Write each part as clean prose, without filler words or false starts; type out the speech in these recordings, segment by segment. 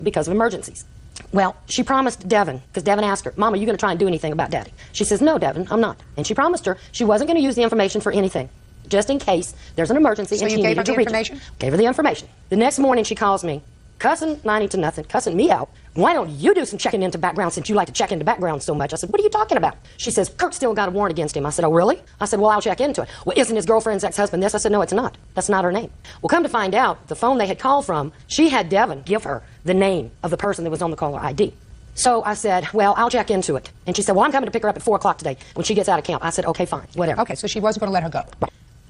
because of emergencies. Well, she promised Devin, because Devin asked her, Mama, are you going to try and do anything about Daddy? She says, no, Devin, I'm not. And she promised her she wasn't going to use the information for anything, just in case there's an emergency and she needed to reach her. Gave her the information. The next morning she calls me, cussing 90 to nothing, cussing me out. Why don't you do some checking into background since you like to check into background so much? I said, what are you talking about? She says, Kurt still got a warrant against him. I said, oh, really? I said, well, I'll check into it. Well, isn't his girlfriend's ex-husband this? I said, no, it's not. That's not her name. Well, come to find out, the phone they had called from, she had Devin give her the name of the person that was on the caller ID. So I said, well, I'll check into it. And she said, well, I'm coming to pick her up at 4 o'clock today when she gets out of camp. I said, okay, fine, whatever. Okay, so she wasn't going to let her go.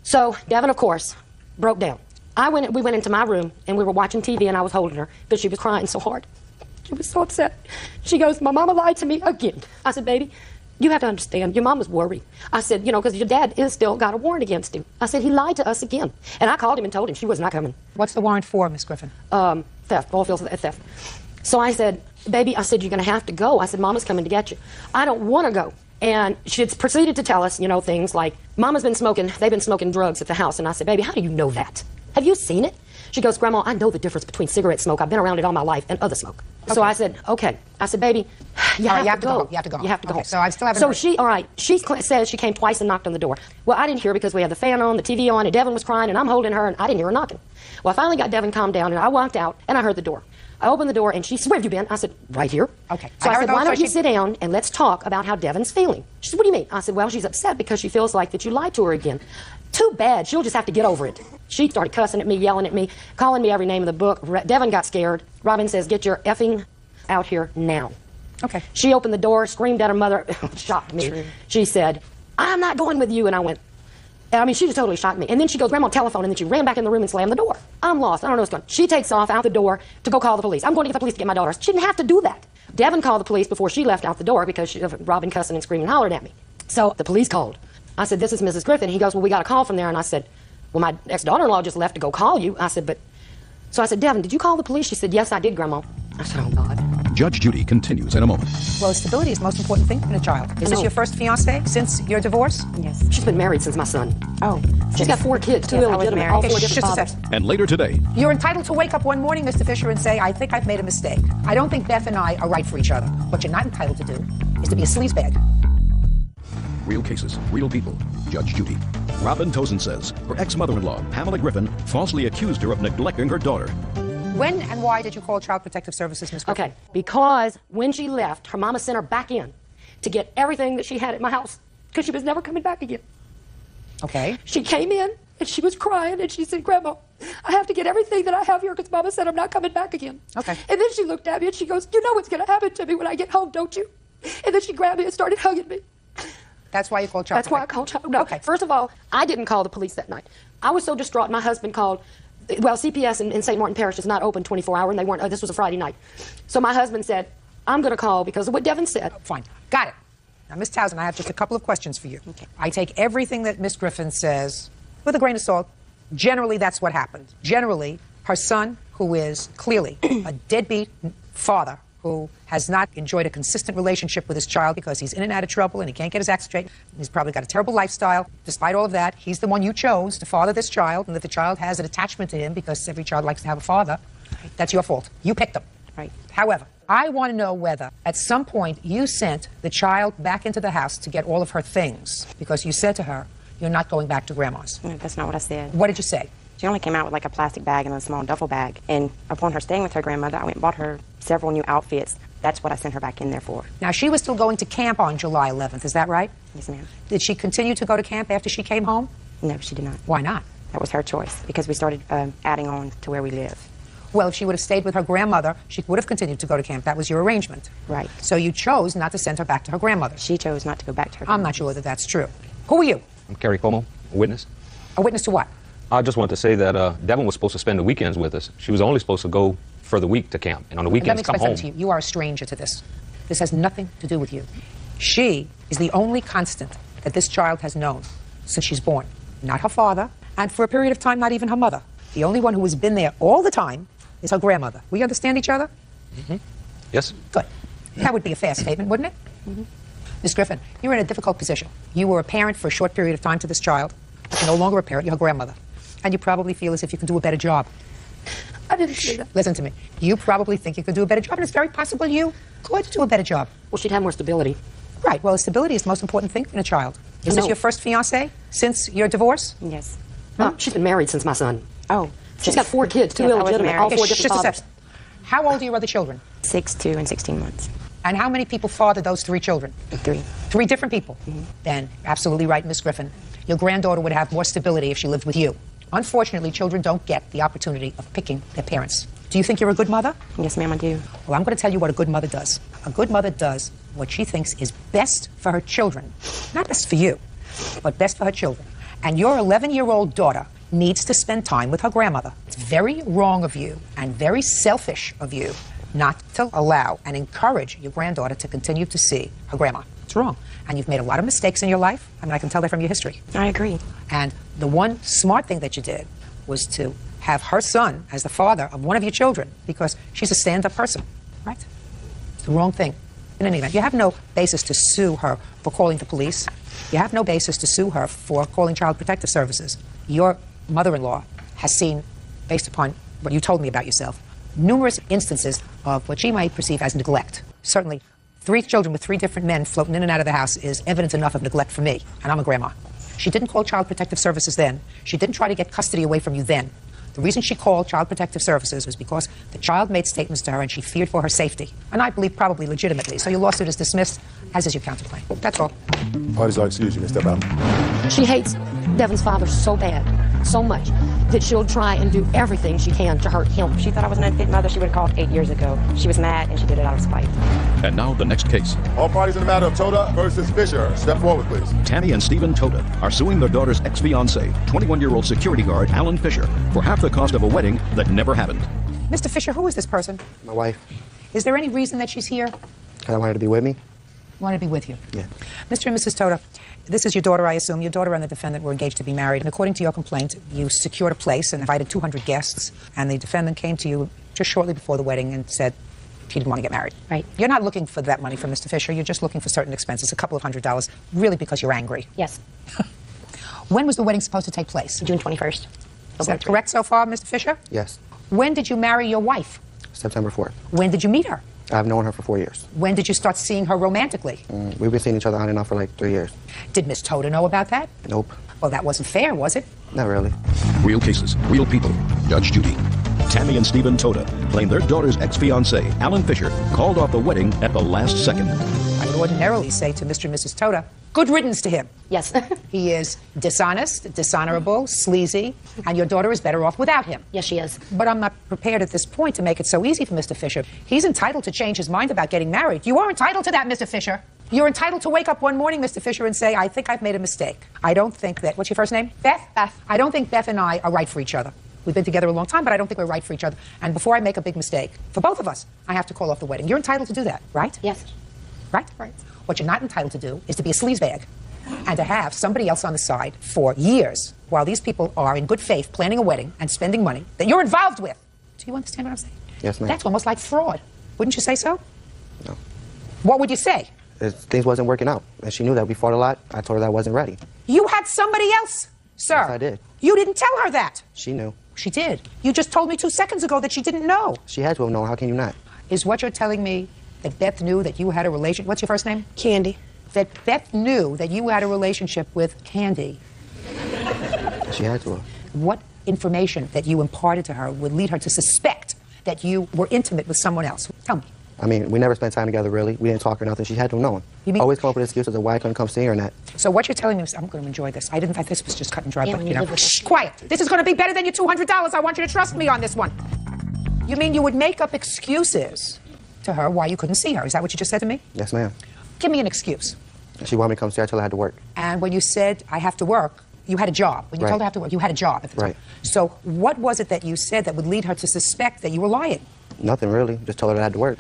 So Devin, of course, broke down. We went into my room, and we were watching TV, and I was holding her, but she was crying so hard. She was so upset. She goes, my mama lied to me again. I said, baby, you have to understand, your mama's worried. I said, you know, because your dad is still got a warrant against him. I said, he lied to us again. And I called him and told him she was not coming. What's the warrant for, Miss Griffin? Theft, oil fields theft. So I said, baby, I said, you're going to have to go. I said, Mama's coming to get you. I don't want to go. And she proceeded to tell us, you know, things like, Mama's been smoking, they've been smoking drugs at the house. And I said, baby, how do you know that? Have you seen it? She goes, Grandma, I know the difference between cigarette smoke, I've been around it all my life, and other smoke. Okay. So I said, okay. I said, baby, you have to go. You have to go. You have to go. Okay, so I still haven't So heard. she says she came twice and knocked on the door. Well, I didn't hear because we had the fan on, the TV on, and Devin was crying, and I'm holding her, and I didn't hear her knocking. Well, I finally got Devin calmed down, and I walked out, and I heard the door. I opened the door, and she said, where have you been? I said, right here. Okay. So I said, why don't you sit down, and let's talk about how Devin's feeling. She said, what do you mean? I said, well, she's upset because she feels like that you lied to her again. Too bad. She'll just have to get over it. She started cussing at me, yelling at me, calling me every name in the book. Devin got scared. Robin says, get your effing out here now. Okay. She opened the door, screamed at her mother, shocked me. True. She said, I'm not going with you. And I went, I mean, she just totally shocked me. And then she goes, Grandma, telephone. And then she ran back in the room and slammed the door. I'm lost. I don't know what's going on. She takes off out the door to go call the police. I'm going to get the police to get my daughter. She didn't have to do that. Devin called the police before she left out the door because Robin cussing and screaming and hollering at me. So the police called. I said, this is Mrs. Griffin. He goes, well, we got a call from there. And I said, well, my ex-daughter-in-law just left to go call you. I said, so I said, Devin, did you call the police? She said, yes, I did, Grandma. I said, oh, God. Judge Judy continues in a moment. Well, stability is the most important thing in a child. Is this your first fiancé since your divorce? Yes. She's been married since my son. Oh. She's got 4 kids, 2 illegitimate, all 4 different fathers. And later today. You're entitled to wake up one morning, Mr. Fisher, and say, I think I've made a mistake. I don't think Beth and I are right for each other. What you're not entitled to do is to be a sleazebag. Real cases, real people. Judge Judy. Robin Tozen says her ex-mother-in-law, Pamela Griffin, falsely accused her of neglecting her daughter. When and why did you call Child Protective Services, Ms. Griffin? Okay, because when she left, her mama sent her back in to get everything that she had at my house because she was never coming back again. Okay. She came in and she was crying and she said, Grandma, I have to get everything that I have here because Mama said I'm not coming back again. Okay. And then she looked at me and she goes, you know what's going to happen to me when I get home, don't you? And then she grabbed me and started hugging me. That's why you called Child That's why I called Child. No, okay. First of all, I didn't call the police that night. I was so distraught. My husband called. Well, CPS in St. Martin Parish is not open 24 hours, and they weren't. This was a Friday night. So my husband said, I'm going to call because of what Devin said. Fine. Got it. Now, Ms. Towson, I have just a couple of questions for you. Okay. I take everything that Ms. Griffin says with a grain of salt. Generally, that's what happened. Generally, her son, who is clearly a deadbeat father, who has not enjoyed a consistent relationship with his child because he's in and out of trouble and he can't get his act straight. He's probably got a terrible lifestyle. Despite all of that, he's the one you chose to father this child, and that the child has an attachment to him because every child likes to have a father. Right. That's your fault. You picked him. Right. However, I want to know whether at some point you sent the child back into the house to get all of her things because you said to her, you're not going back to Grandma's. No, that's not what I said. What did you say? She only came out with like a plastic bag and a small duffel bag. And upon her staying with her grandmother, I went and bought her several new outfits. That's what I sent her back in there for. Now, she was still going to camp on July 11th, is that right? Yes, ma'am. Did she continue to go to camp after she came home? No, she did not. Why not? That was her choice, because we started adding on to where we live. Well, if she would have stayed with her grandmother, she would have continued to go to camp. That was your arrangement. Right. So you chose not to send her back to her grandmother. She chose not to go back to her grandmother. I'm not sure that that's true. Who are you? I'm Kerry Como, a witness. A witness to what? I just wanted to say that Devin was supposed to spend the weekends with us. She was only supposed to go for the week to camp, and on the weekends come home. Let me explain something to you. You are a stranger to this. This has nothing to do with you. She is the only constant that this child has known since she's born. Not her father, and for a period of time, not even her mother. The only one who has been there all the time is her grandmother. We understand each other? Mm-hmm. Yes. Good. That would be a fair statement, wouldn't it? Mm-hmm. Ms. Griffin, you're in a difficult position. You were a parent for a short period of time to this child. You're no longer a parent, you're her grandmother. And you probably feel as if you can do a better job. I didn't say that. Listen to me. You probably think you could do a better job, and it's very possible you could do a better job. Well, she'd have more stability. Right. Well, stability is the most important thing in a child. Is No. this your first fiancé since your divorce? Yes. No, she's been married since my son. Oh. She's got 4 kids, 2 Yes, I was illegitimate, married. all 4 Okay, different just a fathers. second. How old are your other children? 6, 2, and 16 months. And how many people fathered those 3 children? 3. 3 different people. Then, absolutely right, Miss Griffin. Your granddaughter would have more stability if she lived with you. Unfortunately, children don't get the opportunity of picking their parents. Do you think you're a good mother? Yes, ma'am, I do. Well, I'm going to tell you what a good mother does. A good mother does what she thinks is best for her children. Not best for you, but best for her children. And your 11-year-old daughter needs to spend time with her grandmother. It's very wrong of you and very selfish of you not to allow and encourage your granddaughter to continue to see her grandma. It's wrong. And you've made a lot of mistakes in your life. I mean, I can tell that from your history. I agree. And the one smart thing that you did was to have her son as the father of one of your children because she's a stand-up person, right? It's the wrong thing. In any event, you have no basis to sue her for calling the police. You have no basis to sue her for calling Child Protective Services. Your mother-in-law has seen, based upon what you told me about yourself, numerous instances of what she might perceive as neglect. Certainly, 3 children with 3 different men floating in and out of the house is evidence enough of neglect for me, and I'm a grandma. She didn't call Child Protective Services then. She didn't try to get custody away from you then. The reason she called Child Protective Services was because the child made statements to her and she feared for her safety. And I believe probably legitimately. So your lawsuit is dismissed, as is your counterclaim. That's all. Parties are excused. You can step out. She hates Devin's father so bad, so much, that she'll try and do everything she can to hurt him. She thought I was an unfit mother. She would have called 8 years ago. She was mad, and she did it out of spite. And now the next case. All parties in the matter of Toda versus Fisher. Step forward, please. Tammy and Stephen Toda are suing their daughter's ex-fiancé, 21-year-old security guard Alan Fisher, for half the cost of a wedding that never happened. Mr. Fisher, who is this person? My wife. Is there any reason that she's here? Because I want her to be with me. Want to be with you? Yeah. Mr. and Mrs. Toda, this is your daughter, I assume. Your daughter and the defendant were engaged to be married. And according to your complaint, you secured a place and invited 200 guests. And the defendant came to you just shortly before the wedding and said he didn't want to get married. Right. You're not looking for that money from Mr. Fisher. You're just looking for certain expenses, a couple of $100, really because you're angry. Yes, When was the wedding supposed to take place? June 21st. Is that correct so far, Mr. Fisher? Yes. When did you marry your wife? September 4th. When did you meet her? I've known her for 4 years. When did you start seeing her romantically? We've been seeing each other on and off for like 3 years. Did Miss Toda know about that? Nope. Well, that wasn't fair, was it? Not really. Real cases, real people. Judge Judy. Tammy and Stephen Toda claim their daughter's ex-fiancé, Alan Fisher, called off the wedding at the last second. I would ordinarily say to Mr. and Mrs. Toda, good riddance to him. Yes. He is dishonest, dishonorable, sleazy, and your daughter is better off without him. Yes, she is. But I'm not prepared at this point to make it so easy for Mr. Fisher. He's entitled to change his mind about getting married. You are entitled to that, Mr. Fisher. You're entitled to wake up one morning, Mr. Fisher, and say, I think I've made a mistake. I don't think that... What's your first name? Beth? Beth. I don't think Beth and I are right for each other. We've been together a long time, but I don't think we're right for each other. And before I make a big mistake, for both of us, I have to call off the wedding. You're entitled to do that, right? Yes. Right? Right. What you're not entitled to do is to be a sleazebag and to have somebody else on the side for years while these people are in good faith planning a wedding and spending money that you're involved with. Do you understand what I'm saying? Yes, ma'am. That's almost like fraud. Wouldn't you say so? No. What would you say? Things wasn't working out. And she knew that. We fought a lot. I told her that I wasn't ready. You had somebody else, sir. Yes, I did. You didn't tell her that. She knew. She did. You just told me 2 seconds ago that she didn't know. She had to have known. How can you not? Is what you're telling me that Beth knew that you had a relation... What's your first name? Candy. That Beth knew that you had a relationship with Candy. She had to have. What information that you imparted to her would lead her to suspect that you were intimate with someone else? Tell me. I mean, we never spent time together, really. We didn't talk or nothing. She had to have known. You mean- Always come up with excuses of why I couldn't come see her and that. So what you're telling me is, I'm going to enjoy this. I didn't think this was just cut and dry, Yeah, but when you you know. live with her. Shh, quiet. This is going to be better than your $200. I want you to trust me on this one. You mean you would make up excuses to her why you couldn't see her? Is that what you just said to me? Yes, ma'am. Give me an excuse. She wanted me to come see her. I told her I had to work. And when you said, I have to work, you had a job. When you Right. told her I have to work, you had a job at the time. Right. So what was it that you said that would lead her to suspect that you were lying? Nothing, really. Just told her that I had to work.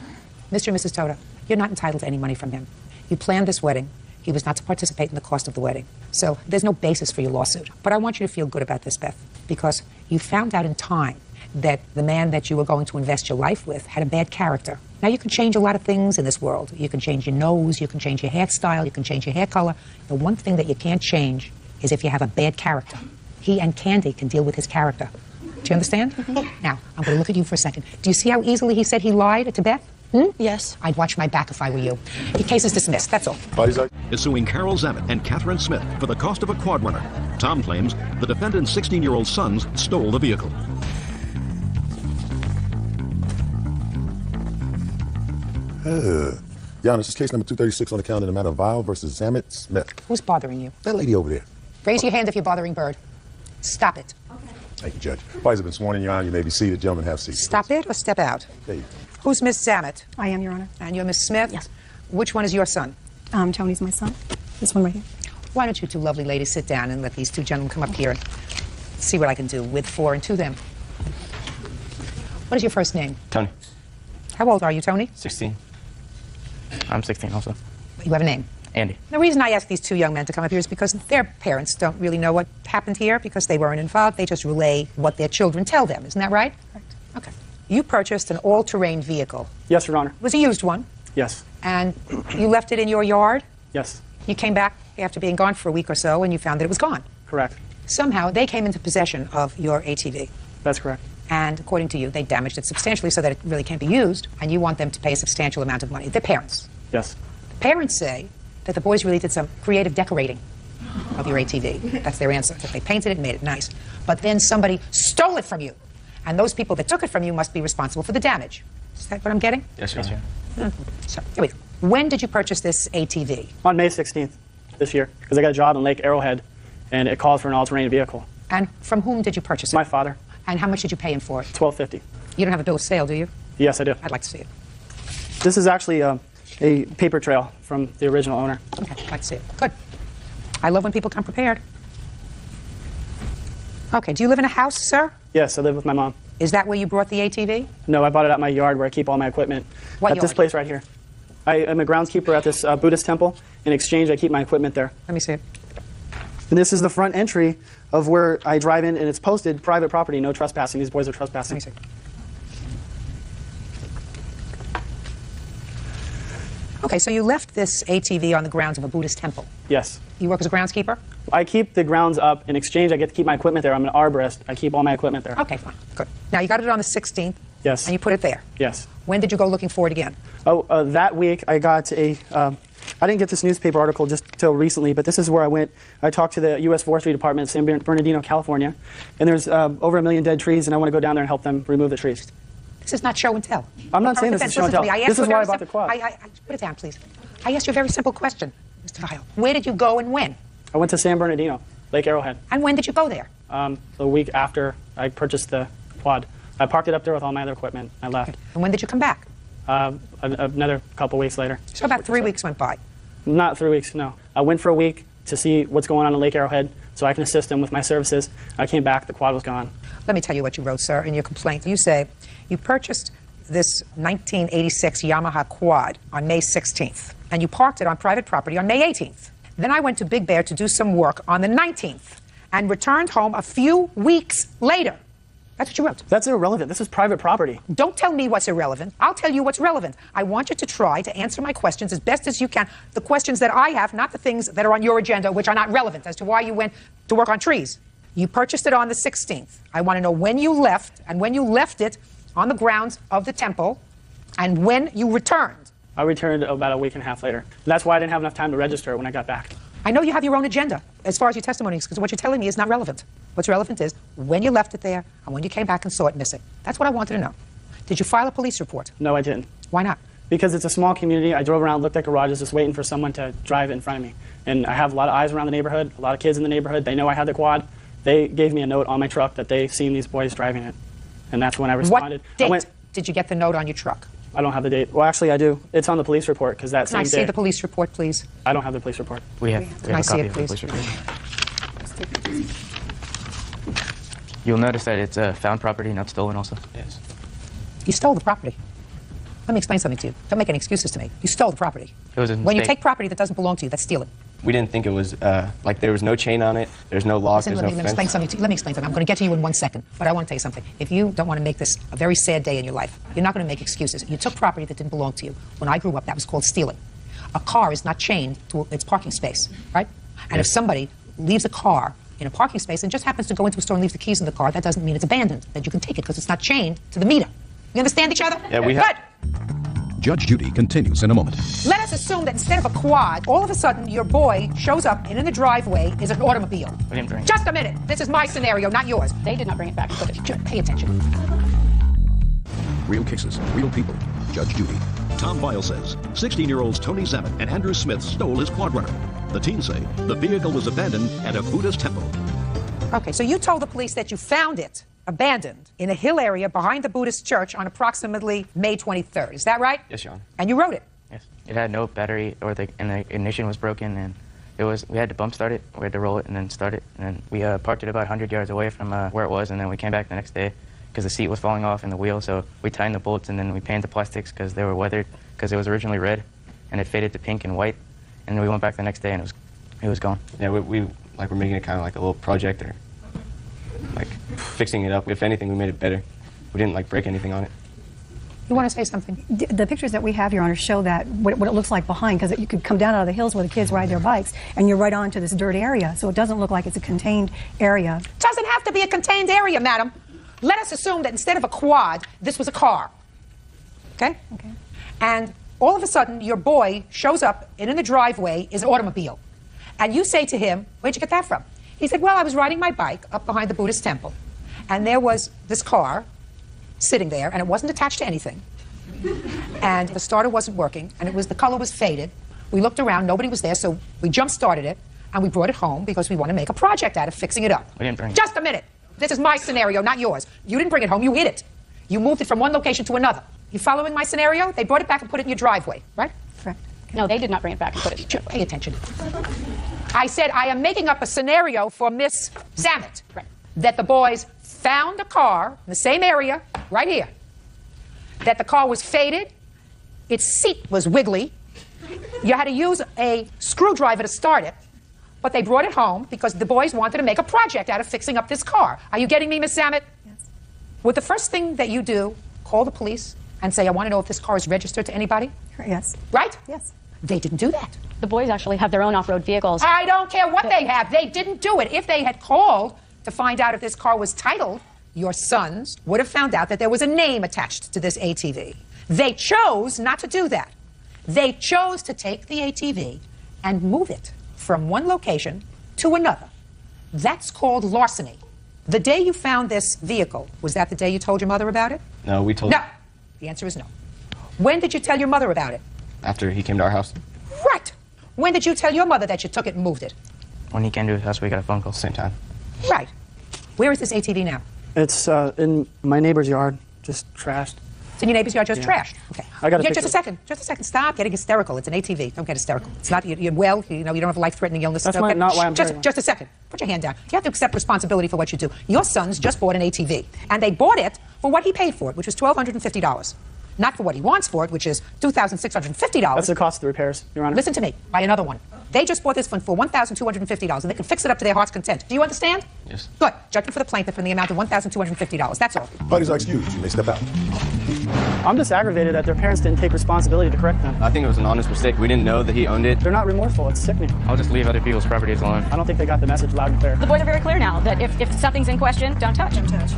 Mr. and Mrs. Toda, you're not entitled to any money from him. You planned this wedding. He was not to participate in the cost of the wedding. So there's no basis for your lawsuit. But I want you to feel good about this, Beth, because you found out in time that the man that you were going to invest your life with had a bad character. Now, you can change a lot of things in this world. You can change your nose, you can change your hairstyle, you can change your hair color. The one thing that you can't change is if you have a bad character. He and Candy can deal with his character. Do you understand? Now, I'm going to look at you for a second. Do you see how easily he said he lied to Beth? Yes. I'd watch my back if I were you. The case is dismissed, that's all. Isaac. Is suing Carol Zammit and Catherine Smith for the cost of a quad runner. Tom claims the defendant's 16-year-old sons stole the vehicle. Your Honor, this is case number 236 on the calendar in the matter of Vile versus Zammit Smith. Who's bothering you? That lady over there. Raise your hand if you're bothering Bird. Stop it. Thank you, Judge. Parties have been sworn in, Your Honor. You may be seated. Gentlemen, have seats. Stop it or step out. There you go. Who's Miss Zammit? I am, Your Honor. And you're Miss Smith? Yes. Which one is your son? Tony's my son. This one right here. Why don't you two lovely ladies sit down and let these two gentlemen come up here and see what I can do with, for, and to them. What is your first name? Tony. How old are you, Tony? 16. I'm 16 also. You have a name? Andy. The reason I asked these two young men to come up here is because their parents don't really know what happened here because they weren't involved. They just relay what their children tell them. Isn't that right? Right. Okay. You purchased an all-terrain vehicle. Yes, Your Honor. It was a used one. Yes. And you left it in your yard? Yes. You came back after being gone for a week or so and you found that it was gone. Correct. Somehow they came into possession of your ATV. That's correct. And according to you, they damaged it substantially so that it really can't be used, and you want them to pay a substantial amount of money. Their parents. Yes. The parents say that the boys really did some creative decorating of your ATV. That's their answer, that they painted it and made it nice. But then somebody stole it from you, and those people that took it from you must be responsible for the damage. Is that what I'm getting? Yes, Your Honor. So, here we go. When did you purchase this ATV? On May 16th this year, because I got a job in Lake Arrowhead, and it calls for an all-terrain vehicle. And from whom did you purchase it? My father. And how much did you pay him for it? $12.50. You don't have a bill of sale, do you? Yes, I do. I'd like to see it. This is actually a paper trail from the original owner. Okay, I'd like to see it. Good. I love when people come prepared. Okay, do you live in a house, sir? Yes, I live with my mom. Is that where you brought the ATV? No, I bought it at my yard where I keep all my equipment. What at yard? this place right here. I am a groundskeeper at this Buddhist temple. In exchange, I keep my equipment there. Let me see it. And this is the front entry of where I drive in, and it's posted private property, no trespassing. These boys are trespassing. Let me see. Okay, so you left this ATV on the grounds of a Buddhist temple. Yes. You work as a groundskeeper? I keep the grounds up. In exchange, I get to keep my equipment there. I'm an arborist. I keep all my equipment there. Okay, fine. Good. Now, you got it on the 16th. Yes. And you put it there. Yes. When did you go looking for it again? Oh, that week I got a. I didn't get this newspaper article just till recently, but this is where I went. I talked to the U.S. Forestry Department in San Bernardino, California, and there's over 1 million dead trees, and I want to go down there and help them remove the trees. This is not show and tell. I'm not saying this is show and tell. This is why I bought the quad. Put it down, please. I asked you a very simple question, Mr. Vile. Where did you go and when? I went to San Bernardino, Lake Arrowhead. And when did you go there? The week after I purchased the quad. I parked it up there with all my other equipment. I left. And when did you come back? Another couple weeks later. So about 3 weeks went by. Not 3 weeks, no. I went for a week to see what's going on in Lake Arrowhead so I can assist them with my services. I came back, the quad was gone. Let me tell you what you wrote, sir, in your complaint. You say you purchased this 1986 Yamaha quad on May 16th, and you parked it on private property on May 18th. Then I went to Big Bear to do some work on the 19th and returned home a few weeks later. That's what you wrote. That's irrelevant. This is private property. Don't tell me what's irrelevant. I'll tell you what's relevant. I want you to try to answer my questions as best as you can. The questions that I have, not the things that are on your agenda, which are not relevant as to why you went to work on trees. You purchased it on the 16th. I want to know when you left and when you left it on the grounds of the temple and when you returned. I returned about a week and a half later. That's why I didn't have enough time to register when I got back. I know you have your own agenda as far as your testimonies, because what you're telling me is not relevant. What's relevant is when you left it there and when you came back and saw it missing. That's what I wanted to know. Did you file a police report? No, I didn't. Why not? Because it's a small community. I drove around, looked at garages, just waiting for someone to drive in front of me. And I have a lot of eyes around the neighborhood, a lot of kids in the neighborhood. They know I had the quad. They gave me a note on my truck that they seen these boys driving it. And that's when I responded. What date did you get the note on your truck? I don't have the date. Well, actually, I do. It's on the police report because that's. Can I see the police report, please? I don't have the police report. We have Can I a see copy it, of the please? police report. You'll notice that it's found property, not stolen also. Yes. You stole the property. Let me explain something to you. Don't make any excuses to me. You stole the property. It was a When you mistake. take property that doesn't belong to you, that's stealing. We didn't think it was, like there was no chain on it, there's no lock, Listen, there's let no me fence. explain something to you. Let me explain something. I'm going to get to you in 1 second, but I want to tell you something. If you don't want to make this a very sad day in your life, you're not going to make excuses. You took property that didn't belong to you. When I grew up, that was called stealing. A car is not chained to its parking space, right? And if somebody leaves a car in a parking space and just happens to go into a store and leaves the keys in the car, that doesn't mean it's abandoned, that you can take it because it's not chained to the meter. You understand each other? Yeah, we have. Good. Judge Judy continues in a moment. Let us assume that instead of a quad, all of a sudden your boy shows up and in the driveway is an automobile. We didn't bring it. Just a minute. This is my scenario, not yours. They did not bring it back and put it. Pay attention. Real cases, real people. Judge Judy. Tom Vile says 16-year-olds Tony Zammit and Andrew Smith stole his quad runner. The teens say the vehicle was abandoned at a Buddhist temple. Okay, so you told the police that you found it abandoned in a hill area behind the Buddhist church on approximately May 23rd. Is that right? Yes, Your Honor. And you wrote it? Yes. It had no battery, and the ignition was broken, and we had to bump start it, we had to roll it and then start it, and then we parked it about 100 yards away from where it was, and then we came back the next day because the seat was falling off and the wheel, so we tightened the bolts and then we painted the plastics because they were weathered, because it was originally red, and it faded to pink and white, and then we went back the next day and it was gone. Yeah, we're making it kind of like a little project, or like fixing it up. If anything, we made it better. We didn't like break anything on it. You want to say something? The pictures that we have, Your Honor, show that what it looks like behind, because you could come down out of the hills where the kids ride their bikes, and you're right onto this dirt area, so it doesn't look like it's a contained area. Doesn't have to be a contained area, madam. Let us assume that instead of a quad, this was a car. Okay? Okay. And all of a sudden, your boy shows up, and in the driveway is an automobile. And you say to him, where'd you get that from? He said, well, I was riding my bike up behind the Buddhist temple, and there was this car sitting there, and it wasn't attached to anything. And the starter wasn't working, and the color was faded. We looked around, nobody was there, so we jump-started it, and we brought it home because we want to make a project out of fixing it up. We didn't bring it. Just a minute. This is my scenario, not yours. You didn't bring it home, you hid it. You moved it from one location to another. You following my scenario? They brought it back and put it in your driveway, right? Correct. No, they did not bring it back and put it. Pay attention. I said I am making up a scenario for Miss Zammit. Right. That the boys found a car in the same area, right here. That the car was faded, its seat was wiggly. You had to use a screwdriver to start it, but they brought it home because the boys wanted to make a project out of fixing up this car. Are you getting me, Miss Zammit? Yes. Would the first thing that you do call the police and say, I want to know if this car is registered to anybody? Yes. Right? Yes. They didn't do that. The boys actually have their own off-road vehicles. I don't care what they have. They didn't do it. If they had called to find out if this car was titled, your sons would have found out that there was a name attached to this ATV. They chose not to do that. They chose to take the ATV and move it from one location to another. That's called larceny. The day you found this vehicle, was that the day you told your mother about it? No, we told. No. The answer is no. When did you tell your mother about it? After he came to our house. Right. When did you tell your mother that you took it and moved it? When he came to his house, we got a phone call. Same time. Right. Where is this ATV now? It's in my neighbor's yard, just trashed. It's in your neighbor's yard, just Yeah. trashed. Okay. I got a Just picture. a second. Just a second. Stop getting hysterical. It's an ATV. Don't get hysterical. It's not. You're well. You don't have a life-threatening illness. That's Okay? not why I'm just, here. just a second. Put your hand down. You have to accept responsibility for what you do. Your sons just bought an ATV, and they bought it for what he paid for it, which was $1,250. Not for what he wants for it, which is $2,650. That's the cost of the repairs, Your Honor. Listen to me. Buy another one. They just bought this one for $1,250, and they can fix it up to their heart's content. Do you understand? Yes. Good. Judgment for the plaintiff in the amount of $1,250. That's all. Parties are excused. You may step out. I'm just aggravated that their parents didn't take responsibility to correct them. I think it was an honest mistake. We didn't know that he owned it. They're not remorseful. It's sickening. I'll just leave other people's properties alone. I don't think they got the message loud and clear. The boys are very clear now that if something's in question, don't touch. Don't touch.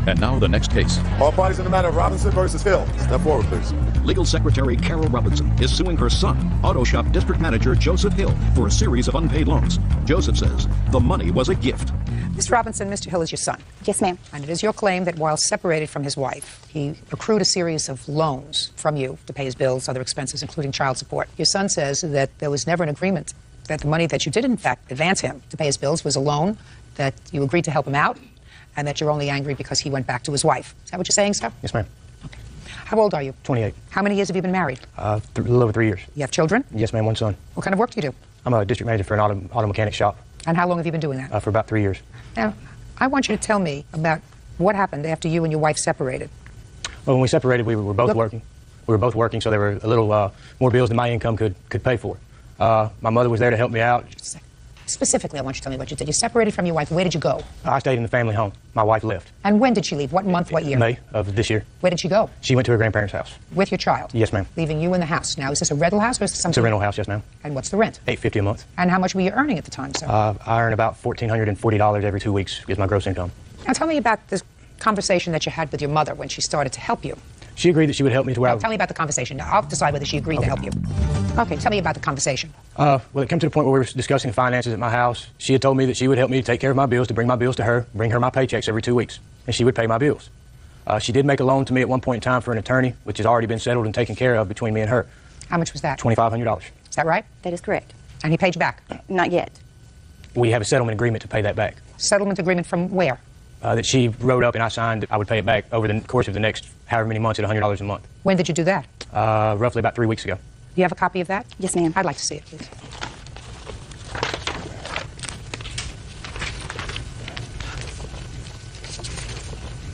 And now the next case. All parties in the matter of Robinson versus Hill. Step forward, please. Legal Secretary Carol Robinson is suing her son, Auto Shop District Manager Joseph Hill, for a series of unpaid loans. Joseph says the money was a gift. Miss Robinson, Mr. Hill is your son. Yes, ma'am. And it is your claim that while separated from his wife, he accrued a series of loans from you to pay his bills, other expenses, including child support. Your son says that there was never an agreement that the money that you did, in fact, advance him to pay his bills was a loan, that you agreed to help him out, and that you're only angry because he went back to his wife. Is that what you're saying, sir? Yes, ma'am. Okay. How old are you? 28. How many years have you been married? A little over 3 years. You have children? Yes, ma'am. One son. What kind of work do you do? I'm a district manager for an auto mechanic shop And how long have you been doing that? for about 3 years. Now, I want you to tell me about what happened after you and your wife separated. Well, when we separated, we were both Look. working. We were both working, so there were a little more bills than my income could pay for. My mother was there to help me out. Just a second. Specifically, I want you to tell me what you did. You separated from your wife. Where did you go? I stayed in the family home. My wife left. And when did she leave? What month, what year? May of this year. Where did she go? She went to her grandparents' house. With your child? Yes, ma'am. Leaving you in the house. Now, is this a rental house or is this something? It's a rental house, yes, ma'am. And what's the rent? $850 a month. And how much were you earning at the time, sir? I earn about $1,440 every 2 weeks is my gross income. Now, tell me about this conversation that you had with your mother when she started to help you. She agreed that she would help me to where Tell me about the conversation. Now, I'll decide whether she agreed to help you. Okay, tell me about the conversation. Well, it came to the point where we were discussing finances at my house. She had told me that she would help me to take care of my bills, to bring my bills to her, bring her my paychecks every 2 weeks, and she would pay my bills. She did make a loan to me at one point in time for an attorney, which has already been settled and taken care of between me and her. How much was that? $2,500. Is that right? That is correct. And he paid you back? Not yet. We have a settlement agreement to pay that back. Settlement agreement from where? That she wrote up and I signed that I would pay it back over the course of the next however many months at $100 a month. When did you do that? Roughly about 3 weeks ago. Do you have a copy of that? Yes, ma'am. I'd like to see it, please.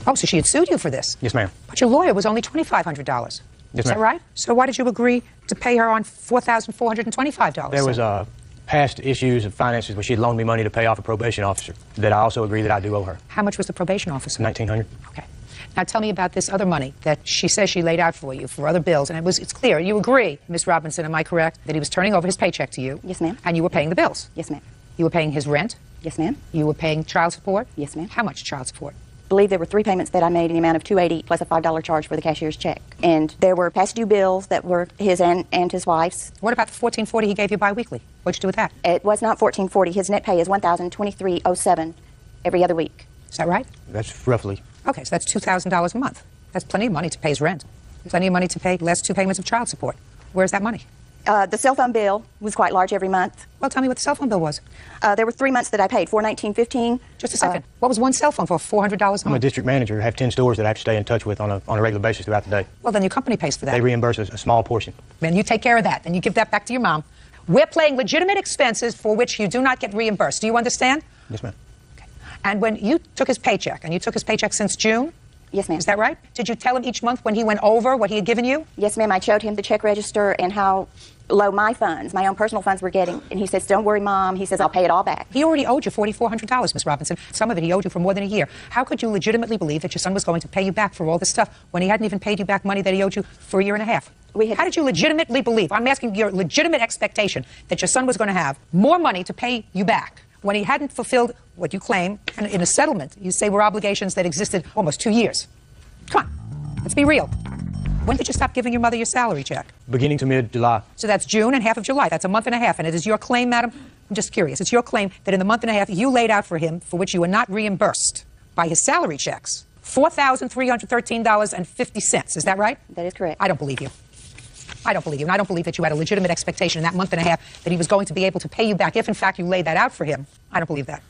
Oh, so she had sued you for this? Yes, ma'am. But your lawyer was only $2,500. Yes, Is ma'am. that right? So why did you agree to pay her on $4,425? There was past issues of finances where she had loaned me money to pay off a probation officer that I also agree that I do owe her. How much was the probation officer? $1,900. Okay. Now tell me about this other money that she says she laid out for you for other bills. And it's clear, you agree, Miss Robinson, am I correct, that he was turning over his paycheck to you? Yes, ma'am. And you were paying the bills? Yes, ma'am. You were paying his rent? Yes, ma'am. You were paying child support? Yes, ma'am. How much child support? I believe there were 3 payments that I made in the amount of $280 plus a $5 charge for the cashier's check. And there were past due bills that were his and his wife's. What about the $1,440 he gave you biweekly? What'd you do with that? It was not $1,440. His net pay is $1,023.07 every other week. Is that right? That's roughly. Okay, so that's $2,000 a month. That's plenty of money to pay his rent. Plenty of money to pay less 2 payments of child support. Where's that money? The cell phone bill was quite large every month. Well, tell me what the cell phone bill was. There were 3 months that I paid, $419.15. Just a second. What was one cell phone for? $400 a month? I'm a district manager. I have 10 stores that I have to stay in touch with on a regular basis throughout the day. Well, then your company pays for that. They reimburse a small portion. Man, you take care of that, and you give that back to your mom. We're paying legitimate expenses for which you do not get reimbursed. Do you understand? Yes, ma'am. Okay. And when you took his paycheck, and you took his paycheck since June? Yes, ma'am. Is that right? Did you tell him each month when he went over what he had given you? Yes, ma'am. I showed him the check register and how low my funds, my own personal funds, were getting. And he says, "Don't worry, Mom." He says, "I'll pay it all back." He already owed you $4,400, Miss Robinson. Some of it he owed you for more than a year. How could you legitimately believe that your son was going to pay you back for all this stuff when he hadn't even paid you back money that he owed you for a year and a half? How did you legitimately believe? I'm asking your legitimate expectation that your son was going to have more money to pay you back when he hadn't fulfilled what you claim in a settlement. You say were obligations that existed almost 2 years. Come on, let's be real. When did you stop giving your mother your salary check? Beginning to mid-July. So that's June and half of July. That's a month and a half. And it is your claim, madam, I'm just curious, it's your claim that in the month and a half you laid out for him, for which you were not reimbursed by his salary checks, $4,313.50. Is that right? That is correct. I don't believe you. I don't believe you. And I don't believe that you had a legitimate expectation in that month and a half that he was going to be able to pay you back if, in fact, you laid that out for him. I don't believe that.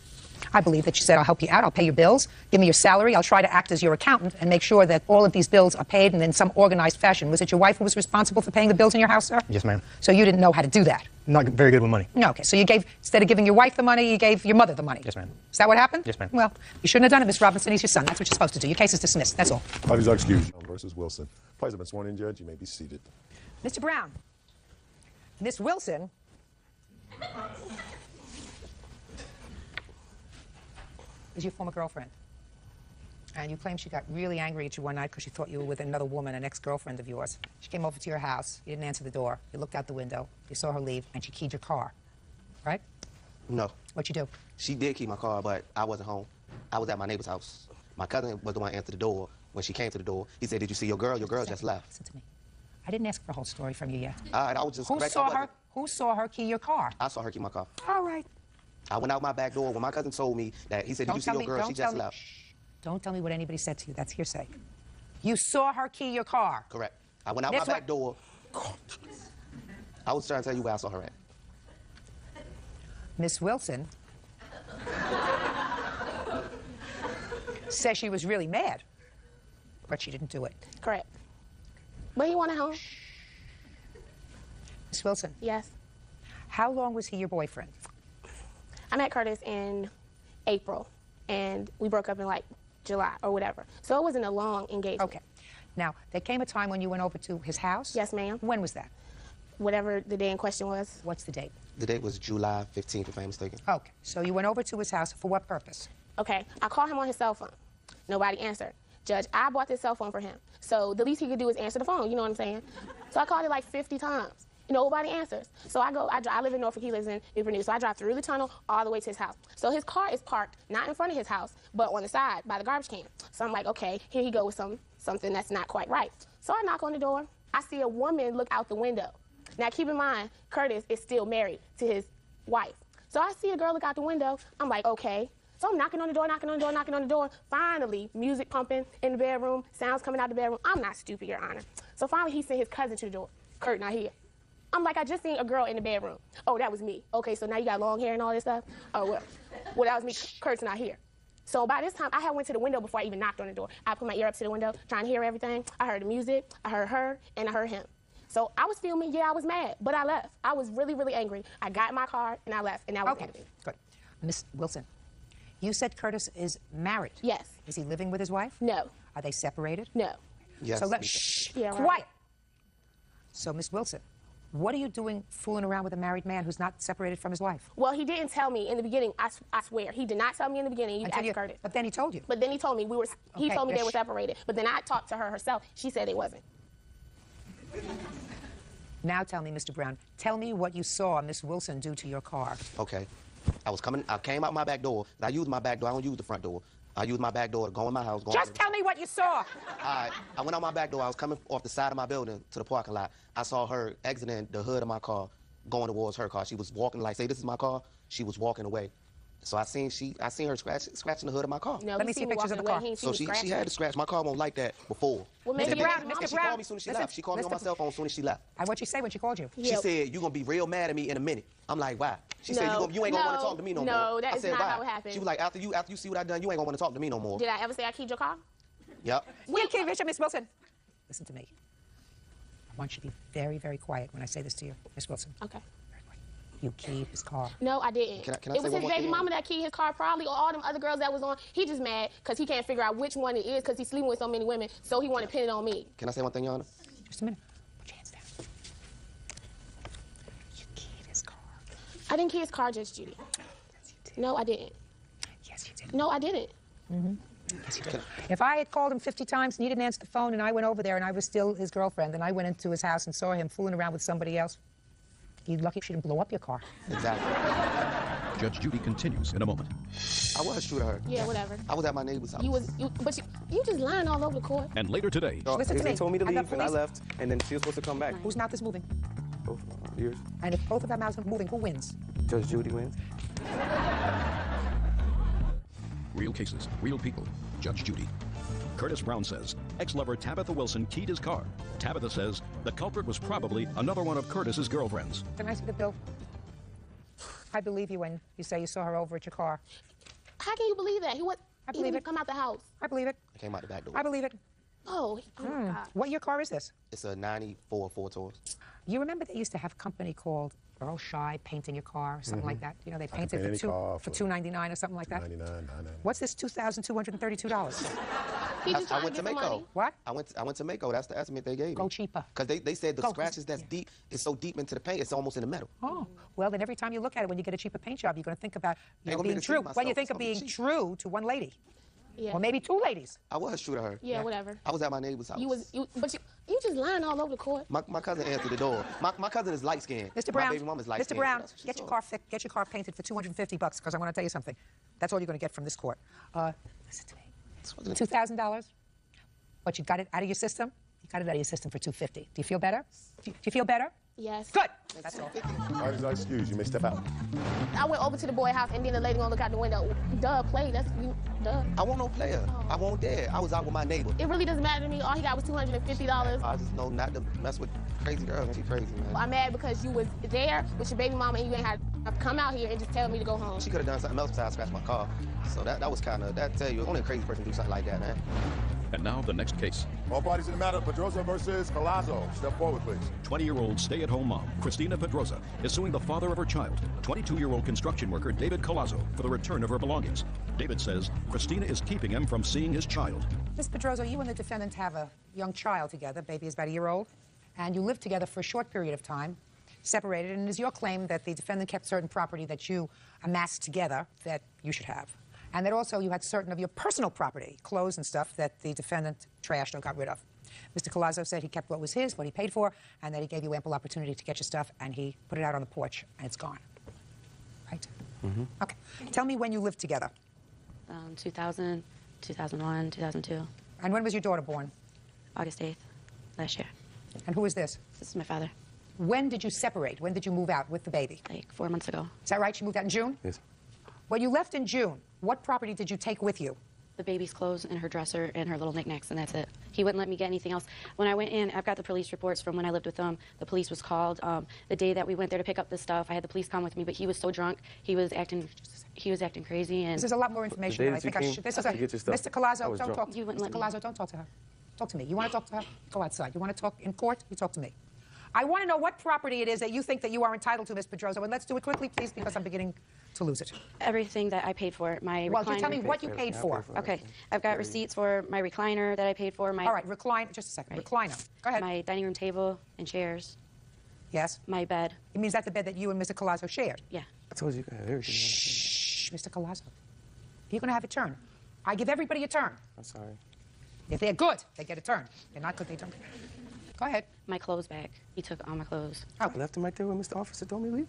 I believe that you said, "I'll help you out, I'll pay your bills, give me your salary, I'll try to act as your accountant and make sure that all of these bills are paid and in some organized fashion." Was it your wife who was responsible for paying the bills in your house, sir? Yes, ma'am. So you didn't know how to do that? Not very good with money. No, okay. So you gave, instead of giving your wife the money, you gave your mother the money? Yes, ma'am. Is that what happened? Yes, ma'am. Well, you shouldn't have done it, Miss Robinson. He's your son. That's what you're supposed to do. Your case is dismissed. That's all. Parties are excused. Versus Wilson. Parties have been sworn in, Judge. You may be seated. Mr. Brown, Miss Wilson is your former girlfriend. And you claim she got really angry at you one night because she thought you were with another woman, an ex-girlfriend of yours. She came over to your house. You didn't answer the door. You looked out the window. You saw her leave, and she keyed your car. Right? No. What'd you do? She did keep my car, but I wasn't home. I was at my neighbor's house. My cousin was the one who answered the door. When she came to the door, he said, "Did you see your girl? Your girl just left." Listen to me. I didn't ask for a whole story from you yet. All right, I was just Who correct. saw her? Who saw her key your car? I saw her keep my car. All right. I went out my back door when my cousin told me that he said, "Did you see your girl? She just left." Don't tell me what anybody said to you. That's hearsay. You saw her key your car. Correct. I went out my back door. I was trying to tell you where I saw her at. Miss Wilson says she was really mad, but she didn't do it. Correct. But he wanted home. Miss Wilson. Yes. How long was he your boyfriend? I met Curtis in April, and we broke up in like July or whatever. So it wasn't a long engagement. Okay. Now, there came a time when you went over to his house? Yes, ma'am. When was that? whatever the day in question was. What's the date? The date was July 15th, if I'm mistaken. Okay, so you went over to his house for what purpose? Okay, I called him on his cell phone. Nobody answered. Judge, I bought this cell phone for him. So the least he could do is answer the phone, you know what I'm saying? So I called it like 50 times. Nobody answers. So I live in Norfolk, he lives in Newport News. So I drive through the tunnel all the way to his house. So his car is parked not in front of his house, but on the side by the garbage can. So I'm like, okay, here he goes with something that's not quite right. So I knock on the door. I see a woman look out the window. Now keep in mind, Curtis is still married to his wife. So I see a girl look out the window. I'm like, okay. So I'm knocking on the door, knocking on the door, knocking on the door. Finally, music pumping in the bedroom, sounds coming out the bedroom. I'm not stupid, Your Honor. So finally, he sent his cousin to the door. Kurt, not here. I'm like, I just seen a girl in the bedroom. Oh, that was me. Okay, so now you got long hair and all this stuff? Oh, well, that was me. Kurt's not here. So by this time, I had went to the window before I even knocked on the door. I put my ear up to the window, trying to hear everything. I heard the music, I heard her, and I heard him. So I was filming, yeah, I was mad, but I left. I was really, really angry. I got in my car, and I left, and that was okay. Good. Miss Wilson, you said Curtis is married. Yes. Is he living with his wife? No. Are they separated? No. Yes. So shh, yeah, right. quiet. So, Miss Wilson, what are you doing fooling around with a married man who's not separated from his wife? Well, he didn't tell me in the beginning, I swear. He did not tell me in the beginning. You asked Curtis. But then he told you. But then he told me he told me they were separated. But then I talked to her herself. She said they wasn't. Now tell me, Mr. Brown, tell me what you saw Miss Wilson do to your car. Okay. I came out my back door. I use my back door. I don't use the front door. I use my back door to go in my house. Just tell me what you saw. I went out my back door. I was coming off the side of my building to the parking lot. I saw her exiting the hood of my car, going towards her car. She was walking like, say, this is my car. She was walking away. So I seen her scratching the hood of my car. No, let me see pictures of the car. So she had to scratch. My car won't like that before. Well, Mr. Brown, She called me as soon as she left. She called me on my cell phone as soon as she left. And what'd she say when she called you? She said, you're going to be real mad at me in a minute. I'm like, why? She said, you ain't going to want to talk to me no more. No, that is not how it happened. She was like, after you see what I done, you ain't going to want to talk to me no more. Did I ever say I keyed your car? Yep. Wait, Bishop, Miss Wilson. Listen to me. I want you to be very, very quiet when I say this to you, Miss Wilson. Okay. You keyed his car. No, I didn't. Can I it was his baby mama that keyed his car, probably, or all them other girls that was on. He just mad because he can't figure out which one it is because he's sleeping with so many women, so he want to pin it on me. Can I say one thing, Your Honor? Just a minute. Put your hands down. You keyed his car. I didn't key his car, Judge Judy. Yes, you did. No, I didn't. Yes, you did. No, I didn't. Mm-hmm. Yes, you did. If I had called him 50 times and he didn't answer the phone and I went over there and I was still his girlfriend and I went into his house and saw him fooling around with somebody else, you're lucky she didn't blow up your car. Exactly. Judge Judy continues in a moment. I was true to her. Yeah, whatever. I was at my neighbor's house. But you just lying all over the court. And later today, Listen to me. They told me to And the leave, and I police- left, and then she was supposed to come back. Whose mouth is moving? Both ears. And if both of their mouths are moving, who wins? Judge Judy wins. real cases, real people. Judge Judy. Curtis Brown says ex-lover Tabitha Wilson keyed his car. Tabitha says the culprit was probably another one of Curtis's girlfriends. Can I see the bill? I believe you when you say you saw her over at your car. How can you believe that? I believe it. Come out the house. I believe it. I came out the back door. I believe it. Oh my God. What year car is this? It's a 94 Ford Taurus. You remember they used to have a company called Earl Shy painting your car, something like that? You know, they I can painted paint any car for $2.99 or something like that? $99, $99. What's this $2,232? He just I trying went to to get some Mako. money. What? I went to Mako. That's the estimate they gave me. Go cheaper. Because they said the Go. scratches that's deep, it's so deep into the paint, it's almost in the metal. Oh, well, then every time you look at it, when you get a cheaper paint job, you're going to think about Ain't gonna be being the true. cheap When you myself, think of it's gonna be being cheap. true to one lady. Yeah. Or maybe two ladies. I was true to her. Yeah, whatever. I was at my neighbor's house. But you just lying all over the court. My cousin answered the door. My cousin is light skinned. Mr. Brown, My baby mom is light Mr. skinned. Brown, get your car painted for $250 because I want to tell you something. That's all you're going to get from this court. Listen to me. $2,000. But you got it out of your system. You got it out of your system for $250. Do you feel better? Do you feel better? Yes. Good. That's all. All right, excuse you may step out. I went over to the boy house and then the lady gonna look out the window. Duh, play. Duh. I want no player. I won't dare. I was out with my neighbor. It really doesn't matter to me. All he got was $250. I just know not to mess with crazy girls. She crazy, man. I'm mad because you was there with your baby mama and you ain't had to come out here and just tell me to go home. She could have done something else besides scratch my car. So that was kind of, that tell you, only a crazy person do something like that, man. And now the next case. All parties in the matter, Pedrosa versus Palazzo. Step forward, please. 20-year-old stay-at-home mom, Christina Pedrosa, is suing the father of her child, 22-year-old construction worker David Colazzo, for the return of her belongings. David says Christina is keeping him from seeing his child. Miss Pedrosa, you and the defendant have a young child together. Baby is about a year old. and you lived together for a short period of time, separated, and it is your claim that the defendant kept certain property that you amassed together that you should have, and that also you had certain of your personal property, clothes and stuff, that the defendant trashed or got rid of. Mr. Collazo said he kept what was his, what he paid for, and that he gave you ample opportunity to get your stuff, and he put it out on the porch, and it's gone. Right? Mm-hmm. Okay. Tell me when you lived together. 2000, 2001, 2002. And when was your daughter born? August 8th, last year. And who is this? This is my father. When did you separate? When did you move out with the baby? Like 4 months ago. Is that right? She moved out in June? Yes. When you left in June, what property did you take with you? The baby's clothes and her dresser and her little knickknacks, and that's it. He wouldn't let me get anything else. When I went in, I've got the police reports from when I lived with them. The police was called. The day that we went there to pick up the stuff, I had the police come with me, but he was so drunk, he was acting crazy. And this is a lot more information than I think I should. This is Mr. Collazo, don't talk. Mr. Collazo, don't talk to her. Talk to me. You want to talk to her? Go outside. You want to talk in court? You talk to me. I want to know what property it is that you think that you are entitled to, Ms. Pedroso, and let's do it quickly, please, because I'm beginning to lose it. Everything that I paid for. My well, recliner. Tell me what you paid for. Okay. I've got receipts for my recliner that I paid for. All right, recliner. Just a second. Right. Recliner. Go ahead. My dining room table and chairs. Yes. My bed. It means that's the bed that you and Mr. Collazo shared? Yeah. I told you guys everything. Shh, Mr. Collazo. You're going to have a turn. I give everybody a turn. I'm sorry. If they're good, they get a turn. If they're not good, they don't. Go ahead. My clothes bag. He took all my clothes. I left him right there when Mr. Officer told me to leave.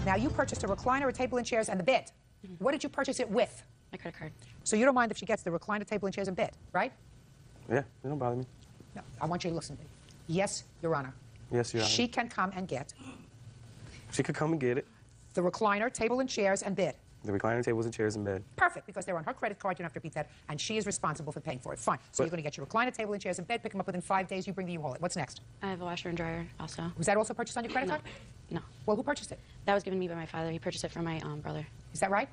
Now, you purchased a recliner, a table and chairs, and the bed. Mm-hmm. What did you purchase it with? My credit card. So you don't mind if she gets the recliner, table and chairs, and bed, right? Yeah, it don't bother me. No, I want you to listen to me. Yes, Your Honor. Yes, Your Honor. She can come and get. She could come and get it. The recliner, table and chairs, and bed. The recliner, tables, and chairs in bed. Perfect, because they're on her credit card. You don't have to repeat that. And she is responsible for paying for it. Fine. So you're going to get your recliner, table, and chairs in bed, pick them up within 5 days. You bring the U-Haul. What's next? I have a washer and dryer also. Was that also purchased on your credit card? No. Well, who purchased it? That was given me by my father. He purchased it from my brother. Is that right?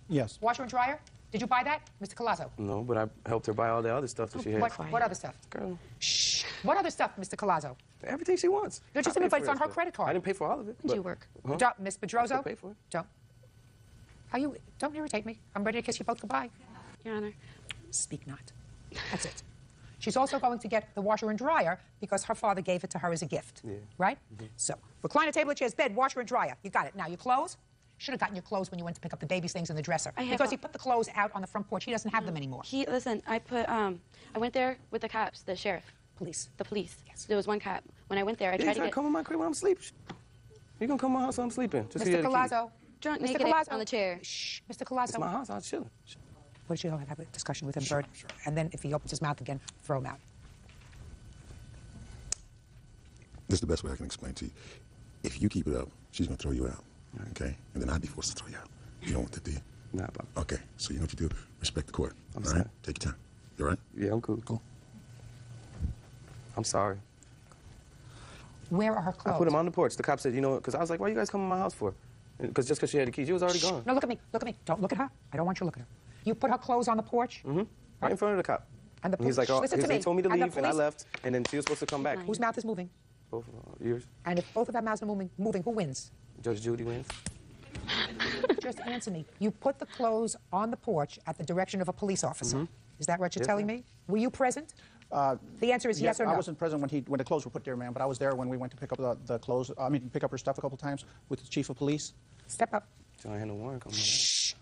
Yes. Washer and dryer? Did you buy that, Mr. Collazo? No, but I helped her buy all the other stuff that she had. What other stuff? Girl. Shh. What other stuff, Mr. Collazo? Everything she wants. No, just a minute, but it's on her credit card. I didn't pay for all of it. Did you work? Huh? Don't, Ms. Pedroso? I pay for it. Don't. Don't irritate me. I'm ready to kiss you both goodbye. Your Honor. Speak not. That's it. She's also going to get the washer and dryer because her father gave it to her as a gift. Yeah. Right? Mm-hmm. So, recliner, table, chairs, bed, washer and dryer. You got it. Now, your clothes? Should have gotten your clothes when you went to pick up the baby's things in the dresser. Because he put the clothes out on the front porch. He doesn't have them anymore. Listen, I went there with the cops, the sheriff. Police. The police. Yes. There was one cop. When I went there, I tried to get... come in my crib when I'm asleep. You gonna come to my house when I'm sleeping. Just Mr. Collazo. Drunk, Mr. naked Collazo. on the chair. Shh. Mr. Collazo. It's my house. I was chilling. What did you have a discussion with him, Bird? Sure. And then if he opens his mouth again, throw him out. This is the best way I can explain to you. If you keep it up, she's going to throw you out. Okay? And then I'd be forced to throw you out. You don't want that, do you? Nah, Bob. Okay. So you know what you do? Respect the court. I'm all sorry. right? Take your time. You all right? Yeah, I'm cool. Cool. I'm sorry. Where are her clothes? I put them on the porch. The cop said, you know, because I was like, why you guys come to my house for? Because just because she had the keys, she was already gone. No, look at me. Look at me. Don't look at her. I don't want you to look at her. You put her clothes on the porch? Mm-hmm. Right in front of the cop. And the he's like, oh, listen to me. he told me to And the leave, and I police- left, and then she was supposed to come back. Whose mouth is moving? Both of yours. And if both of our mouths are moving, who wins? Judge Judy wins. Just answer me. You put the clothes on the porch at the direction of a police officer. Mm-hmm. Is that what you're Yes, telling ma'am. me? Were you present? The answer is yes or no. I wasn't present when the clothes were put there, ma'am, but I was there when we went to pick up the clothes. Pick up her stuff a couple times with the chief of police. Step up. So I had no warrant coming.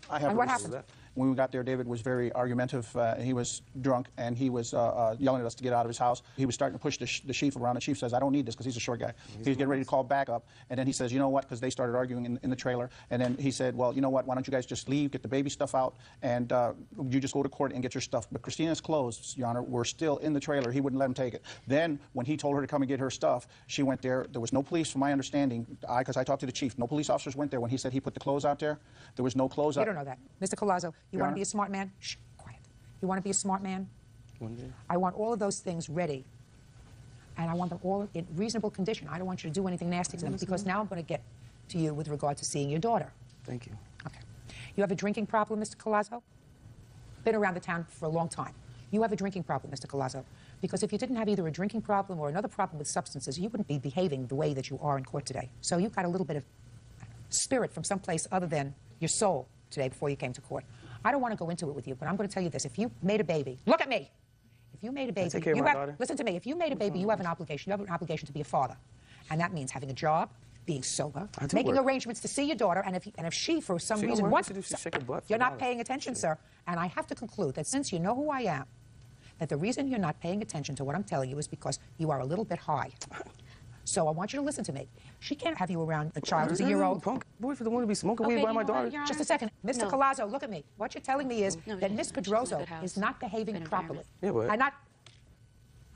I have And what witnesses. happened? When we got there, David was very argumentative. He was drunk, and he was yelling at us to get out of his house. He was starting to push the chief around. The chief says, I don't need this, because he's a short guy. He's getting ready to call backup. And then he says, you know what, because they started arguing in the trailer. And then he said, well, you know what, why don't you guys just leave, get the baby stuff out, and you just go to court and get your stuff. But Christina's clothes, Your Honor, were still in the trailer. He wouldn't let him take it. Then, when he told her to come and get her stuff, she went there. There was no police, from my understanding, because I talked to the chief. No police officers went there when he said he put the clothes out there. There was no clothes out. You don't know that. Mr. Collazo, you Your want Honor? to be a smart man? Shh, quiet. You want to be a smart man? One day. I want all of those things ready. And I want them all in reasonable condition. I don't want you to do anything nasty to them, because now I'm going to get to you with regard to seeing your daughter. Thank you. Okay. You have a drinking problem, Mr. Collazo? Been around the town for a long time. You have a drinking problem, Mr. Collazo. Because if you didn't have either a drinking problem or another problem with substances, you wouldn't be behaving the way that you are in court today. So you've got a little bit of spirit from someplace other than your soul today before you came to court. I don't want to go into it with you, but I'm going to tell you this. If you made a baby, look at me. If If you made a baby, take care of you my have, daughter. listen to me. If you made a baby, you have an obligation. You have an obligation to be a father, and that means having a job, being sober, I do making work. arrangements to see your daughter, and if she for some She don't reason work. wants, She do- she shake her butt for you're not dollars. paying attention, sir. And I have to conclude that since you know who I am, that the reason you're not paying attention to what I'm telling you is because you are a little bit high. So I want you to listen to me. She can't have you around a child who's a year old. Punk boy for the one to be smoking weed by my daughter. Just a second. Mr. No. Collazo, look at me. What you're telling me is No, that she- Miss she's in a Pedroso good house. is not behaving Good properly. environment. Yeah, but- I'm not.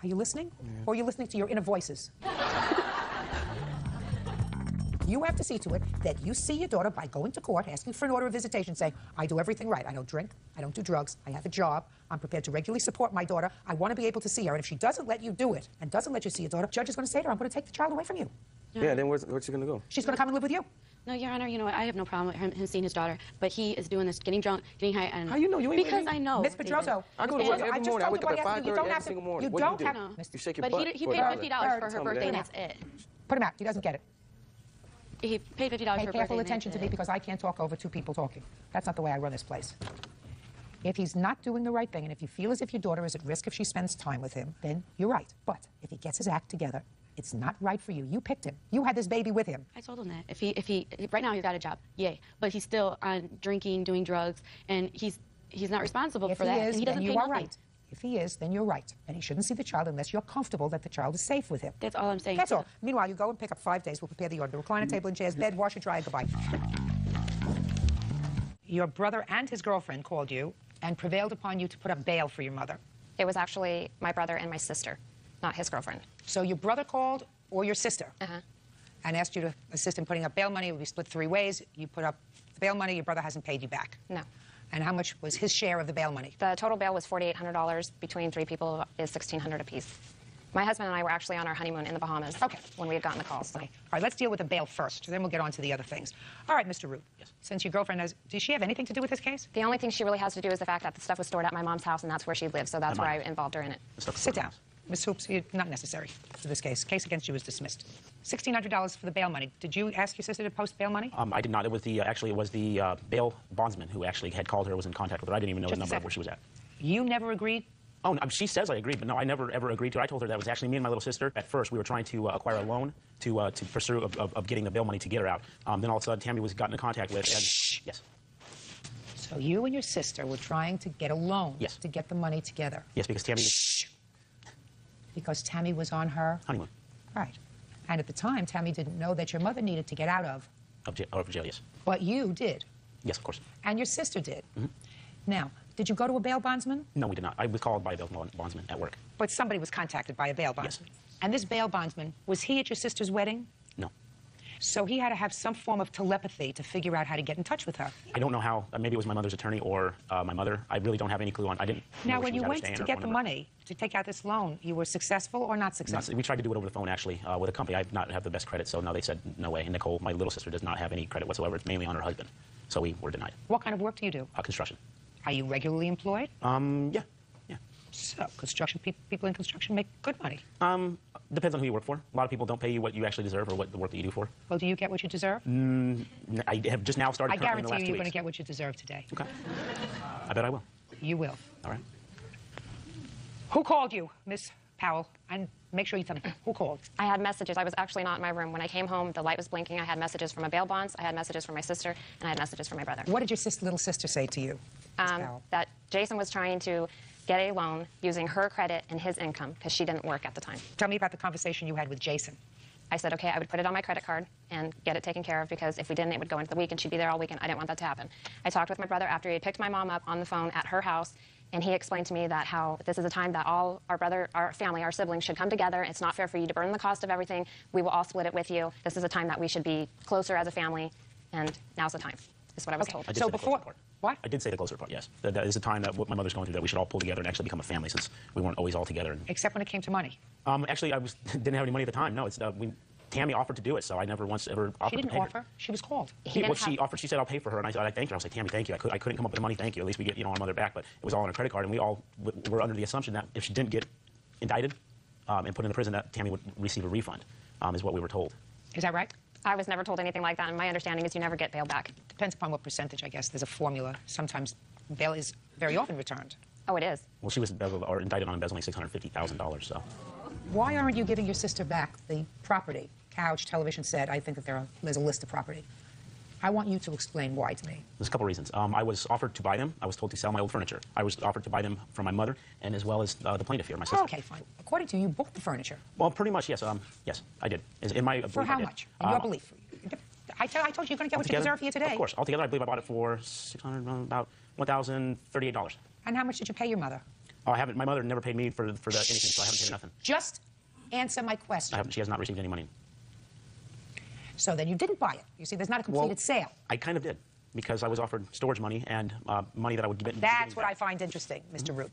Are you listening? Or are you listening to your inner voices? You have to see to it that you see your daughter by going to court, asking for an order of visitation, saying, I do everything right. I don't drink. I don't do drugs. I have a job. I'm prepared to regularly support my daughter. I want to be able to see her. And if she doesn't let you do it and doesn't let you see your daughter, the judge is going to say to her, I'm going to take the child away from you. Yeah, then where's she gonna go? She's going to come and live with you. No, Your Honor, you know what? I have no problem with him seeing his daughter, but he is doing this, getting drunk, getting high, and How you know? You ain't because with me. I know. Miss Pedroso. I go to Miss work Pedroso, every just morning. I told wake you up what at I asked you. You 5:30 don't every have single to. morning. You What do you don't do? have. No. You shake your But butt he for paid $1. $50 for her Tell me birthday, that. and that's it. Put him out. He doesn't get it. He paid $50 Pay for her birthday. careful and attention that's to me it. because I can't talk over two people talking. That's not the way I run this place. If he's not doing the right thing, and if you feel as if your daughter is at risk if she spends time with him, then you're right. But if he gets his act together, it's not right for you. You picked him. You had this baby with him. I told him that if he right now he's got a job, yay, but he's still on drinking, doing drugs, and he's not responsible If for he that, is, and he doesn't then pay you are nothing. right. If he is, then you're right. And he shouldn't see the child unless you're comfortable that the child is safe with him. That's all I'm saying. That's all. Meanwhile, you go and pick up 5 days. We'll prepare the order. The recliner table and chairs, bed, washer, dryer, goodbye. Your brother and his girlfriend called you and prevailed upon you to put up bail for your mother. It was actually my brother and my sister, not his girlfriend. So your brother called or your sister Uh-huh. and asked you to assist in putting up bail money. It would be split 3 ways. You put up the bail money. Your brother hasn't paid you back. No. And how much was his share of the bail money? The total bail was $4,800. Between 3 people is $1,600 apiece. My husband and I were actually on our honeymoon in the Bahamas when we had gotten the calls. So. All right, let's deal with the bail first. Then we'll get on to the other things. All right, Mr. Root. Yes. Since your girlfriend has, does she have anything to do with this case? The only thing she really has to do is the fact that the stuff was stored at my mom's house, and that's where she lives, so that's where I involved her in it. Sit down. Ms. Hoops, you're not necessary for this case. Case against you is dismissed. $1,600 for the bail money. Did you ask your sister to post bail money? I did not. It was the actually it was the bail bondsman who actually had called her, was in contact with her. I didn't even know the number of where she was at. You never agreed? Oh, no, she says I agreed, but no, I never ever agreed to it. I told her that was actually me and my little sister. At first, we were trying to acquire a loan to pursue of getting the bail money to get her out. Then all of a sudden, Tammy was gotten in contact with. And, yes. So you and your sister were trying to get a loan to get the money together. Yes, because Tammy. Because Tammy was on her honeymoon. Right. And at the time, Tammy didn't know that your mother needed to get out of. Of jail, yes. But you did. Yes, of course. And your sister did. Mm-hmm. Now, did you go to a bail bondsman? No, we did not. I was called by a bail bondsman at work. But somebody was contacted by a bail bondsman. Yes. And this bail bondsman, was he at your sister's wedding? No. So he had to have some form of telepathy to figure out how to get in touch with her. I don't know how. Maybe it was my mother's attorney or my mother. I really don't have any clue on. I didn't. Now, when you went to get the money to take out this loan, you were successful or not successful? We tried to do it over the phone, actually, with a company. I not have the best credit, so no, they said no way. And Nicole, my little sister, does not have any credit whatsoever. It's mainly on her husband. So we were denied. What kind of work do you do? Construction. Are you regularly employed? Yeah. So, construction people in construction make good money. Depends on who you work for. A lot of people don't pay you what you actually deserve or what the work that you do for. Well, do you get what you deserve? I have just now started. I currently in the guarantee last you 2 you're going to weeks. get what you deserve today. Okay. I bet I will. You will. All right. Who called you, Miss Powell? And make sure you tell me who called. I had messages. I was actually not in my room. When I came home, the light was blinking. I had messages from a bail bonds, I had messages from my sister, and I had messages from my brother. What did your little sister say to you, Miss Powell? That Jason was trying to get a loan using her credit and his income because she didn't work at the time. Tell me about the conversation you had with Jason. I said, okay, I would put it on my credit card and get it taken care of because if we didn't, it would go into the week and she'd be there all weekend. I didn't want that to happen. I talked with my brother after he had picked my mom up on the phone at her house, and he explained to me that how this is a time that all our family, our siblings should come together. It's not fair for you to burden the cost of everything. We will all split it with you. This is a time that we should be closer as a family, and now's the time, is what I was told. I did say the closer part. What? I did say the closer part, yes. That is a time that what my mother's going through, that we should all pull together and actually become a family since we weren't always all together. Except when it came to money. Actually, I didn't have any money at the time. No, it's Tammy offered to do it, so I never once ever offered She didn't to pay offer. her. She was called. She offered. She said, "I'll pay for her," and I thanked her. I was like, "Tammy, thank you. I couldn't come up with the money. Thank you. At least we get our mother back." But it was all on a credit card, and we all were under the assumption that if she didn't get indicted and put in the prison, that Tammy would receive a refund. Is what we were told. Is that right? I was never told anything like that, and my understanding is you never get bail back. Depends upon what percentage, I guess. There's a formula. Sometimes bail is very often returned. Oh, it is. Well, she was indicted on embezzling $650,000, so. Why aren't you giving your sister back the property? Couch, television set, I think that there's a list of property. I want you to explain why to me. There's a couple reasons. I was offered to buy them. I was told to sell my old furniture. I was offered to buy them from my mother and as well as the plaintiff here, my sister. Okay, fine. According to you, you bought the furniture. Well, pretty much, yes. Yes, I did. In my For how much? In your belief? I told you you're going to get what you deserve here today. Of course. Altogether, I believe I bought it for about $1,038. And how much did you pay your mother? Oh, I haven't. My mother never paid me for anything, so I haven't paid nothing. Just answer my question. She has not received any money. So then you didn't buy it. You see, there's not a completed sale. I kind of did, because I was offered storage money and money that I would give. That's what I find interesting, Mr. Root.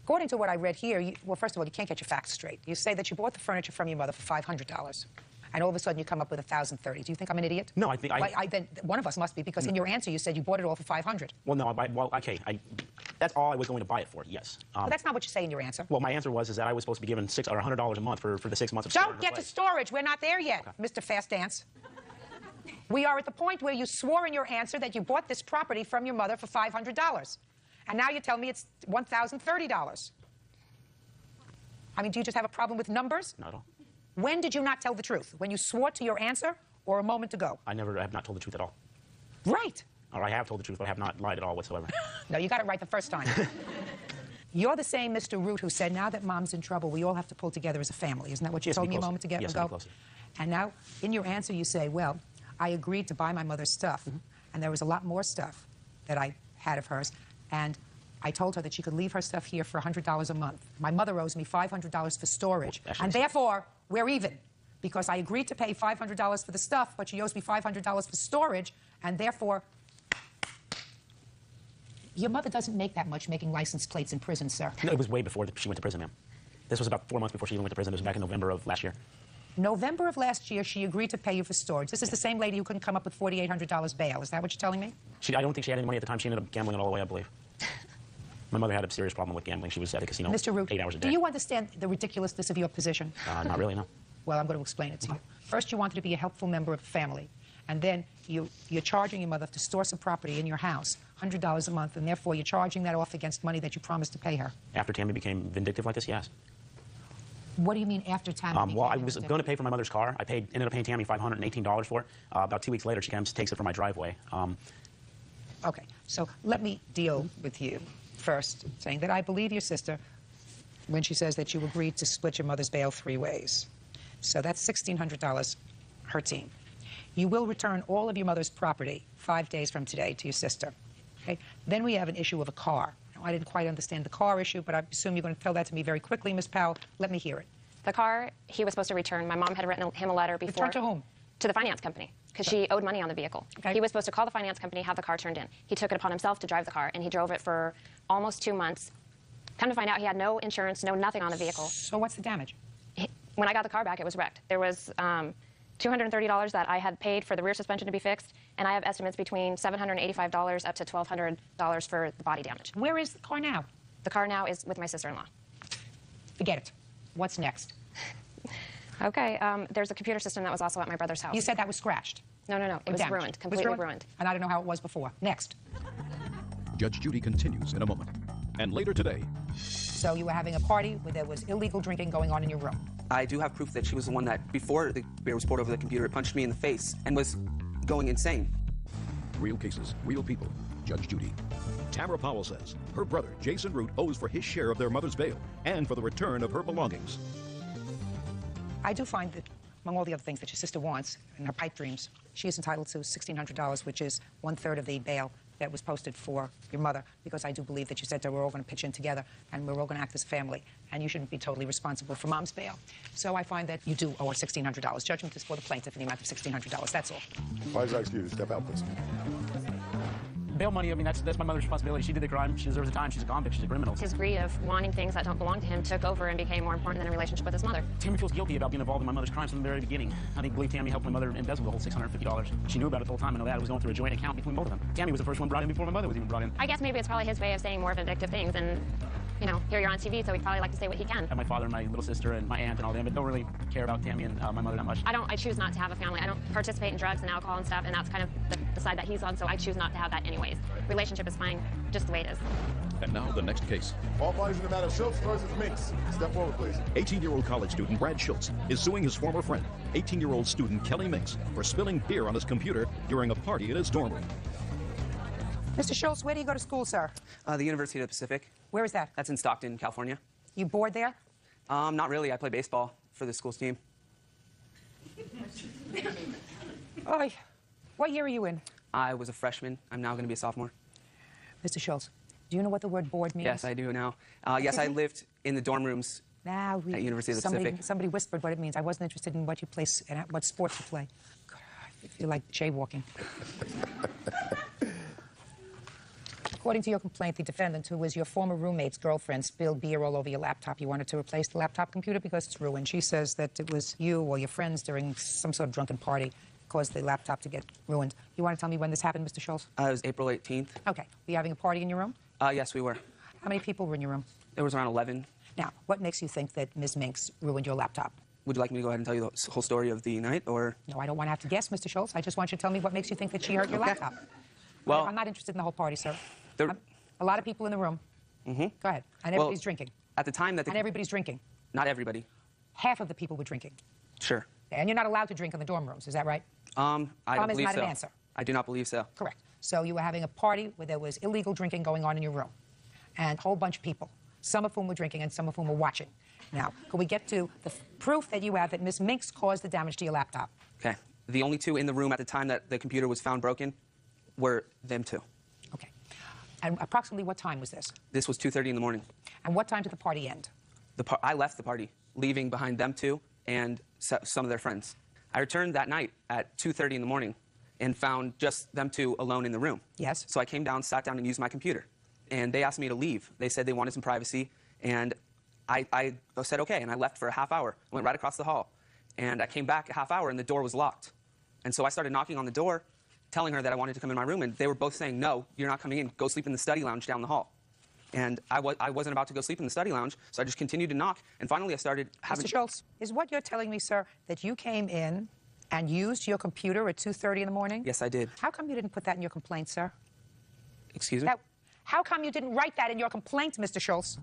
According to what I read here, well, first of all, you can't get your facts straight. You say that you bought the furniture from your mother for $500, and all of a sudden you come up with $1,030. Do you think I'm an idiot? No, I think then one of us must be, because in your answer you said you bought it all for $500. Well, no, okay. That's all I was going to buy it for, yes. Well, that's not what you say in your answer. Well, my answer was that I was supposed to be given $100 a month for the 6 months of storage. Don't get to storage. We're not there yet, okay. Mr. Fast Dance. We are at the point where you swore in your answer that you bought this property from your mother for $500. And now you tell me it's $1,030. I mean, do you just have a problem with numbers? Not at all. When did you not tell the truth? When you swore to your answer or a moment ago? I have not told the truth at all. Right. Or I have told the truth, but I have not lied at all whatsoever. No, you got it right the first time. You're the same Mr. Root who said, now that Mom's in trouble, we all have to pull together as a family. Isn't that what you told me a moment ago? Yes, and now, in your answer, you say, well, I agreed to buy my mother's stuff, and there was a lot more stuff that I had of hers, and I told her that she could leave her stuff here for $100 a month. My mother owes me $500 for storage, and therefore, we're even, because I agreed to pay $500 for the stuff, but she owes me $500 for storage, and therefore, your mother doesn't make that much making license plates in prison, sir. No, it was way before she went to prison, ma'am. This was about 4 months before she even went to prison. It was back in November of last year. November of last year, she agreed to pay you for storage. This is the same lady who couldn't come up with $4,800 bail. Is that what you're telling me? I don't think she had any money at the time. She ended up gambling it all away, I believe. My mother had a serious problem with gambling. She was at the casino Mr. Root, 8 hours a day. Do you understand the ridiculousness of your position? Not really, no. Well, I'm going to explain it to you. First, you wanted to be a helpful member of the family. And then you're charging your mother to store some property in your house, $100 a month, and therefore you're charging that off against money that you promised to pay her. After Tammy became vindictive like this, yes. What do you mean after Tammy? Well, I was going to pay for my mother's car. I ended up paying Tammy $518 for it. About 2 weeks later, she comes, takes it from my driveway. Okay, so let me deal with you first, saying that I believe your sister when she says that you agreed to split your mother's bail 3 ways. So that's $1,600 her team. You will return all of your mother's property 5 days from today to your sister. Okay? Then we have an issue of a car. Now, I didn't quite understand the car issue, but I assume you're going to tell that to me very quickly, Ms. Powell. Let me hear it. The car he was supposed to return. My mom had written him a letter before. Return to whom? To the finance company, because she owed money on the vehicle. Okay. He was supposed to call the finance company, have the car turned in. He took it upon himself to drive the car, and he drove it for almost 2 months. Come to find out, he had no insurance, nothing on the vehicle. So what's the damage? When I got the car back, it was wrecked. There was $230 that I had paid for the rear suspension to be fixed, and I have estimates between $785 up to $1,200 for the body damage. Where is the car now? The car now is with my sister-in-law. Forget it. What's next? Okay, there's a computer system that was also at my brother's house. You said that was scratched? No. It was ruined, completely ruined. And I don't know how it was before. Next. Judge Judy continues in a moment. And later today. So you were having a party where there was illegal drinking going on in your room? I do have proof that she was the one that, before the beer was poured over the computer, punched me in the face and was going insane. Real cases, real people. Judge Judy. Tamara Powell says her brother, Jason Root, owes for his share of their mother's bail and for the return of her belongings. I do find that, among all the other things that your sister wants in her pipe dreams, she is entitled to $1,600, which is 1/3 of the bail that was posted for your mother, because I do believe that you said that we're all going to pitch in together and we're all going to act as a family, and you shouldn't be totally responsible for Mom's bail. So I find that you do owe her $1,600. Judgment is for the plaintiff in the amount of $1,600. That's all. Why is I ask you to step out, please? Bail money, I mean, that's my mother's responsibility. She did the crime. She deserves the time. She's a convict. She's a criminal. His greed of wanting things that don't belong to him took over and became more important than a relationship with his mother. Tammy feels guilty about being involved in my mother's crimes from the very beginning. I believe Tammy helped my mother embezzle the whole $650. She knew about it the whole time. I know that. It was going through a joint account between both of them. Tammy was the first one brought in before my mother was even brought in. I guess maybe it's probably his way of saying more vindictive things, and, you know, here you're on TV, so he'd probably like to say what he can. I have my father and my little sister and my aunt and all them, but don't really care about Tammy and my mother that much. I choose not to have a family. I don't participate in drugs and alcohol and stuff, and that's kind of the the side that he's on, so I choose not to have that anyways. Relationship is fine, just the way it is. And now the next case. All parties in the matter, Schultz versus Minks. Step forward, please. 18-year-old college student Brad Schultz is suing his former friend, 18-year-old student Kelly Minks, for spilling beer on his computer during a party in his dorm room. Mr. Schultz, where do you go to school, sir? The University of the Pacific. Where is that? That's in Stockton, California. You bored there? Not really. I play baseball for the school's team. Oy. What year are you in? I was a freshman. I'm now going to be a sophomore. Mr. Schultz, do you know what the word bored means? Yes, I do now. Yes, I lived in the dorm rooms Now at University of the Pacific. Somebody whispered what it means. I wasn't interested in what you play and what sports you play. God, I feel like jaywalking. According to your complaint, the defendant, who was your former roommate's girlfriend, spilled beer all over your laptop. You wanted to replace the laptop computer because it's ruined. She says that it was you or your friends during some sort of drunken party caused the laptop to get ruined. You want to tell me when this happened, Mr. Schultz? It was April 18th. Okay. Were you having a party in your room? Yes, we were. How many people were in your room? There was around 11. Now, what makes you think that Ms. Minks ruined your laptop? Would you like me to go ahead and tell you the whole story of the night, or? No, I don't want to have to guess, Mr. Schultz. I just want you to tell me what makes you think that she hurt your laptop. Well, I'm not interested in the whole party, sir. A lot of people in the room. Mm-hmm. Go ahead. And everybody's drinking. At the time that And everybody's drinking. Not everybody. Half of the people were drinking. Sure. And you're not allowed to drink in the dorm rooms, is that right? I don't Tom is believe not so. an answer. I do not believe so. Correct. So you were having a party where there was illegal drinking going on in your room. And a whole bunch of people, some of whom were drinking and some of whom were watching. Now, can we get to the proof that you have that Ms. Minks caused the damage to your laptop? Okay. The only two in the room at the time that the computer was found broken were them two. Okay. And approximately what time was this? This was 2:30 in the morning. And what time did the party end? I left the party, leaving behind them two and some of their friends. I returned that night at 2:30 in the morning and found just them two alone in the room. Yes. So I came down, sat down, and used my computer. And they asked me to leave. They said they wanted some privacy, and I said okay, and I left for a half hour. I went right across the hall. And I came back a half hour, and the door was locked. And so I started knocking on the door, telling her that I wanted to come in my room, and they were both saying, no, you're not coming in. Go sleep in the study lounge down the hall. And I wasn't about to go sleep in the study lounge, so I just continued to knock, and finally I started having... Mr. Schultz, is what you're telling me, sir, that you came in and used your computer at 2:30 in the morning? Yes, I did. How come you didn't put that in your complaint, sir? Excuse me? How come you didn't write that in your complaint, Mr. Schultz?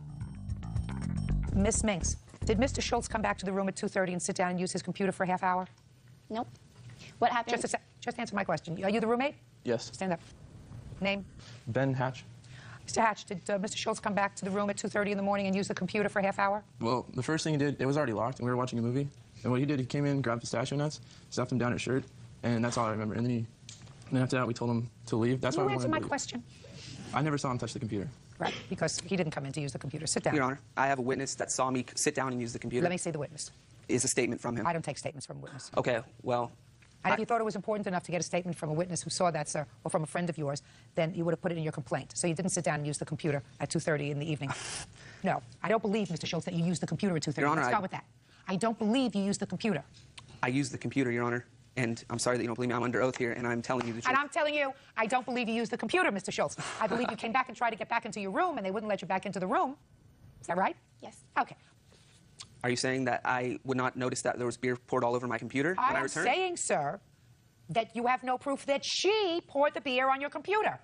Miss Minks, did Mr. Schultz come back to the room at 2:30 and sit down and use his computer for a half hour? Nope. What happened? Just answer my question. Are you the roommate? Yes. Stand up. Name? Ben Hatch. Mr. Hatch, did Mr. Schultz come back to the room at 2:30 in the morning and use the computer for a half hour? Well, the first thing he did, it was already locked, and we were watching a movie. And what he did, he came in, grabbed pistachio nuts, stuffed them down his shirt, and that's all I remember. And then after that, we told him to leave. That's why we answer wanted my to leave. question. I never saw him touch the computer. Right, because he didn't come in to use the computer. Sit down. Your Honor, I have a witness that saw me sit down and use the computer. Let me see the witness. Is a statement from him. I don't take statements from a witness. Okay, well... And if you thought it was important enough to get a statement from a witness who saw that, sir, or from a friend of yours, then you would have put it in your complaint. So you didn't sit down and use the computer at 2:30 in the evening. No, I don't believe, Mr. Schultz, that you used the computer at 2:30. Your Honor, Let's start with that. I don't believe you used the computer. I used the computer, Your Honor, and I'm sorry that you don't believe me. I'm under oath here, and I'm telling you the truth. And I'm telling you, I don't believe you used the computer, Mr. Schultz. I believe you came back and tried to get back into your room, and they wouldn't let you back into the room. Is that right? Yes. Okay. Are you saying that I would not notice that there was beer poured all over my computer when I I'm returned? saying, sir, that you have no proof that she poured the beer on your computer.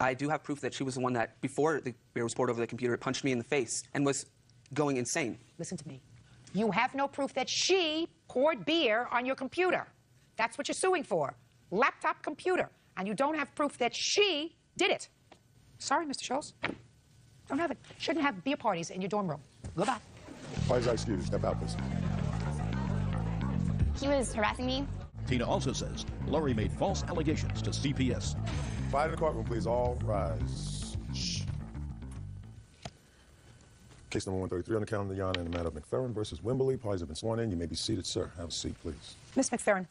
I do have proof that she was the one that, before the beer was poured over the computer, punched me in the face and was going insane. Listen to me. You have no proof that she poured beer on your computer. That's what you're suing for. Laptop computer. And you don't have proof that she did it. Sorry, Mr. Schultz. Don't have it. Shouldn't have beer parties in your dorm room. Goodbye. Parties are excused. Step out, please. He was harassing me. Tina also says Lori made false allegations to CPS. Quiet in the courtroom, please. All rise. Shh. Case number 133 on the calendar, Your Honor, in the matter of McFerrin versus Wimberly. Parties have been sworn in. You may be seated, sir. Have a seat, please. Miss McFerrin,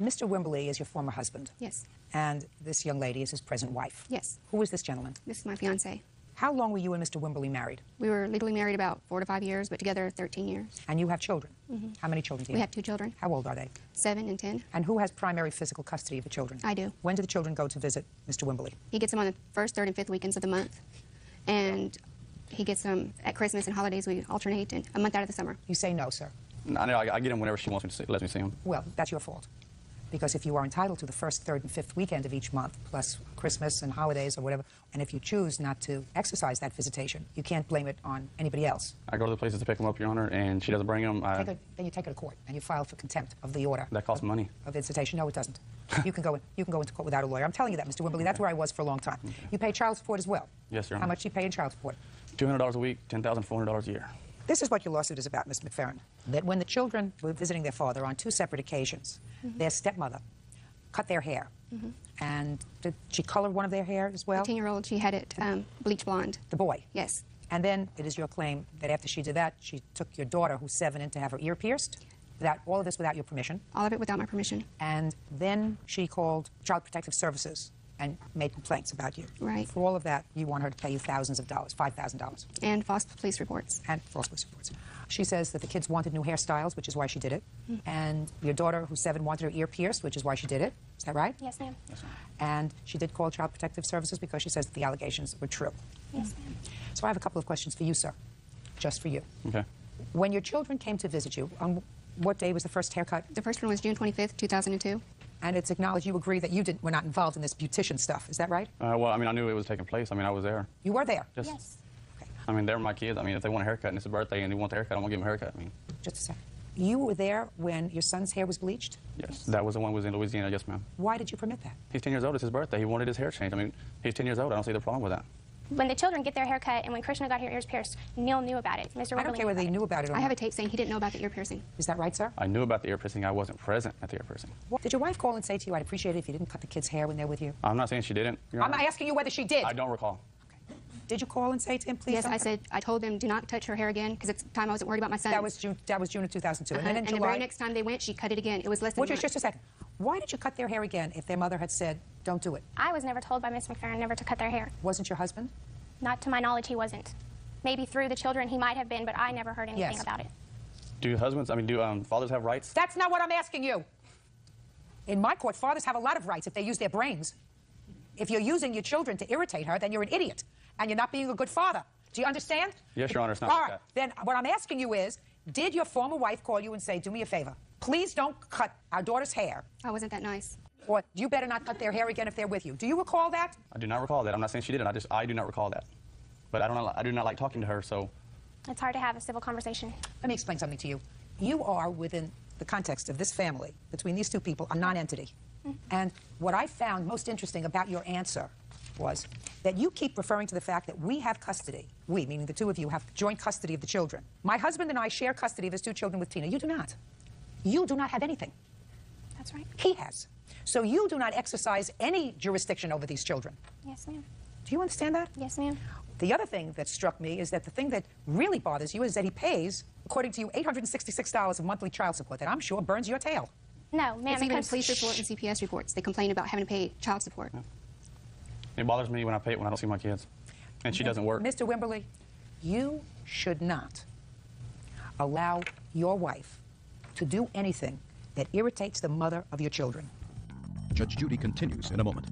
Mr. Wimberly is your former husband. Yes. And this young lady is his present wife. Yes. Who is this gentleman? This is my fiance. How long were you and Mr. Wimberly married? We were legally married about 4 to 5 years, but together 13 years. And you have children? Mm-hmm. How many children do you We have 2 children. How old are they? 7 and 10. And who has primary physical custody of the children? I do. When do the children go to visit Mr. Wimberly? He gets them on the 1st, 3rd, and 5th weekends of the month. And he gets them at Christmas and holidays. We alternate and a month out of the summer. You say no, sir. No, I get him whenever she wants me to let me see him. Well, that's your fault. Because if you are entitled to the first, third, and fifth weekend of each month, plus Christmas and holidays or whatever, and if you choose not to exercise that visitation, you can't blame it on anybody else. I go to the places to pick them up, Your Honor, and she doesn't bring them. Then you take it to court and you file for contempt of the order. That costs money. Of visitation. No, it doesn't. You can go into court without a lawyer. I'm telling you that, Mr. Wimberly. That's where I was for a long time. You pay child support as well. Yes, Your Honor. How much do you pay in child support? $200 a week, $10,400 a year. This is what your lawsuit is about, Ms. McFerrin. That when the children were visiting their father on 2 separate occasions, their stepmother cut their hair. And did she color one of their hair as well? 18-year-old, she had it bleach blonde. The boy? Yes. And then it is your claim that after she did that, she took your daughter, who's 7, in to have her ear pierced? All of this without your permission? All of it without my permission. And then she called Child Protective Services and made complaints about you. Right. For all of that, you want her to pay you thousands of dollars, $5,000. And false police reports. And false police reports. She says that the kids wanted new hairstyles, which is why she did it. And your daughter, who's 7, wanted her ear pierced, which is why she did it. Is that right? Yes, ma'am. Yes, ma'am. And she did call Child Protective Services because she says that the allegations were true. Yes, ma'am. So I have a couple of questions for you, sir. Just for you. Okay. When your children came to visit you, on what day was the first haircut? The first one was June 25th, 2002. And it's acknowledged you agree that you were not involved in this beautician stuff. Is that right? Well, I mean, I knew it was taking place. I mean, I was there. You were there? Yes. I mean, they're my kids. I mean, if they want a haircut and it's a birthday and they want the haircut, I'm going to give them a haircut. I mean. Just a second. You were there when your son's hair was bleached? Yes. That was the one who was in Louisiana, yes, ma'am. Why did you permit that? He's 10 years old. It's his birthday. He wanted his hair changed. I mean, he's 10 years old. I don't see the problem with that. When the children get their hair cut and when Krishna got her ears pierced, Neil knew about it. Mr. I don't care whether he knew about it or not. I have a tape saying he didn't know about the ear piercing. Is that right, sir? I knew about the ear piercing. I wasn't present at the ear piercing. Did your wife call and say to you, I'd appreciate it if you didn't cut the kids' hair when they're with you? I'm not saying she didn't. I'm asking you whether she did. I don't recall. Did you call and say to him, please? Yes, I said, I told them, do not touch her hair again, because at the time I wasn't worried about my son. That was June of 2002. And then in and July... the very next time they went, she cut it again. It was less than a month. Just a second. Why did you cut their hair again if their mother had said, don't do it? I was never told by Miss McFerrin never to cut their hair. Wasn't your husband? Not to my knowledge, he wasn't. Maybe through the children he might have been, but I never heard anything about it. Do husbands, I mean, do fathers have rights? That's not what I'm asking you. In my court, fathers have a lot of rights if they use their brains. If you're using your children to irritate her, then you're an idiot, and you're not being a good father. Do you understand? Yes, Your Honor, it's not All like right, that. then what I'm asking you is, did your former wife call you and say, do me a favor, please don't cut our daughter's hair? I wasn't that nice. Or you better not cut their hair again if they're with you. Do you recall that? I do not recall that. I'm not saying she didn't. I do not recall that. But I do not like talking to her, so... It's hard to have a civil conversation. Let me explain something to you. You are, within the context of this family, between these two people, a non-entity. And what I found most interesting about your answer was that you keep referring to the fact that we have custody. We, meaning the two of you, have joint custody of the children. My husband and I share custody of his 2 children with Tina. You do not. You do not have anything. That's right. He has. So you do not exercise any jurisdiction over these children. Yes, ma'am. Do you understand that? Yes, ma'am. The other thing that struck me is that the thing that really bothers you is that he pays, according to you, $866 of monthly child support that I'm sure burns your tail. No, ma'am. It's even in police report and CPS reports. They complain about having to pay child support. Yeah. It bothers me when I pay it when I don't see my kids. And she doesn't work. Mr. Wimberly, you should not allow your wife to do anything that irritates the mother of your children. Judge Judy continues in a moment.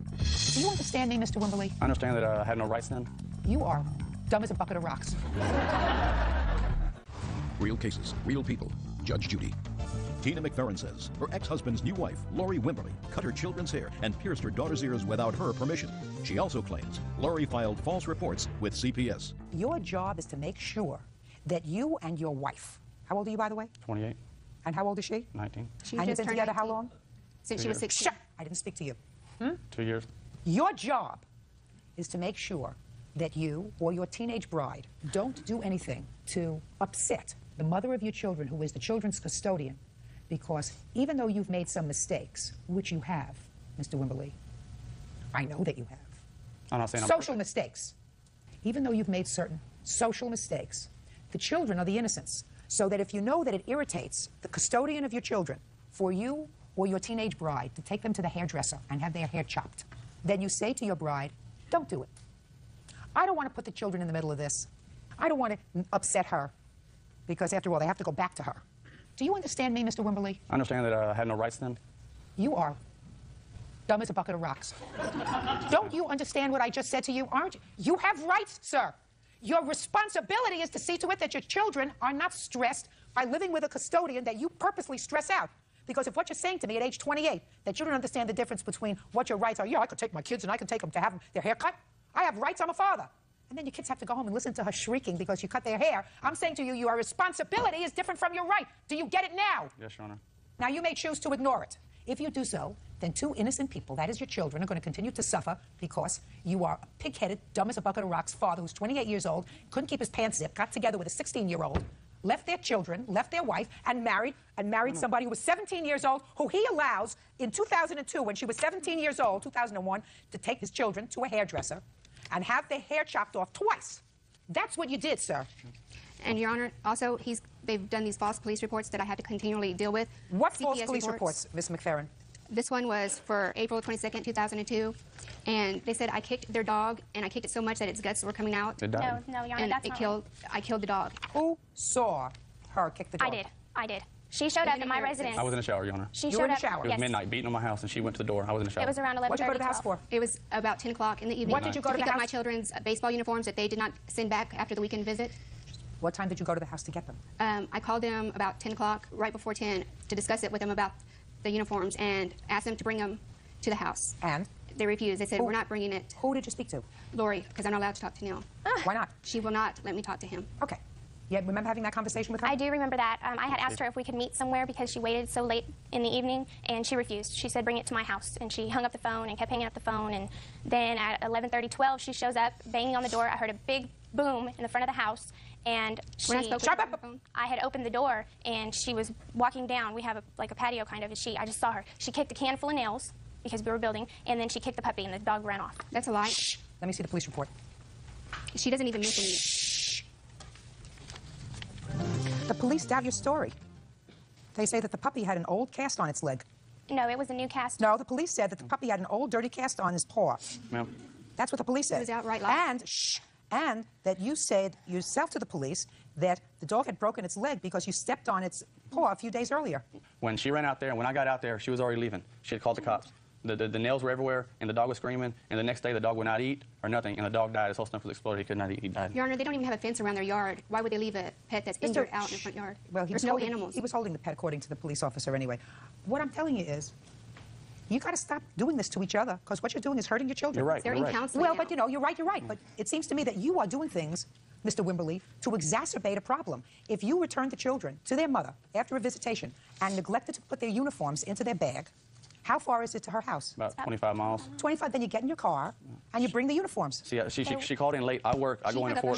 Do you understand me, Mr. Wimberly? I understand that I had no rights then. You are dumb as a bucket of rocks. Real cases, real people. Judge Judy. Tina McFerrin says her ex-husband's new wife, Lori Wimberly, cut her children's hair and pierced her daughter's ears without her permission. She also claims Lori filed false reports with CPS. Your job is to make sure that you and your wife, how old are you, by the way? 28. And how old is she? 19. And you've been together how long? Since she was 16. Shut! I didn't speak to you. 2 years. Your job is to make sure that you or your teenage bride don't do anything to upset the mother of your children, who is the children's custodian, because even though you've made some mistakes, which you have, Mr. Wimberly, I know that you have. I'm not saying social mistakes. Even though you've made certain social mistakes, the children are the innocents. So that if you know that it irritates the custodian of your children for you or your teenage bride to take them to the hairdresser and have their hair chopped, then you say to your bride, don't do it. I don't want to put the children in the middle of this. I don't want to upset her, because after all, they have to go back to her. Do you understand me, Mr. Wimberly? I understand that I had no rights then. You are dumb as a bucket of rocks. Don't you understand what I just said to you? Aren't you? You have rights, sir. Your responsibility is to see to it that your children are not stressed by living with a custodian that you purposely stress out. Because if what you're saying to me at age 28, that you don't understand the difference between what your rights are, yeah, I could take my kids and I can take them to have their hair cut. I have rights, I'm a father. And then your kids have to go home and listen to her shrieking because you cut their hair. I'm saying to you, your responsibility is different from your right. Do you get it now? Yes, Your Honor. Now, you may choose to ignore it. If you do so, then two innocent people, that is your children, are going to continue to suffer because you are a pig-headed, dumb as a bucket of rocks father who's 28 years old, couldn't keep his pants zipped, got together with a 16-year-old, left their children, left their wife, and married somebody who was 17 years old, who he allows in 2002, when she was 17 years old, 2001, to take his children to a hairdresser and have their hair chopped off twice. That's what you did, sir. And, Your Honor, also, they've done these false police reports that I had to continually deal with. What false police reports, Ms. McFerrin? This one was for April 22nd, 2002, and they said I kicked their dog, and I kicked it so much that its guts were coming out. No, Your Honor, and that's not right. I killed the dog. Who saw her kick the dog? I did. She showed up at my residence. I was in the shower, Your Honor. She You were in the shower? It was Yes. midnight, beating on my house, and she went to the door. I was in the shower. It was around 11:30. What did you go to the house for? It was about 10 o'clock in the evening. What did you go to pick the up my house? children's baseball uniforms that they did not send back after the weekend visit. What time did you go to the house to get them? I called them about 10 o'clock, right before 10, to discuss it with them about the uniforms and asked them to bring them to the house. And? They refused. They said, Who? we're not bringing it. Who did you speak to? Lori, because I'm not allowed to talk to Neil. Why not? She will not let me talk to him. Okay. Yeah, remember having that conversation with her? I do remember that. I had asked her if we could meet somewhere because she waited so late in the evening, and she refused. She said, bring it to my house. And she hung up the phone and kept hanging up the phone. And then at 11:30, 12, she shows up, banging on the door. I heard a big boom in the front of the house. And I had opened the door, and she was walking down. We have a patio kind of, and I just saw her. She kicked a can full of nails because we were building, and then she kicked the puppy, and the dog ran off. That's a lie. Shh. Let me see the police report. She doesn't even mention me. The police doubt your story. They say that the puppy had an old cast on its leg. No, it was a new cast. No, the police said that the puppy had an old, dirty cast on his paw. Ma'am. That's what the police said. It was outright lie. And that you said yourself to the police that the dog had broken its leg because you stepped on its paw a few days earlier. When she ran out there, and when I got out there, she was already leaving. She had called the cops. The nails were everywhere, and the dog was screaming, and the next day the dog would not eat or nothing, and the dog died. His whole stomach was exploded. He could not eat. He died. Your Honor, they don't even have a fence around their yard. Why would they leave a pet that's injured out in the front yard? Well, There's no animals. He was holding the pet, according to the police officer, anyway. What I'm telling you is, you got to stop doing this to each other, because what you're doing is hurting your children. You're right. They're in counseling Well, now. but you're right. But it seems to me that you are doing things, Mr. Wimberly, to exacerbate a problem. If you return the children to their mother after a visitation and neglected to put their uniforms into their bag, how far is it to her house? About 25 miles. 25, then you get in your car and you bring the uniforms. See, she called in late. I work. I go in at 4.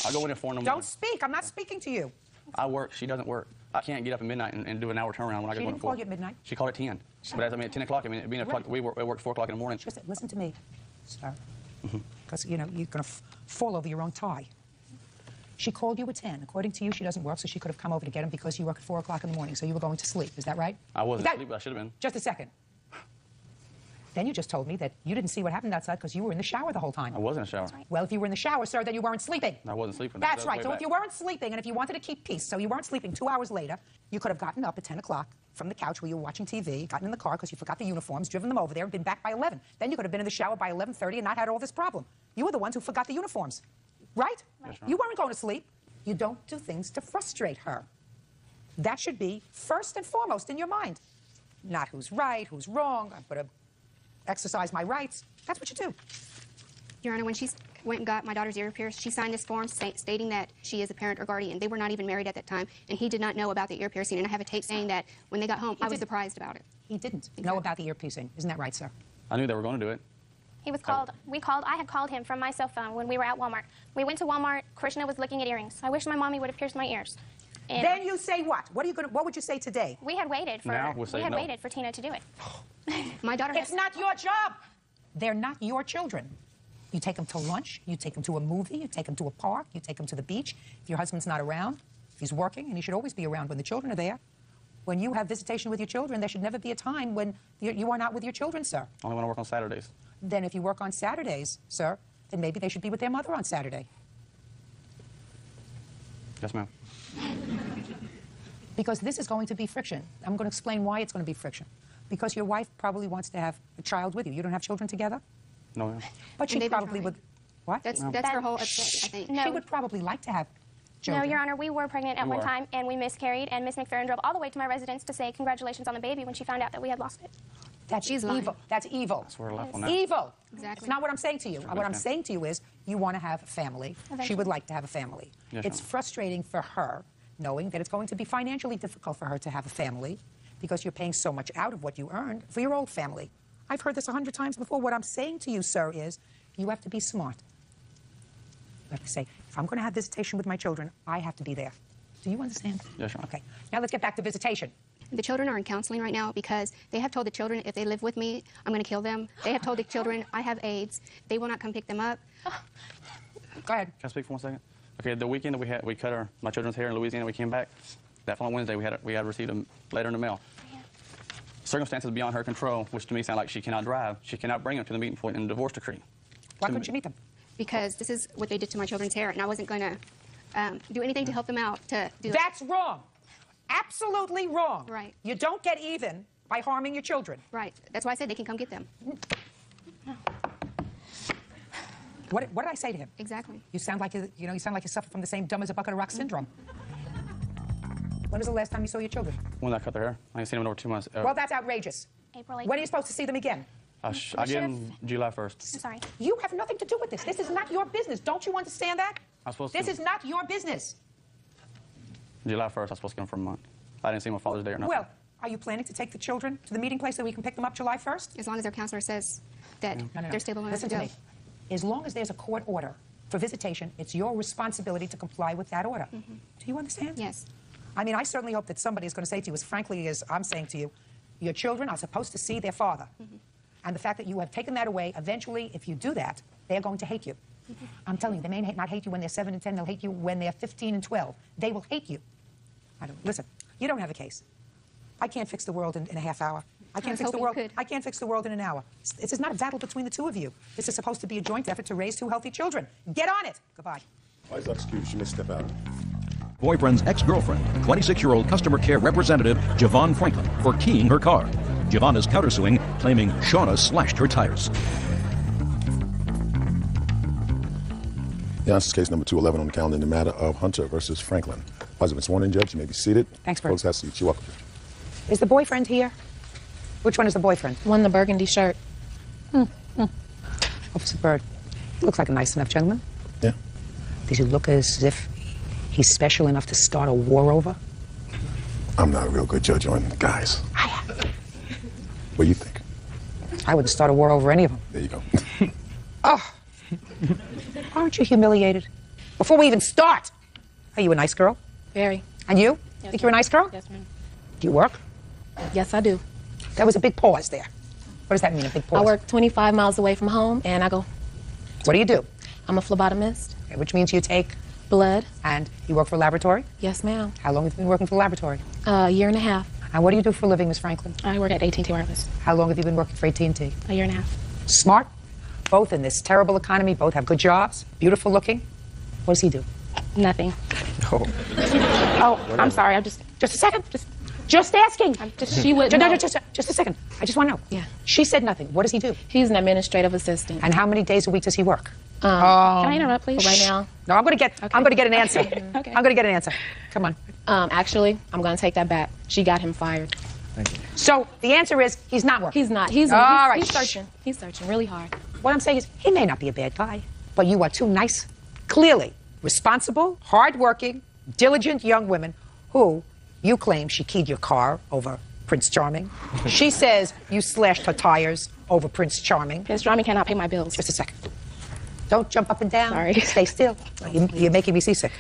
I go in at 4 in the morning. Don't speak. I'm not speaking to you. I work. She doesn't work. I can't get up at midnight and do an hour turnaround when I She go in didn't at 4. call you at midnight? She called at 10. But at 10 o'clock, being at o'clock, we work 4 o'clock in the morning. She said, listen to me, sir, because, you're going to fall over your own tie. She called you at 10. According to you, she doesn't work, so she could have come over to get him because you work at 4 o'clock in the morning, so you were going to sleep. Is that right? I wasn't asleep, but I should have been. Just a second. Then you just told me that you didn't see what happened outside because you were in the shower the whole time. I was in the shower. Well, if you were in the shower, sir, then you weren't sleeping. I wasn't sleeping. That's right. So if you weren't sleeping, and if you wanted to keep peace, so you weren't sleeping 2 hours later, you could have gotten up at 10 o'clock from the couch where you were watching TV, gotten in the car because you forgot the uniforms, driven them over there, and been back by 11. Then you could have been in the shower by 11:30 and not had all this problem. You were the ones who forgot the uniforms, right? Yes, You weren't going to sleep. You don't do things to frustrate her. That should be first and foremost in your mind. Not who's right, who's wrong. I'm going to exercise my rights. That's what you do. Your Honor, when she went and got my daughter's ear pierced, she signed this form stating that she is a parent or guardian. They were not even married at that time, and he did not know about the ear piercing. And I have a tape saying that when they got home, I was surprised about it. He didn't know about the ear piercing. Isn't that right, sir? I knew they were going to do it. He was called. I had called him from my cell phone when we were at Walmart. We went to Walmart. Krishna was looking at earrings. I wish my mommy would have pierced my ears. And then you say what? What would you say today? We had waited for. Now we'll say no. Waited for Tina to do it. My daughter. It's not your job. They're not your children. You take them to lunch. You take them to a movie. You take them to a park. You take them to the beach. If your husband's not around, if he's working, and he should always be around when the children are there. When you have visitation with your children, there should never be a time when you are not with your children, sir. Only when I work on Saturdays. Then if you work on Saturdays, sir, then maybe they should be with their mother on Saturday. Yes, ma'am. Because this is going to be friction. I'm going to explain why it's going to be friction. Because your wife probably wants to have a child with you. You don't have children together? No, ma'am. But she probably would. What? That's her whole upset, I think. No. She would probably like to have children. No, Your Honor, we were pregnant at You one were. time, and we miscarried, and Miss McFerrin drove all the way to my residence to say congratulations on the baby when she found out that we had lost it. That's evil. That's evil. That's where we're left on that. Evil. Exactly. It's not what I'm saying to you. What I'm saying to you is you want to have a family. She Eventually. would like to have a family. Yes, It's ma'am. frustrating for her knowing that it's going to be financially difficult for her to have a family because you're paying so much out of what you earned for your old family. I've heard this 100 times before. What I'm saying to you, sir, is you have to be smart. You have to say, if I'm going to have visitation with my children, I have to be there. Do you understand? Yes, Your Honor. Okay. Now let's get back to visitation. The children are in counseling right now because they have told the children if they live with me, I'm going to kill them. They have told the children I have AIDS. They will not come pick them up. Go ahead. Can I speak for 1 second? Okay, the weekend that we cut my children's hair in Louisiana, we came back. That following Wednesday, we had received a letter in the mail. Circumstances beyond her control, which to me sound like she cannot drive. She cannot bring them to the meeting point in the divorce decree. Why couldn't you meet them? Because this is what they did to my children's hair, and I wasn't going to do anything to help them out to do That's wrong. Absolutely wrong. Right. You don't get even by harming your children. Right. That's why I said they can come get them. What did I say to him? Exactly. You sound like you sound like you suffer from the same dumb as a bucket of rock syndrome. When was the last time you saw your children? When I cut their hair, I ain't seen them in over 2 months. Well, that's outrageous. April 8th. When are you supposed to see them again? I get them July 1st. I'm sorry. You have nothing to do with this. This is not your business. Don't you understand that? I'm supposed This to. is not your business. July 1st, I was supposed to get them for a month. I didn't see them on Father's Day or nothing. Well, are you planning to take the children to the meeting place so we can pick them up July 1st? As long as their counselor says that they're stable enough Listen to to go. me. As long as there's a court order for visitation, it's your responsibility to comply with that order. Do you understand? Yes. I mean, I certainly hope that somebody is going to say to you, as frankly as I'm saying to you, your children are supposed to see their father. And the fact that you have taken that away, eventually, if you do that, they're going to hate you. I'm telling you, they may not hate you when they're 7 and 10. They'll hate you when they're 15 and 12. They will hate you. Listen, you don't have a case. I can't fix the world in a half hour. I can't fix the world. I can't fix the world in an hour. This is not a battle between the two of you. This is supposed to be a joint effort to raise 2 healthy children. Get on it. Goodbye. Why is that excuse? You may step out. Boyfriend's ex-girlfriend, 26-year-old customer care representative Javon Franklin, for keying her car. Javon is countersuing, claiming Shauna slashed her tires. The answer is case number 211 on the calendar in the matter of Hunter versus Franklin. Has been sworn in, Judge. You may be seated. Thanks, Bert. Folks, have seats. You're welcome. Is the boyfriend here? Which one is the boyfriend? One in the burgundy shirt. Officer Bird. Looks like a nice enough gentleman. Yeah. Does he look as if he's special enough to start a war over? I'm not a real good judge on guys. What do you think? I wouldn't start a war over any of them. There you go. Oh, aren't you humiliated? Before we even start, are you a nice girl? Very. And you? Yes, Think you're a ma'am. nice girl? Yes, ma'am. Do you work? Yes, I do. There was a big pause there. What does that mean, a big pause? I work 25 miles away from home, and I go. What do you do? I'm a phlebotomist. Okay, which means you take blood. And you work for a laboratory? Yes, ma'am. How long have you been working for a laboratory? A year and a half. And what do you do for a living, Miss Franklin? I work at AT&T Wireless. How long have you been working for AT&T? A year and a half. Smart. Both in this terrible economy. Both have good jobs. Beautiful looking. What does he do? Nothing. Oh. Oh, I'm sorry. I'm just a second. Just asking. She would. No, just a second. I just want to know. Yeah. She said nothing. What does he do? He's an administrative assistant. And how many days a week does he work? Can I interrupt, please? Right now. No, I'm going to get an answer. Okay. I'm going to get an answer. Come on. Actually, I'm going to take that back. She got him fired. Thank you. So the answer is he's not working. He's not. He's all right. He's searching. He's searching really hard. What I'm saying is he may not be a bad guy, but you are two nice, clearly responsible, hardworking, diligent young women who you claim she keyed your car over Prince Charming. She says you slashed her tires over Prince Charming. Prince Charming cannot pay my bills. Just a second. Don't jump up and down. Sorry. Stay still. You're making me seasick.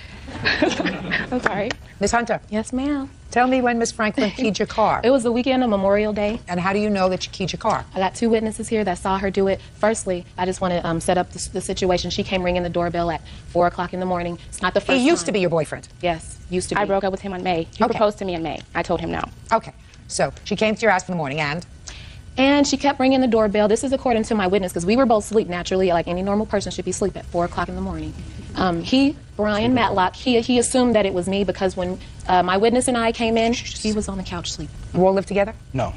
I'm sorry. Miss Hunter. Yes, ma'am. Tell me when Miss Franklin keyed your car. It was the weekend of Memorial Day. And how do you know that she keyed your car? I got 2 witnesses here that saw her do it. Firstly, I just want to set up the situation. She came ringing the doorbell at 4 o'clock in the morning. It's not the first He used time. to be your boyfriend? Yes, used to be. I broke up with him in May. He proposed to me in May. I told him no. Okay. So she came to your house in the morning and? And she kept ringing the doorbell. This is according to my witness, because we were both asleep naturally, like any normal person should be asleep at 4 o'clock in the morning. Brian Matlock, he assumed that it was me because when my witness and I came in, he was on the couch sleeping. You all live together? No.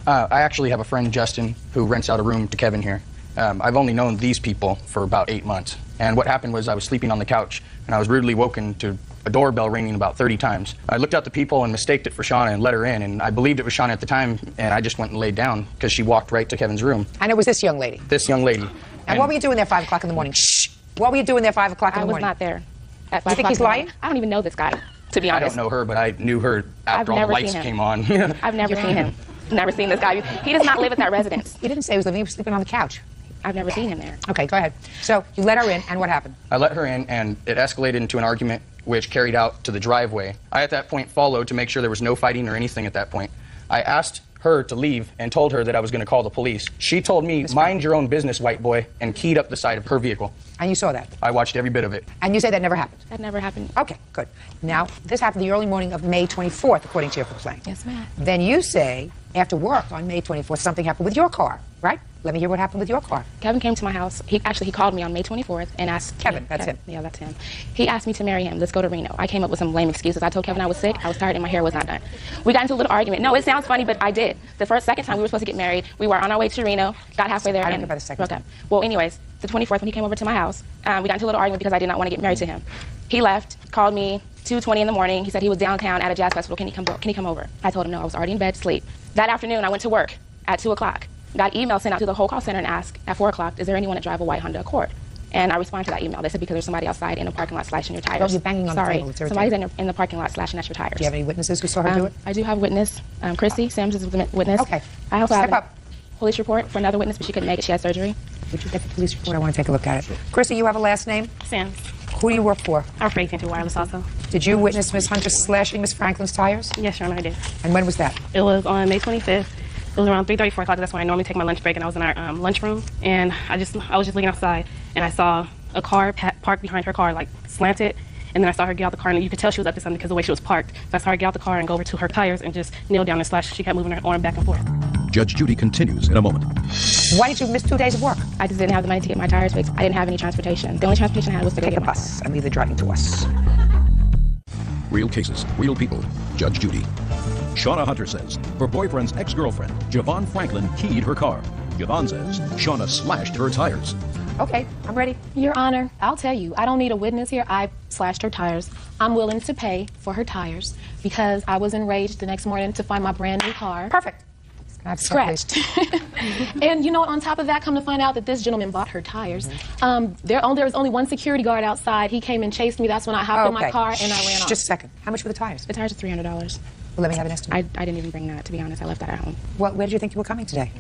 I actually have a friend, Justin, who rents out a room to Kevin here. I've only known these people for about 8 months. And what happened was I was sleeping on the couch, and I was rudely woken to a doorbell ringing about 30 times. I looked out the people and mistaked it for Shauna and let her in, and I believed it was Shauna at the time, and I just went and laid down because she walked right to Kevin's room. And it was this young lady? This young lady. And what were you doing there 5 o'clock in the morning? Shh! What were you doing there 5 o'clock in the morning? I was not there at 5 You think he's lying? I don't even know this guy, to be I honest. don't know her, but I knew her after all the lights came on. I've never seen him. Never seen this guy. He does not live at that residence. He didn't say he was living. He was sleeping on the couch. I've never seen him there. Okay, go ahead. So you let her in, and what happened? I let her in, and it escalated into an argument which carried out to the driveway. I, at that point, followed to make sure there was no fighting or anything at that point. I asked her to leave and told her that I was going to call the police. She told me, mind your own business, white boy, and keyed up the side of her vehicle. And you saw that? I watched every bit of it. And you say that never happened? That never happened. Okay, good. Now, this happened the early morning of May 24th, according to your complaint. Yes, ma'am. Then you say, after work on May 24th, something happened with your car, right? Let me hear what happened with your car. Kevin came to my house. He called me on May 24th and asked... Kevin, that's him. Yeah, that's him. He asked me to marry him. Let's go to Reno. I came up with some lame excuses. I told Kevin I was sick, I was tired, and my hair was not done. We got into a little argument. No, it sounds funny, but I did. Second time we were supposed to get married, we were on our way to Reno, got halfway there, I don't and care about the second broke up. Well, anyways, the 24th when he came over to my house, we got into a little argument because I did not want to get married to him. He left, called me 2:20 in the morning. He said he was downtown at a jazz festival. Can he come over? I told him no, I was already in bed, asleep. That afternoon, I went to work at 2 o'clock. Got email sent out to the whole call center and asked at 4 o'clock, is there anyone that drive a white Honda Accord? And I responded to that email. They said because there's somebody outside in the parking lot slashing your tires. Oh, you're banging on the table. It's Somebody's in the parking lot slashing at your tires. Do you have any witnesses who saw her do it? I do have witness. Chrissy Sims is a witness. Okay. I also Step have up. a police report for another witness, but she couldn't make it. She had surgery. Would you get the police report? I want to take a look at it. Chrissy, you have a last name? Sims. Who do you work for? I work for AT&T Wireless also. Did you witness Miss Hunter slashing Miss Franklin's tires? Yes, Your Honor, I did. And when was that? It was on May 25th. It was around 3:30, 4 o'clock. That's when I normally take my lunch break, and I was in our lunchroom. And I was just looking outside, and I saw a car parked behind her car, like slanted. And then I saw her get out the car, and you could tell she was up to something because of the way she was parked. So I saw her get out the car and go over to her tires and just kneel down and slash. She kept moving her arm back and forth. Judge Judy continues in a moment. Why did you miss 2 days of work? I just didn't have the money to get my tires fixed. I didn't have any transportation. The only transportation I had was to go Take get a my bus and leave the driving to us. Real cases, real people. Judge Judy. Shauna Hunter says her boyfriend's ex-girlfriend, Javon Franklin, keyed her car. Javon says Shauna slashed her tires. Okay, I'm ready. Your Honor, I'll tell you, I don't need a witness here. I slashed her tires. I'm willing to pay for her tires because I was enraged the next morning to find my brand new car. Perfect. Scratched. And you know what, on top of that, come to find out that this gentleman bought her tires. There was only one security guard outside. He came and chased me. That's when I hopped in my car and I ran off. Just a second. How much were the tires? The tires are $300. Well, let me have an estimate. I didn't even bring that, to be honest. I left that at home. Where did you think you were coming today?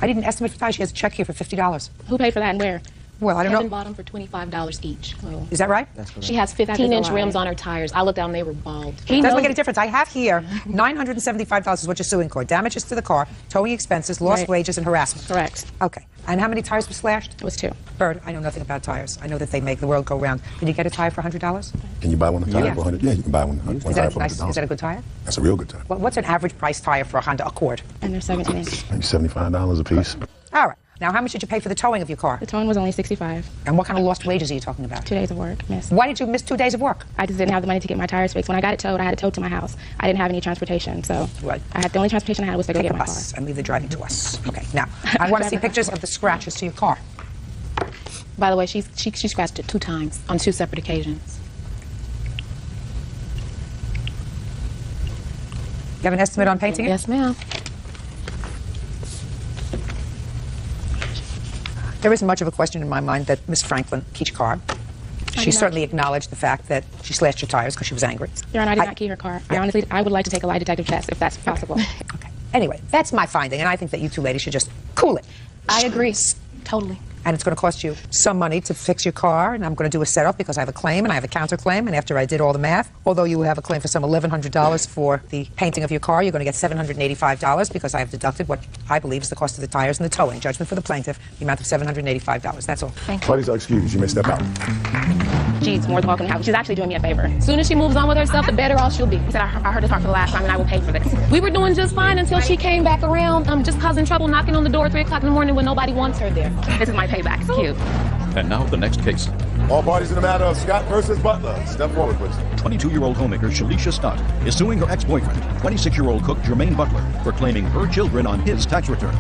I didn't estimate for tires. She has a check here for $50. Who paid for that and where? Well, I don't Kevin know. bought them for $25 each. Oh. Is that right? She has 15-inch rims on her tires. I looked down, they were bald. It doesn't make any difference. I have here $975 is what you're suing for. Damages to the car, towing expenses, lost wages, and harassment. Correct. Okay. And how many tires were slashed? It was 2. Bird, I know nothing about tires. I know that they make the world go round. Can you get a tire for $100? Can you buy one tire Yeah. for $100? Yeah, you can buy one Is tire that, for nice, $100. is that a good tire? That's a real good tire. What's an average price tire for a Honda Accord? And they're 17-inch. Maybe $75 a piece. All right. Now, how much did you pay for the towing of your car? The towing was only $65. And what kind of lost wages are you talking about? 2 days of work, miss. Why did you miss 2 days of work? I just didn't have the money to get my tires fixed. When I got it towed, I had it towed to my house. I didn't have any transportation, so the only transportation I had was to go Take get a my bus car. and leave the driving to us. Okay. Now, I want to see pictures of the scratches to your car. By the way, she scratched it 2 times on 2 separate occasions. You have an estimate on painting it? Yes, ma'am. There isn't much of a question in my mind that Miss Franklin keyed your car. She certainly acknowledged the fact that she slashed your tires because she was angry. Your Honor, I did not key her car. I would like to take a lie detective test if that's possible. Okay. Anyway, that's my finding, and I think that you two ladies should just cool it. I agree. Totally. And it's going to cost you some money to fix your car, and I'm going to do a setup because I have a claim and I have a counterclaim, and after I did all the math, although you have a claim for some $1,100 for the painting of your car, you're going to get $785 because I have deducted what I believe is the cost of the tires and the towing. Judgment for the plaintiff, the amount of $785. That's all. Thank you. What is our excuse? You may step out. She's more than welcome to have. She's actually doing me a favor. As soon as she moves on with herself, the better off she'll be. He said, I heard this part for the last time, and I will pay for this. We were doing just fine until she came back around, just causing trouble, knocking on the door at 3 o'clock in the morning when nobody wants her there. This is my payback. It's cute. And now the next case. All parties in the matter of Scott versus Butler. Step forward, please. 22-year-old homemaker Shalisha Scott is suing her ex-boyfriend, 26-year-old cook Jermaine Butler, for claiming her children on his tax return.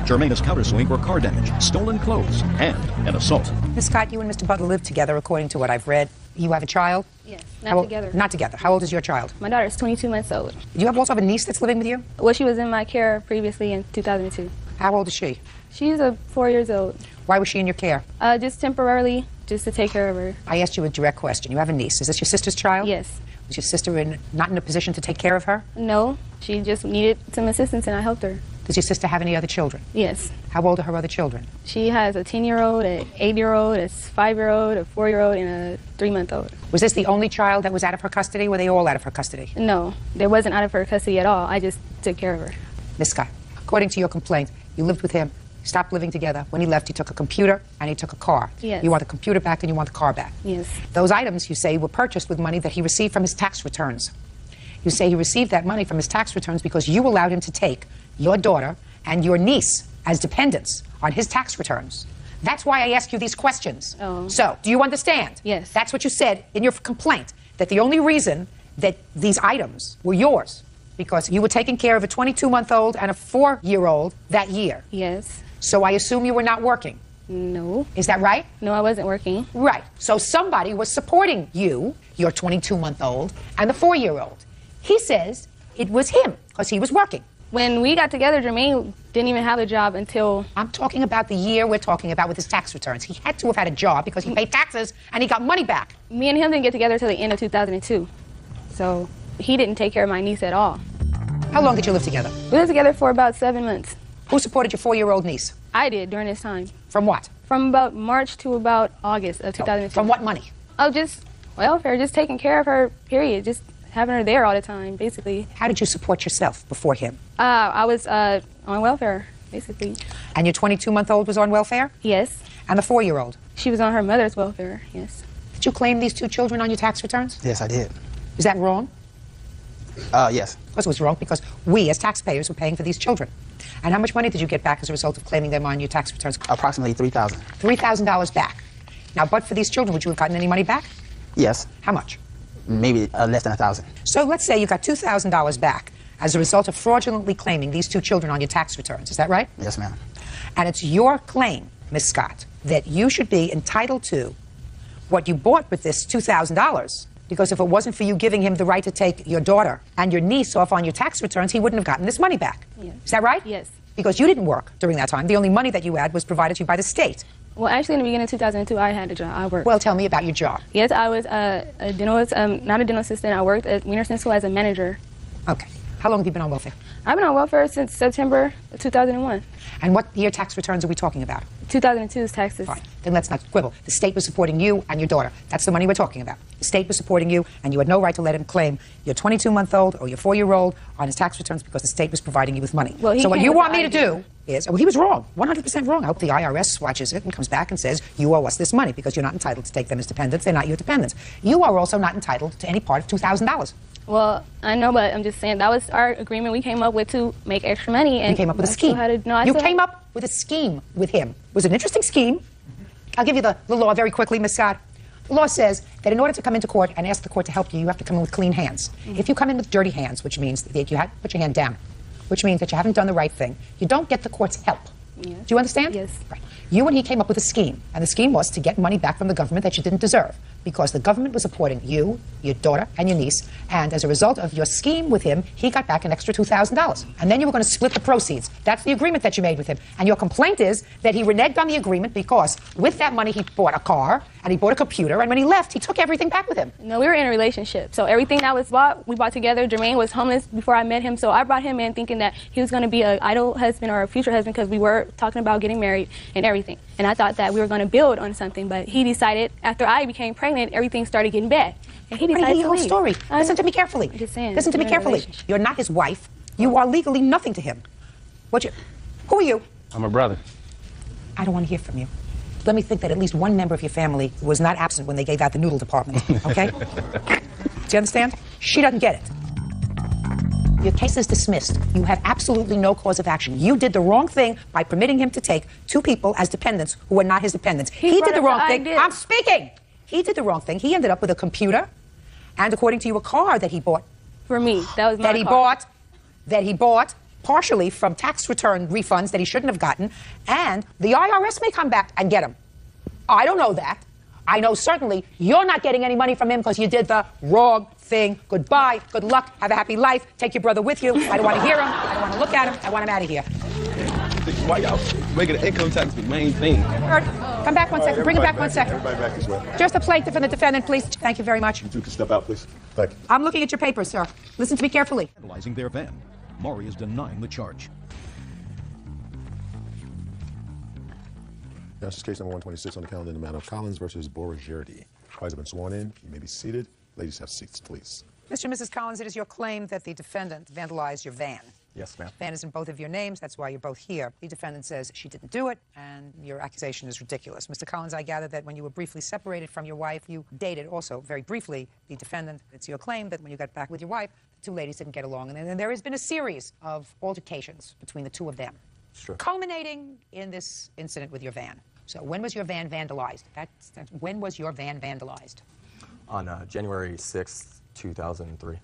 Jermaine is countersuing for car damage, stolen clothes, and an assault. Ms. Scott, you and Mr. Butler live together, according to what I've read. You have a child? Yes, together. Not together. How old is your child? My daughter is 22 months old. Do you also have a niece that's living with you? Well, she was in my care previously in 2002. How old is she? She's 4 years old. Why was she in your care? Just temporarily, just to take care of her. I asked you a direct question. You have a niece. Is this your sister's child? Yes. Was your sister not in a position to take care of her? No, she just needed some assistance and I helped her. Does your sister have any other children? Yes. How old are her other children? She has a 10-year-old, an 8-year-old, a 5-year-old, a 4-year-old, and a 3-month-old. Was this the only child that was out of her custody, or were they all out of her custody? No, there wasn't out of her custody at all. I just took care of her. Ms. Scott, according to your complaint, you lived with him, stopped living together. When he left, he took a computer and he took a car. Yes. You want the computer back and you want the car back. Yes. Those items, you say, were purchased with money that he received from his tax returns. You say he received that money from his tax returns because you allowed him to take your daughter and your niece as dependents on his tax returns. That's why I ask you these questions. Oh. So, do you understand? Yes. That's what you said in your complaint, that the only reason that these items were yours because you were taking care of a 22-month-old and a 4-year-old that year. Yes. So I assume you were not working. No. Is that right? No, I wasn't working. Right. So somebody was supporting you, your 22-month-old, and the 4-year-old. He says it was him because he was working. When we got together, Jermaine didn't even have a job until... I'm talking about the year we're talking about with his tax returns. He had to have had a job because he paid taxes and he got money back. Me and him didn't get together until the end of 2002. So he didn't take care of my niece at all. How long did you live together? We lived together for about 7 months. Who supported your 4-year-old niece? I did during this time. From what? From about March to about August of 2002. From what money? Oh, just welfare, just taking care of her, period. Just having her there all the time, basically. How did you support yourself before him? I was on welfare, basically. And your 22-month-old was on welfare? Yes. And the 4-year-old? She was on her mother's welfare, yes. Did you claim these 2 children on your tax returns? Yes, I did. Is that wrong? Yes. Of course it was wrong because we, as taxpayers, were paying for these children. And how much money did you get back as a result of claiming them on your tax returns? Approximately $3,000. $3,000 back. Now, but for these children, would you have gotten any money back? Yes. How much? Maybe less than $1,000. So let's say you got $2,000 back as a result of fraudulently claiming these 2 children on your tax returns. Is that right? Yes, ma'am. And it's your claim, Miss Scott, that you should be entitled to what you bought with this $2,000. Because if it wasn't for you giving him the right to take your daughter and your niece off on your tax returns, he wouldn't have gotten this money back. Yes. Is that right? Yes. Because you didn't work during that time. The only money that you had was provided to you by the state. Well, actually, in the beginning of 2002, I had a job. I worked. Well, tell me about your job. Yes, I was a dental, not a dental assistant. I worked at Wienerson School as a manager. Okay. How long have you been on welfare? I've been on welfare since September 2001. And what year tax returns are we talking about? 2002's taxes. Fine. Then let's not quibble. The state was supporting you and your daughter. That's the money we're talking about. The state was supporting you, and you had no right to let him claim your 22-month-old or your 4-year-old on his tax returns because the state was providing you with money. Well, so what you want me to do is, well, he was wrong, 100% wrong. I hope the IRS watches it and comes back and says, you owe us this money because you're not entitled to take them as dependents. They're not your dependents. You are also not entitled to any part of $2,000. Well, I know, but I'm just saying that was our agreement we came up with to make extra money. And you came up with a scheme. You came up with a scheme with him. It was an interesting scheme. I'll give you the law very quickly, Ms. Scott. The law says that in order to come into court and ask the court to help you, you have to come in with clean hands. If you come in with dirty hands, which means that you have to put your hand down, which means that you haven't done the right thing, you don't get the court's help. Yes. Do you understand? Yes. Right. You and he came up with a scheme, and the scheme was to get money back from the government that you didn't deserve, because the government was supporting you, your daughter, and your niece, and as a result of your scheme with him, he got back an extra $2,000. And then you were going to split the proceeds. That's the agreement that you made with him. And your complaint is that he reneged on the agreement because with that money he bought a car, and he bought a computer, and when he left, he took everything back with him. No, we were in a relationship. So everything that was bought, we bought together. Jermaine was homeless before I met him, so I brought him in thinking that he was going to be an idle husband or a future husband because we were talking about getting married and everything. And I thought that we were going to build on something, but he decided, after I became pregnant, everything started getting bad. And he decided to to whole leave. story. Listen to me carefully. I'm just saying. Listen to me carefully. You're not his wife. You are legally nothing to him. Who are you? I'm a brother. I don't want to hear from you. Let me think that at least one member of your family was not absent when they gave out the noodle department, okay? Do you understand? She doesn't get it. Your case is dismissed. You have absolutely no cause of action. You did the wrong thing by permitting him to take 2 people as dependents who were not his dependents. He did the wrong thing. I'm speaking. He did the wrong thing. He ended up with a computer and, according to you, a car that he bought. For me, that was my car. That he bought partially from tax return refunds that he shouldn't have gotten, and the IRS may come back and get him. I don't know that. I know certainly you're not getting any money from him because you did the wrong thing. Goodbye, good luck, have a happy life, take your brother with you. I don't want to hear him, I don't want to look at him, I want him out of here. Why y'all making the income tax the main thing? Kurt, come back one second, bring it back 1 second. Everybody back this way. Just the plaintiff and the defendant, please. Thank you very much. You two can step out, please. Thank you. I'm looking at your papers, sir. Listen to me carefully. Vandalizing their van. Maury is denying the charge. Now, this is case number 126 on the calendar in the matter of Collins versus Borigirdi. Parties have been sworn in. You may be seated. Ladies, have seats, please. Mr. and Mrs. Collins, it is your claim that the defendant vandalized your van. Yes, ma'am. Van is in both of your names. That's why you're both here. The defendant says she didn't do it, and your accusation is ridiculous. Mr. Collins, I gather that when you were briefly separated from your wife, you dated also very briefly the defendant. It's your claim that when you got back with your wife, the two ladies didn't get along. And then there has been a series of altercations between the two of them, culminating in this incident with your van. So when was your van vandalized? When was your van vandalized? On January 6th, 2003.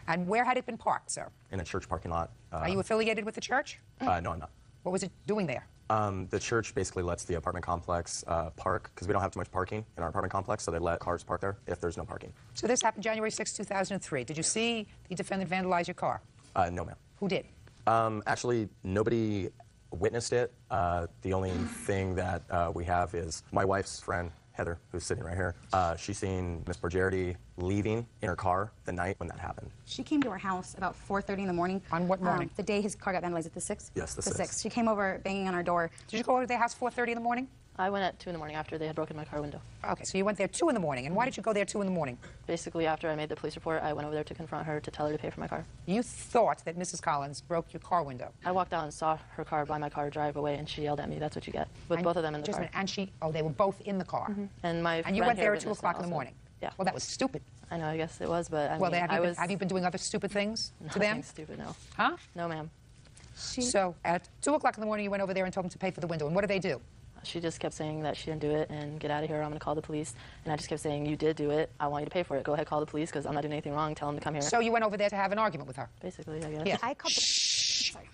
And where had it been parked, sir? In a church parking lot. Are you affiliated with the church? No, I'm not. What was it doing there? The church basically lets the apartment complex park, because we don't have too much parking in our apartment complex, so they let cars park there if there's no parking. So this happened January 6, 2003. Did you see the defendant vandalize your car? No, ma'am. Who did? Actually, nobody witnessed it. The only thing that we have is my wife's friend, Heather, who's sitting right here. She's seen Miss Borgherdi leaving in her car the night when that happened. She came to our house about 4:30 in the morning. On what morning? The day his car got vandalized. At the 6th? Yes, the 6th. She came over banging on our door. Did you go over to their house 4:30 in the morning? I went at 2 in the morning after they had broken my car window. Okay, so you went there 2 in the morning. And why did you go there 2 in the morning? Basically, after I made the police report, I went over there to confront her to tell her to pay for my car. You thought that Mrs. Collins broke your car window. I walked out and saw her car by my car drive away, and she yelled at me, "That's what you get," with both of them in the Just a car. minute, and they were both in the car. And you friend went here there at 2 witnessed o'clock it in the also. morning. Yeah. Well, that was stupid. I know, I guess it was, but Well, mean, have you been doing other stupid things to them? Nothing stupid, no. Huh? No, ma'am. So at 2 o'clock in the morning, you went over there and told them to pay for the window. And what did they do? She just kept saying that she didn't do it and get out of here, I'm going to call the police. And I just kept saying, you did do it. I want you to pay for it. Go ahead, call the police because I'm not doing anything wrong. Tell them to come here. So you went over there to have an argument with her? Basically, I guess. Yeah. I called Sorry.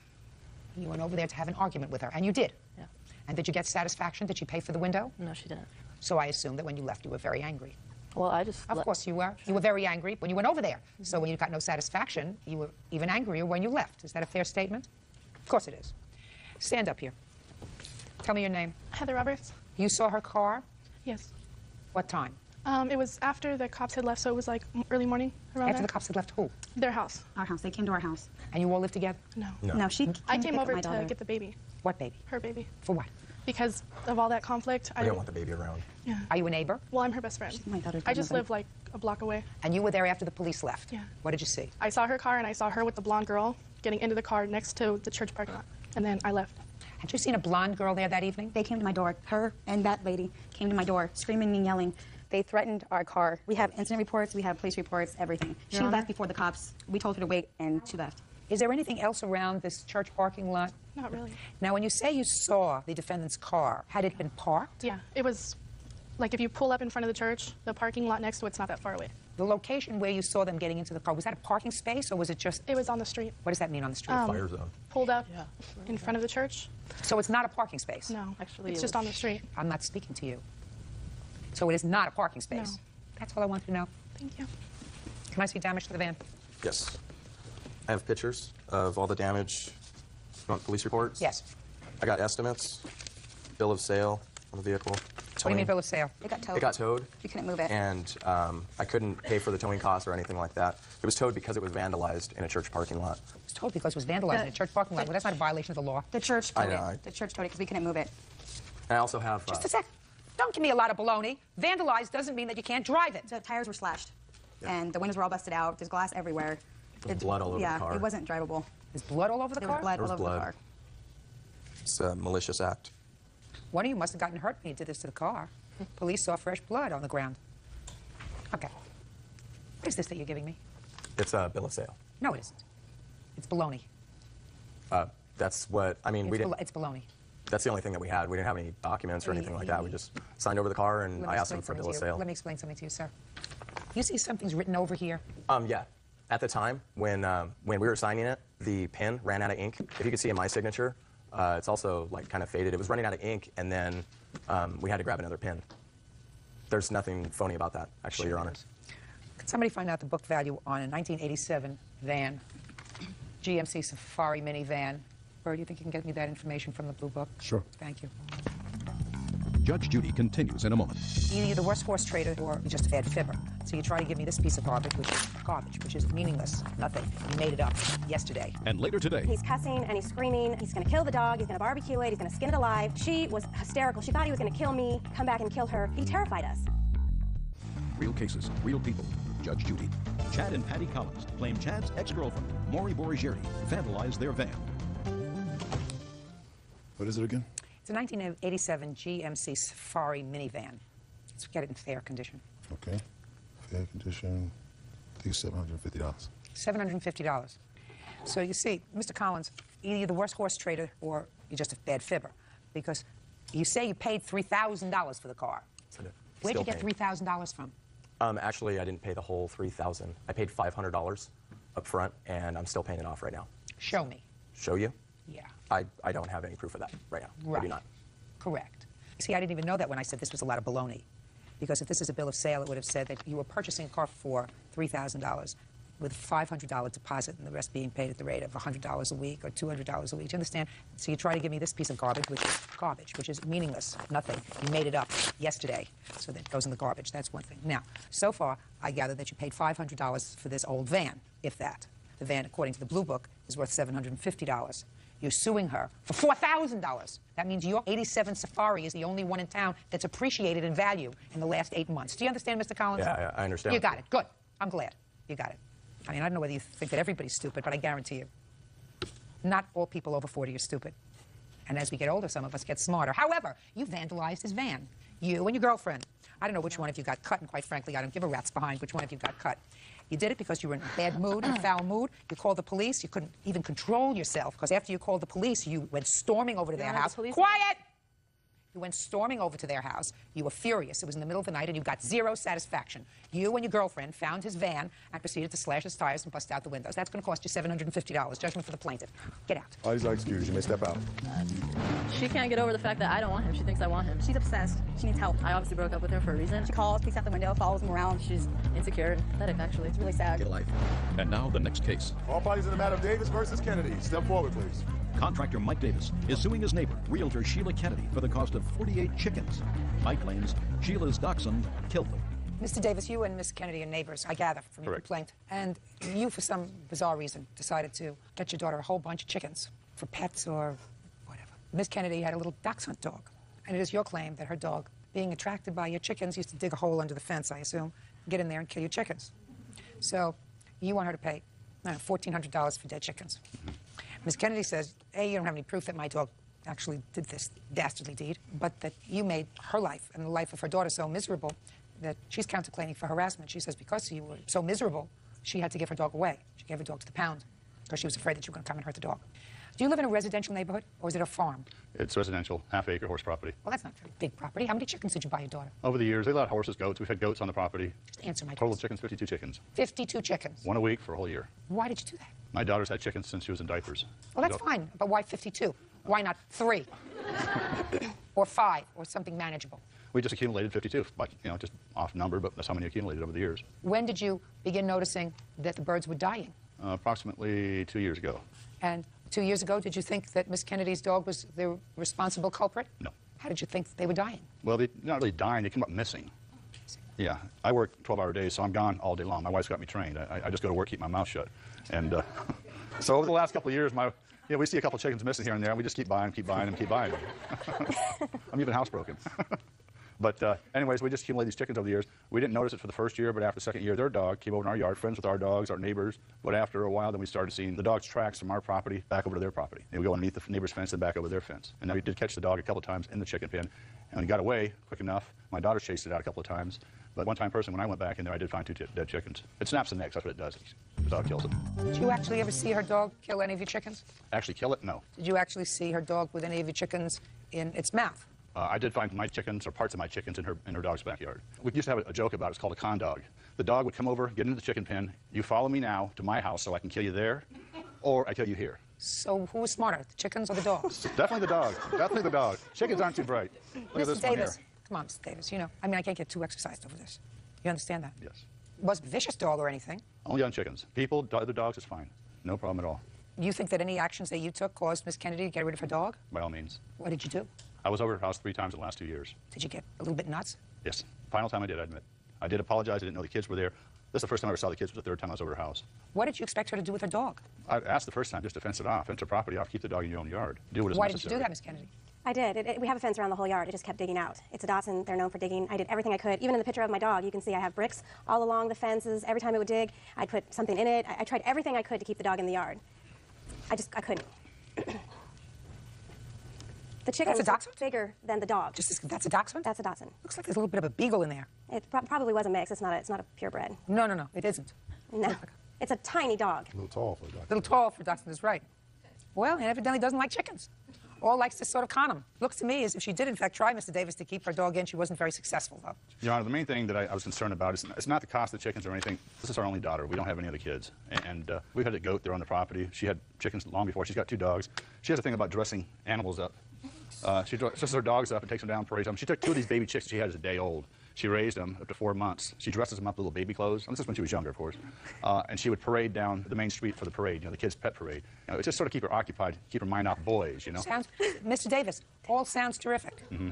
You went over there to have an argument with her, and you did? Yeah. And did you get satisfaction? Did she pay for the window? No, she didn't. So I assume that when you left, you were very angry. Well, I just... Of course you were. You were very angry when you went over there. So when you got no satisfaction, you were even angrier when you left. Is that a fair statement? Of course it is. Stand up here. Tell me your name. Heather Roberts. You saw her car? Yes. What time? It was after the cops had left, so it was like early morning around After there. the cops had left who? Their house. Our house. They came to our house. And you all lived together? No. No, she I came came to pick over up my to daughter. get the baby. What baby? Her baby. For what? Because of all that conflict. I don't want the baby around. Yeah. Are you a neighbor? Well, I'm her best friend. My daughter's I just grandmother. live like a block away. And you were there after the police left? Yeah. What did you see? I saw her car and I saw her with the blonde girl getting into the car next to the church parking lot. And then I left. Had you seen a blonde girl there that evening? They came to my door. Her and that lady came to my door, screaming and yelling. They threatened our car. We have incident reports, we have police reports, everything. She left before the cops. We told her to wait, and she left. Is there anything else around this church parking lot? Not really. Now, when you say you saw the defendant's car, had it been parked? Yeah, it was like if you pull up in front of the church, the parking lot next to it's not that far away. The location where you saw them getting into the car, was that a parking space or was it just... It was on the street. What does that mean on the street? Fire zone. Pulled up in front of the church. So it's not a parking space? No, actually, it's just on the street. I'm not speaking to you. So it is not a parking space? No. That's all I wanted to know. Thank you. Can I see damage to the van? Yes. I have pictures of all the damage. You want police reports? Yes. I got estimates, bill of sale on the vehicle. What do you mean bill of sale? It got towed. It got towed. You couldn't move it. And I couldn't pay for the towing costs or anything like that. It was towed because it was vandalized in a church parking lot. It was towed because it was vandalized in a church parking lot. Well, that's not a violation of the law. The church I towed know. it. The church towed it because we couldn't move it. And I also have... Just a sec. Don't give me a lot of baloney. Vandalized doesn't mean that you can't drive it. The tires were slashed, and the windows were all busted out. There's glass everywhere. There's blood all over the car. Yeah, it wasn't drivable. There's blood all over the There car? was blood There was all over blood. the car. It's a malicious act. One of you must have gotten hurt when you did this to the car. Police saw fresh blood on the ground. Okay. What is this that you're giving me? It's a bill of sale. No, it isn't. It's baloney. That's what... I mean, we didn't... It's baloney. That's the only thing that we had. We didn't have any documents or anything like that. We just signed over the car, and I asked him for a bill of sale. Let me explain something to you, sir. You see something's written over here? Yeah. At the time, when we were signing it, the pen ran out of ink. If you could see in my signature, it's also like kind of faded. It was running out of ink, and then we had to grab another pen. There's nothing phony about that, actually, Your Honor. Could somebody find out the book value on a 1987 van, GMC Safari minivan? Or do you think you can get me that information from the Blue Book? Sure. Thank you. Judge Judy continues in a moment. Either you're the worst horse trader or you're just a bad fibber. So you try to give me this piece of garbage, which is meaningless, nothing. You made it up yesterday. And later today, he's cussing and he's screaming. He's going to kill the dog. He's going to barbecue it. He's going to skin it alive. She was hysterical. She thought he was going to kill me, come back and kill her. He terrified us. real cases, real people. Judge Judy. Chad and Patty Collins claim Chad's ex-girlfriend, Maury Borigeri, vandalized their van. What is it again? It's a 1987 GMC Safari minivan. Let's get it in fair condition. Okay. Fair condition. I think it's $750. $750. So you see, Mr. Collins, either you're the worst horse trader or you're just a bad fibber, because you say you paid $3,000 for the car. Where'd you get $3,000 from? Actually, I didn't pay the whole $3,000. I paid $500 up front, and I'm still paying it off right now. Show me. Show you? Yeah. I don't have any proof of that right now. Right. I do not. Correct. See, I didn't even know that when I said this was a lot of baloney. Because if this is a bill of sale, it would have said that you were purchasing a car for $3,000 with a $500 deposit and the rest being paid at the rate of $100 a week or $200 a week. Do you understand? So you try to give me this piece of garbage, which is meaningless, nothing. You made it up yesterday, so that goes in the garbage. That's one thing. Now, so far, I gather that you paid $500 for this old van, if that. The van, according to the Blue Book, is worth $750. You're suing her for $4,000. That means your 87 Safari is the only one in town that's appreciated in value in the last 8 months. Do you understand, Mr. Collins? Yeah, I understand. You got it. Good. I'm glad. You got it. I mean, I don't know whether you think that everybody's stupid, but I guarantee you, not all people over 40 are stupid. And as we get older, some of us get smarter. However, you vandalized his van. You and your girlfriend. I don't know which one of you got cut, and quite frankly, I don't give a rat's behind which one of you got cut. You did it because you were in a bad mood, in a foul mood. You called the police. You couldn't even control yourself, because after you called the police, you went storming over to their house. Quiet! You went storming over to their house. You were furious. It was in the middle of the night, and you got zero satisfaction. You and your girlfriend found his van and proceeded to slash his tires and bust out the windows. That's going to cost you $750. Judgment for the plaintiff. Get out. All these are excused. You may step out. She can't get over the fact that I don't want him. She thinks I want him. She's obsessed. She needs help. I obviously broke up with her for a reason. She calls, peeks out the window, follows him around. She's insecure and pathetic, actually. It's really sad. Get a life. And now the next case. All parties in the matter of Davis versus Kennedy. Step forward, please. Contractor Mike Davis is suing his neighbor, realtor Sheila Kennedy, for the cost of 48 chickens. Mike claims Sheila's dachshund killed them. Mr. Davis, you and Miss Kennedy are neighbors, I gather, from your complaint. And you, for some bizarre reason, decided to get your daughter a whole bunch of chickens for pets or whatever. Miss Kennedy had a little dachshund dog. And it is your claim that her dog, being attracted by your chickens, used to dig a hole under the fence, I assume, get in there and kill your chickens. So you want her to pay $1,400 for dead chickens. Ms. Kennedy says, A, you don't have any proof that my dog actually did this dastardly deed, but that you made her life and the life of her daughter so miserable that she's counterclaiming for harassment. She says because you were so miserable, she had to give her dog away. She gave her dog to the pound because she was afraid that you were going to come and hurt the dog. Do you live in a residential neighborhood, or is it a farm? It's residential, half-acre horse property. Well, that's not very big property. How many chickens did you buy your daughter? Over the years, they allowed horses, goats. We've had goats on the property. Just answer my Total question. chickens, 52 chickens. 52 chickens. One a week for a whole year. Why did you do that? My daughter's had chickens since she was in diapers. Well, that's fine, but why 52? Why not 3? Or 5, or something manageable? We just accumulated 52, like, just off number, but that's how many accumulated over the years. When did you begin noticing that the birds were dying? Approximately 2 years ago. And 2 years ago, did you think that Miss Kennedy's dog was the responsible culprit? No. How did you think they were dying? Well, they're not really dying. They came up missing. Yeah, I work 12-hour days, so I'm gone all day long. My wife's got me trained. I just go to work, keep my mouth shut. And so over the last couple of years, we see a couple of chickens missing here and there, and we just keep buying them, keep buying them. I'm even housebroken. But anyways, we just accumulated these chickens over the years. We didn't notice it for the first year, but after the second year, their dog came over in our yard, friends with our dogs, our neighbors. But after a while, then we started seeing the dog's tracks from our property back over to their property. They would go underneath the neighbor's fence and back over their fence. And now we did catch the dog a couple of times in the chicken pen. And when he got away quick enough, my daughter chased it out a couple of times. But one-time person, when I went back in there, I did find 2 dead chickens. It snaps the necks. That's what it does. The dog kills them. Did you actually ever see her dog kill any of your chickens? Actually kill it? No. Did you actually see her dog with any of your chickens in its mouth? I did find my chickens, or parts of my chickens, in her dog's backyard. We used to have a joke about it. It's called a con dog. The dog would come over, get into the chicken pen. You follow me now to my house so I can kill you there, or I kill you here. So who was smarter, the chickens or the dogs? Definitely the dog. Definitely the dog. Chickens aren't too bright. Look at this one here. Come on, Mr. Davis. You know, I mean, I can't get too exercised over this. You understand that? Yes. It wasn't a vicious dog or anything. Only on chickens. People, other dogs, is fine. No problem at all. You think that any actions that you took caused Miss Kennedy to get rid of her dog? By all means. What did you do? I was over her house 3 times in the last 2 years. Did you get a little bit nuts? Yes. Final time I did, I admit. I did apologize. I didn't know the kids were there. This is the first time I ever saw the kids. It was the 3rd time I was over her house. What did you expect her to do with her dog? I asked the first time just to fence it off, fence her property off, keep the dog in your own yard. Do what is Why necessary. did you do that, Miss Kennedy? I did. We have a fence around the whole yard. It just kept digging out. It's a Dachshund. They're known for digging. I did everything I could. Even in the picture of my dog, you can see I have bricks all along the fences. Every time it would dig, I'd put something in it. I tried everything I could to keep the dog in the yard. I couldn't. The chicken That's a Dachshund? bigger than the dog. That's a Dachshund? That's a Dachshund. Looks like there's a little bit of a beagle in there. It probably was a mix. It's not a purebred. No, it isn't. No. It's a tiny dog. A little tall for a Dachshund. A little tall for a Dachshund is right. Well, and evidently doesn't like chickens. Or likes to sort of con them. Looks to me as if she did, in fact, try, Mr. Davis, to keep her dog in. She wasn't very successful, though. Your Honor, the main thing that I was concerned about is it's not the cost of the chickens or anything. This is our only daughter. We don't have any other kids. And we've had a goat there on the property. She had chickens long before. She's got 2 dogs. She has a thing about dressing animals up. She dresses her dogs up and takes them down, parades them. She took 2 of these baby chicks she had as a day old. She raised them up to 4 months. She dresses them up with little baby clothes. And this is when she was younger, of course. And she would parade down the main street for the parade, the kids' pet parade. It just sort of keep her occupied, keep her mind off boys, Mr. Davis, all sounds terrific. Mm-hmm.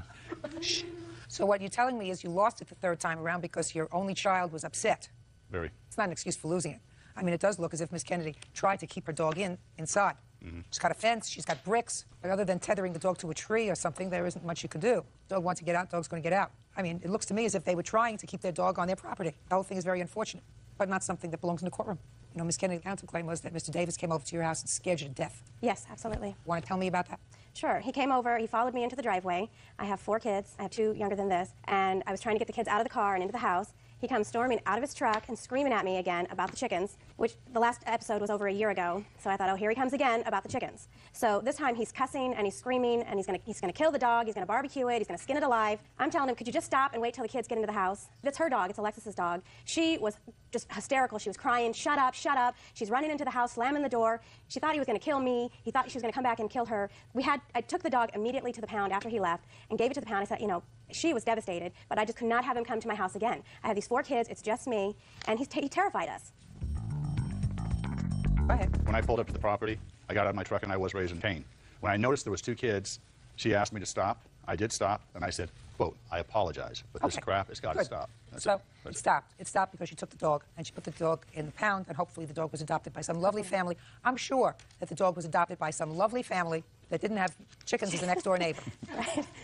So what you're telling me is you lost it the 3rd time around because your only child was upset. Very. It's not an excuse for losing it. I mean, it does look as if Miss Kennedy tried to keep her dog inside. Mm-hmm. She's got a fence, she's got bricks. But other than tethering the dog to a tree or something, there isn't much you can do. Dog wants to get out, dog's going to get out. I mean, it looks to me as if they were trying to keep their dog on their property. The whole thing is very unfortunate, but not something that belongs in the courtroom. You know, Miss Kennedy's counterclaim was that Mr. Davis came over to your house and scared you to death. Yes, absolutely. Want to tell me about that? Sure. He came over, he followed me into the driveway. I have 4 kids. I have 2 younger than this. And I was trying to get the kids out of the car and into the house. He comes storming out of his truck and screaming at me again about the chickens, which the last episode was over a year ago. So I thought, oh, here he comes again about the chickens. So this time he's cussing and he's screaming and he's gonna kill the dog. He's gonna barbecue it. He's gonna skin it alive. I'm telling him, could you just stop and wait till the kids get into the house? It's her dog. It's Alexis's dog. She was just hysterical. She was crying, shut up, shut up. She's running into the house, slamming the door. She thought he was gonna kill me. He thought she was gonna come back and kill her. I took the dog immediately to the pound after he left and gave it to the pound. I said, you know, she was devastated, but I just could not have him come to my house again. I have these 4 kids, it's just me, and he terrified us. Go ahead. When I pulled up to the property, I got out of my truck and I was raising pain. When I noticed there was 2 kids, she asked me to stop. I did stop, and I said, quote, I apologize, but this crap has got to stop. So it stopped. It stopped because she took the dog, and she put the dog in the pound, and hopefully the dog was adopted by some lovely family. I'm sure that the dog was adopted by some lovely family that didn't have chickens as a next-door neighbor.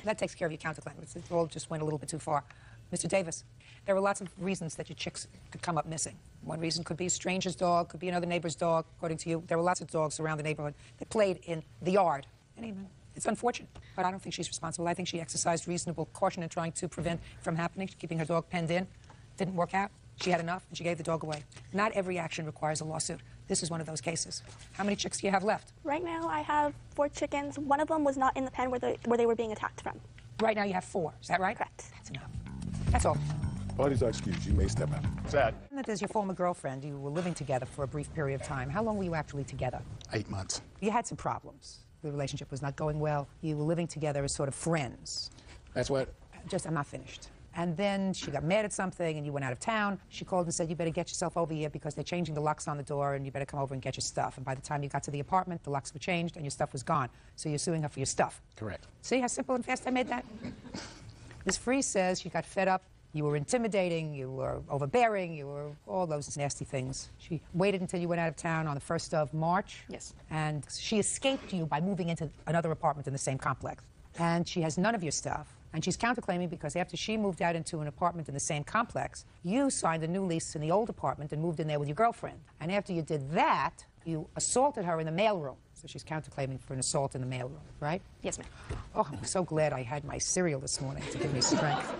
That takes care of your counterclaim. It all just went a little bit too far. Mr. Davis, there were lots of reasons that your chicks could come up missing. One reason could be a stranger's dog, could be another neighbor's dog, according to you. There were lots of dogs around the neighborhood that played in the yard. And it's unfortunate, but I don't think she's responsible. I think she exercised reasonable caution in trying to prevent it from happening, keeping her dog penned in. Didn't work out. She had enough, and she gave the dog away. Not every action requires a lawsuit. This is one of those cases. How many chicks do you have left? Right now, I have 4 chickens. One of them was not in the pen where they were being attacked from. Right now, you have 4. Is that right? Correct. That's enough. That's all. Parties are excused. You may step out. Sad. That is your former girlfriend. You were living together for a brief period of time. How long were you actually together? 8 months. You had some problems. The relationship was not going well. You were living together as sort of friends. That's what? I'm not finished. And then she got mad at something, and you went out of town. She called and said, you better get yourself over here because they're changing the locks on the door, and you better come over and get your stuff. And by the time you got to the apartment, the locks were changed, and your stuff was gone. So you're suing her for your stuff. Correct. See how simple and fast I made that? Ms. Freeze says you got fed up. You were intimidating, you were overbearing, you were all those nasty things. She waited until you went out of town on the 1st of March. Yes. And she escaped you by moving into another apartment in the same complex. And she has none of your stuff. And she's counterclaiming because after she moved out into an apartment in the same complex, you signed a new lease in the old apartment and moved in there with your girlfriend. And after you did that, you assaulted her in the mailroom. So she's counterclaiming for an assault in the mailroom, right? Yes, ma'am. Oh, I'm so glad I had my cereal this morning to give me strength.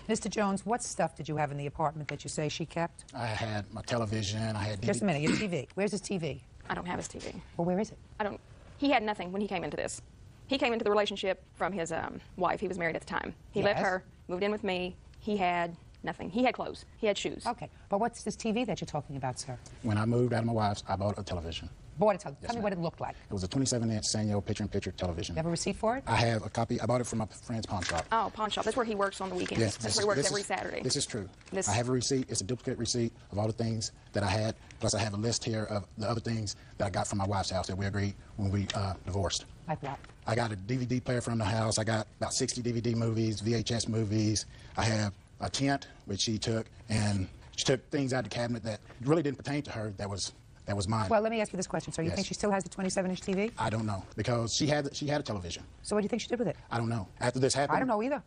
Mr. Jones, what stuff did you have in the apartment that you say she kept? I had my television. I had. Just a minute, your TV. Where's his TV? I don't have his TV. Well, where is it? I don't. He had nothing when he came into this. He came into the relationship from his wife. He was married at the time. He left her, moved in with me. He had nothing. He had clothes. He had shoes. Okay, but what's this TV that you're talking about, sir? When I moved out of my wife's, I bought a television. Bought a television. Tell me what it looked like. It was a 27-inch Sanyo picture-in-picture television. You have a receipt for it? I have a copy. I bought it from my friend's pawn shop. Oh, pawn shop. That's where he works on the weekends. Yes, that's where he works every Saturday. This is true. I have a receipt. It's a duplicate receipt of all the things that I had. Plus, I have a list here of the other things that I got from my wife's house that we agreed when we divorced. Like what? I got a DVD player from the house. I got about 60 DVD movies, VHS movies. I have a tent, which she took, and she took things out of the cabinet that really didn't pertain to her. That was mine. Well, let me ask you this question. So you think she still has the 27-inch TV? I don't know, because she had a television. So what do you think she did with it? I don't know. After this happened, I don't know either.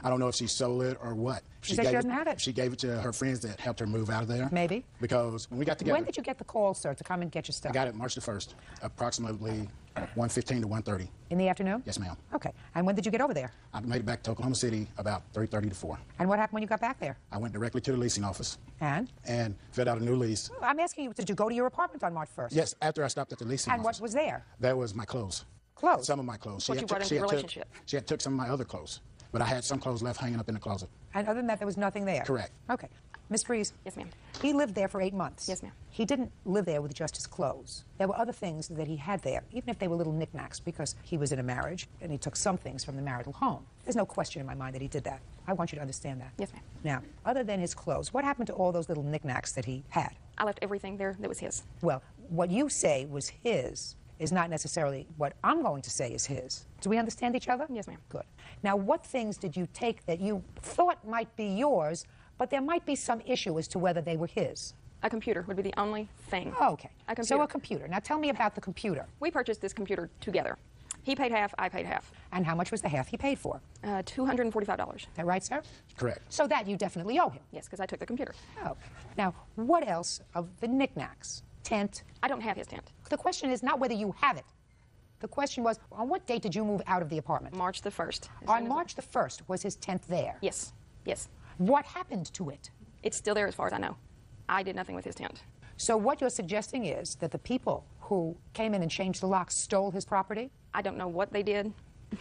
I don't know if she sold it or what. She said she doesn't have it. She gave it to her friends that helped her move out of there. Maybe. Because when we got together. When did you get the call, sir, to come and get your stuff? I got it March the 1st, approximately 1:15 to 1:30. In the afternoon? Yes, ma'am. Okay. And when did you get over there? I made it back to Oklahoma City about 3:30 to 4. And what happened when you got back there? I went directly to the leasing office. And? And filled out a new lease. I'm asking you, did you go to your apartment on March 1st? Yes, after I stopped at the leasing office. And what was there? That was my clothes. Clothes? Some of my clothes. What you brought into the relationship? She had took some of my other clothes. But I had some clothes left hanging up in the closet. And other than that, there was nothing there? Correct. Okay. Ms. Freeze? Yes, ma'am. He lived there for 8 months. Yes, ma'am. He didn't live there with just his clothes. There were other things that he had there, even if they were little knickknacks, because he was in a marriage and he took some things from the marital home. There's no question in my mind that he did that. I want you to understand that. Yes, ma'am. Now, other than his clothes, what happened to all those little knickknacks that he had? I left everything there that was his. Well, what you say was his is not necessarily what I'm going to say is his. Do we understand each other? Yes, ma'am. Good. Now, what things did you take that you thought might be yours, but there might be some issue as to whether they were his? A computer would be the only thing. Okay. A computer. So a computer. Now, tell me about the computer. We purchased this computer together. He paid half, I paid half. And how much was the half he paid for? $245. Is that right, sir? Correct. So that you definitely owe him. Yes, because I took the computer. Oh. Now, what else of the knickknacks? Tent? I don't have his tent. The question is not whether you have it. The question was, on what date did you move out of the apartment? March the 1st. On March the 1st, was his tent there? Yes. Yes. What happened to it? It's still there as far as I know. I did nothing with his tent. So what you're suggesting is that the people who came in and changed the locks stole his property? I don't know what they did.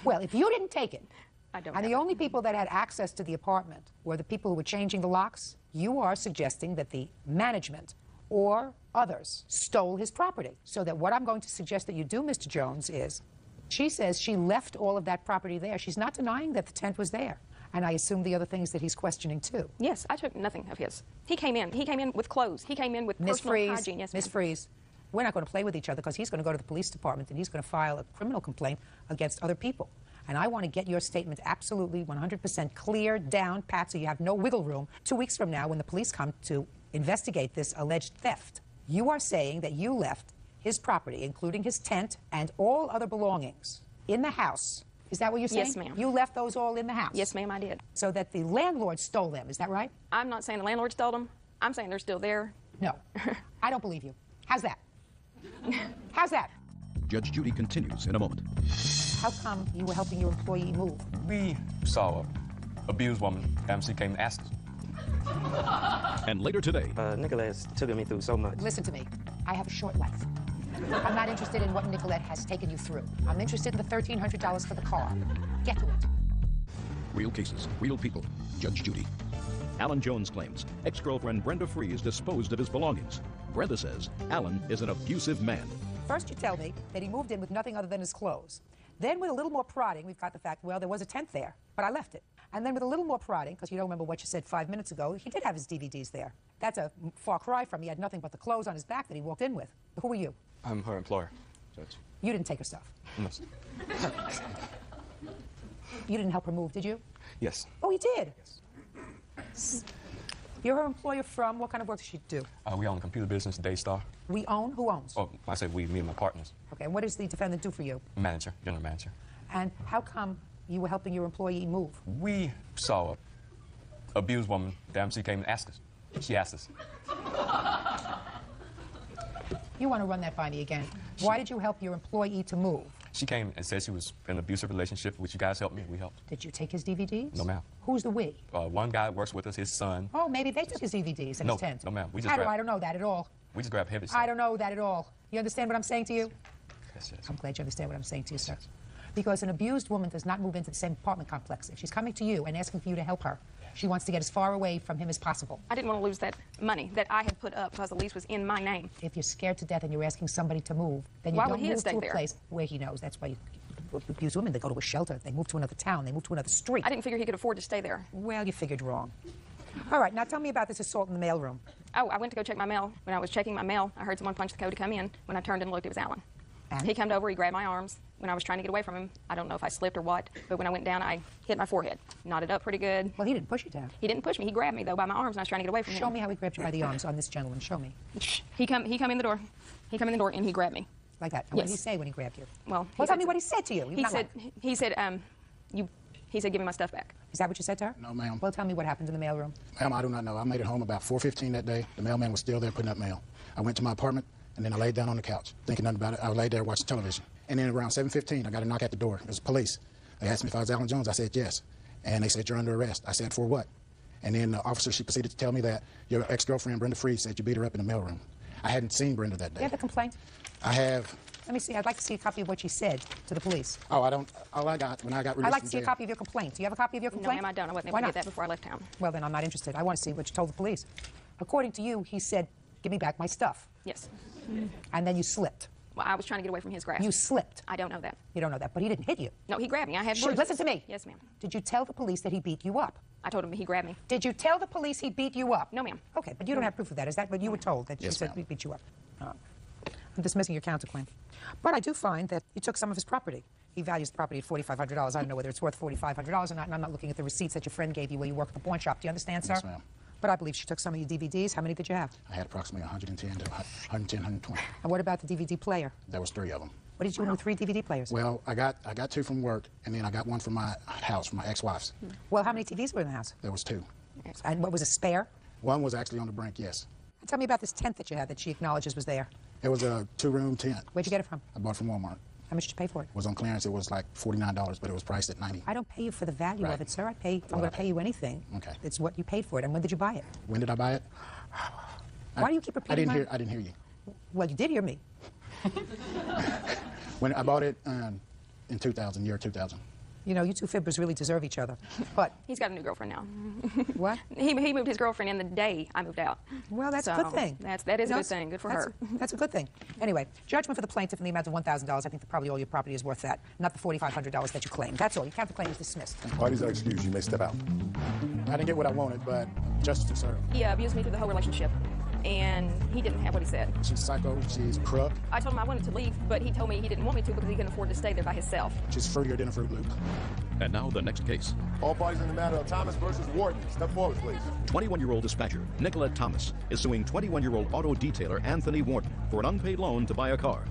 Well, if you didn't take it, I don't and the only people that had access to the apartment were the people who were changing the locks, you are suggesting that the management or others stole his property. So that what I'm going to suggest that you do, Mr. Jones, is she says she left all of that property there. She's not denying that the tent was there. And I assume the other things that he's questioning, too. Yes, I took nothing of his. He came in. He came in with clothes. He came in with personal hygiene. Yes, Miss Freeze, we're not going to play with each other because he's going to go to the police department and he's going to file a criminal complaint against other people. And I want to get your statement absolutely 100% clear, down, pat, so you have no wiggle room 2 weeks from now when the police come to investigate this alleged theft. You are saying that you left his property, including his tent and all other belongings, in the house. Is that what you're saying? Yes, ma'am. You left those all in the house? Yes, ma'am, I did. So that the landlord stole them, is that right? I'm not saying the landlord stole them. I'm saying they're still there. No. I don't believe you. How's that? How's that? Judge Judy continues in a moment. How come you were helping your employee move? We saw an abused woman. She came and asked us. And later today, Nicolette's taken me through so much. Listen to me. I have a short life. I'm not interested in what Nicolette has taken you through. I'm interested in the $1,300 for the car. Get to it. Real cases, real people. Judge Judy. Alan Jones claims ex-girlfriend Brenda Freeze disposed of his belongings. Brenda says Alan is an abusive man. First you tell me that he moved in with nothing other than his clothes. Then with a little more prodding, we've got the fact, well, there was a tent there, but I left it. And then with a little more prodding, because you don't remember what you said 5 minutes ago, he did have his DVDs there. That's a far cry from he had nothing but the clothes on his back that he walked in with. Who are you? I'm her employer, Judge. You didn't take her stuff. No. You didn't help her move, did you? Yes. Oh, you did? Yes. You're her employer from, what kind of work does she do? We own the computer business, Daystar. We own? Who owns? Oh, I said we, me and my partners. Okay, and what does the defendant do for you? Manager, general manager. And how come you were helping your employee move? We saw an abused woman. She came and asked us. She asked us. You want to run that by me again. Why did you help your employee to move? She came and said she was in an abusive relationship, which you guys helped me. We helped. Did you take his DVDs? No, ma'am. Who's the we? One guy works with us, his son. Oh, maybe they took his DVDs and No, his tent. no, ma'am. We just How do grabbed, I don't know that at all. We just grabbed heavy stuff. I don't know that at all. You understand what I'm saying to you? Yes, yes. I'm glad you understand what I'm saying to you, sir. Because an abused woman does not move into the same apartment complex. If she's coming to you and asking for you to help her, she wants to get as far away from him as possible. I didn't want to lose that money that I had put up because the lease was in my name. If you're scared to death and you're asking somebody to move, then you Why don't would he have move to stayed a there? place where he knows. That's why abused women, they go to a shelter. They move to another town. They move to another street. I didn't figure he could afford to stay there. Well, you figured wrong. All right, now tell me about this assault in the mailroom. Oh, I went to go check my mail. When I was checking my mail, I heard someone punch the code to come in. When I turned and looked, it was Alan. And? He came over, he grabbed my arms. When I was trying to get away from him, I don't know if I slipped or what, but when I went down, I hit my forehead. Knotted up pretty good. Well, he didn't push you down. He didn't push me. He grabbed me, though, by my arms, and I was trying to get away from him. Show me how he grabbed you by the arms on this gentleman. Show me. He come in the door. He come in the door, and he grabbed me. Like that. And Yes. What did he say when he grabbed you? Well, Tell me what he said to you. He said, give me my stuff back. Is that what you said to her? No, ma'am. Well, tell me what happened in the mailroom. Ma'am, I do not know. I made it home about 4:15 that day. The mailman was still there putting up mail. I went to my apartment, and then I laid down on the couch, thinking nothing about it. I laid there watching television. And then around 7:15, I got a knock at the door. It was police. They asked me if I was Alan Jones. I said yes. And they said, you're under arrest. I said, for what? And then the officer, she proceeded to tell me that your ex-girlfriend, Brenda Freed, said you beat her up in the mailroom. I hadn't seen Brenda that day. You have the complaint? I have. Let me see. I'd like to see a copy of what she said to the police. Oh, I don't. All I got when I got released I'd like from to see a jail. copy of your complaint. Do you have a copy of your No, complaint? ma'am, I don't. I wasn't Why able to not? get that before I left town. Well, then I'm not interested. I want to see what you told the police. According to you, he said, give me back my stuff. Yes. And then you slipped. Well, I was trying to get away from his grasp. You slipped. I don't know that. You don't know that, but he didn't hit you. No, he grabbed me. I had Shh, bruises. listen to me. Yes, ma'am. Did you tell the police that he beat you up? I told him he grabbed me. Did you tell the police he beat you up? No, ma'am. Okay, but you don't have proof of that. Is that what you were told, that Yes, she said ma'am. he beat you up? I'm dismissing your counterclaim. But I do find that you took some of his property. He values the property at $4,500. I don't know whether it's worth $4,500 or not, and I'm not looking at the receipts that your friend gave you where you work at the pawn shop. Do you understand, sir? Yes, ma'am. But I believe she took some of your DVDs. How many did you have? I had approximately 110 to 110, 120. And what about the DVD player? There was 3 of them. What did you do with 3 DVD players? Well, I got 2 from work, and then I got 1 from my house, from my ex-wife's. Well, how many TVs were in the house? There was 2. And what was a spare? 1 was actually on the brink, yes. And tell me about this tent that you had that she acknowledges was there. It was a 2-room tent. Where'd you get it from? I bought it from Walmart. How much did you pay for it? It was on clearance. It was like $49, but it was priced at $90. I don't pay you for the value Right. of it, sir. I'm going to pay you anything. Okay. It's what you paid for it. And when did you buy it? When did I buy it? Why do you keep repeating I didn't hear you. Well, you did hear me. When I bought it in 2000, year 2000. You know, you two fibbers really deserve each other. But He's got a new girlfriend now. what? He moved his girlfriend in the day I moved out. Well, that's So, a good thing. That is a good thing. Good for her. That's a good thing. Anyway, judgment for the plaintiff in the amount of $1,000. I think that probably all your property is worth that, not the $4,500 that you claimed. That's all. Your counterclaim is dismissed. Parties are excused. You may step out. I didn't get what I wanted, but justice was served. He abused me through the whole relationship, and he didn't have what he said. She's psycho. She's crook. I told him I wanted to leave, but he told me he didn't want me to because he couldn't afford to stay there by himself. She's fruitier than a Fruit Loop. And now the next case. All parties in the matter of Thomas versus Warden. Step forward, please. 21-year-old dispatcher Nicolette Thomas is suing 21-year-old auto detailer Anthony Warden for an unpaid loan to buy a car.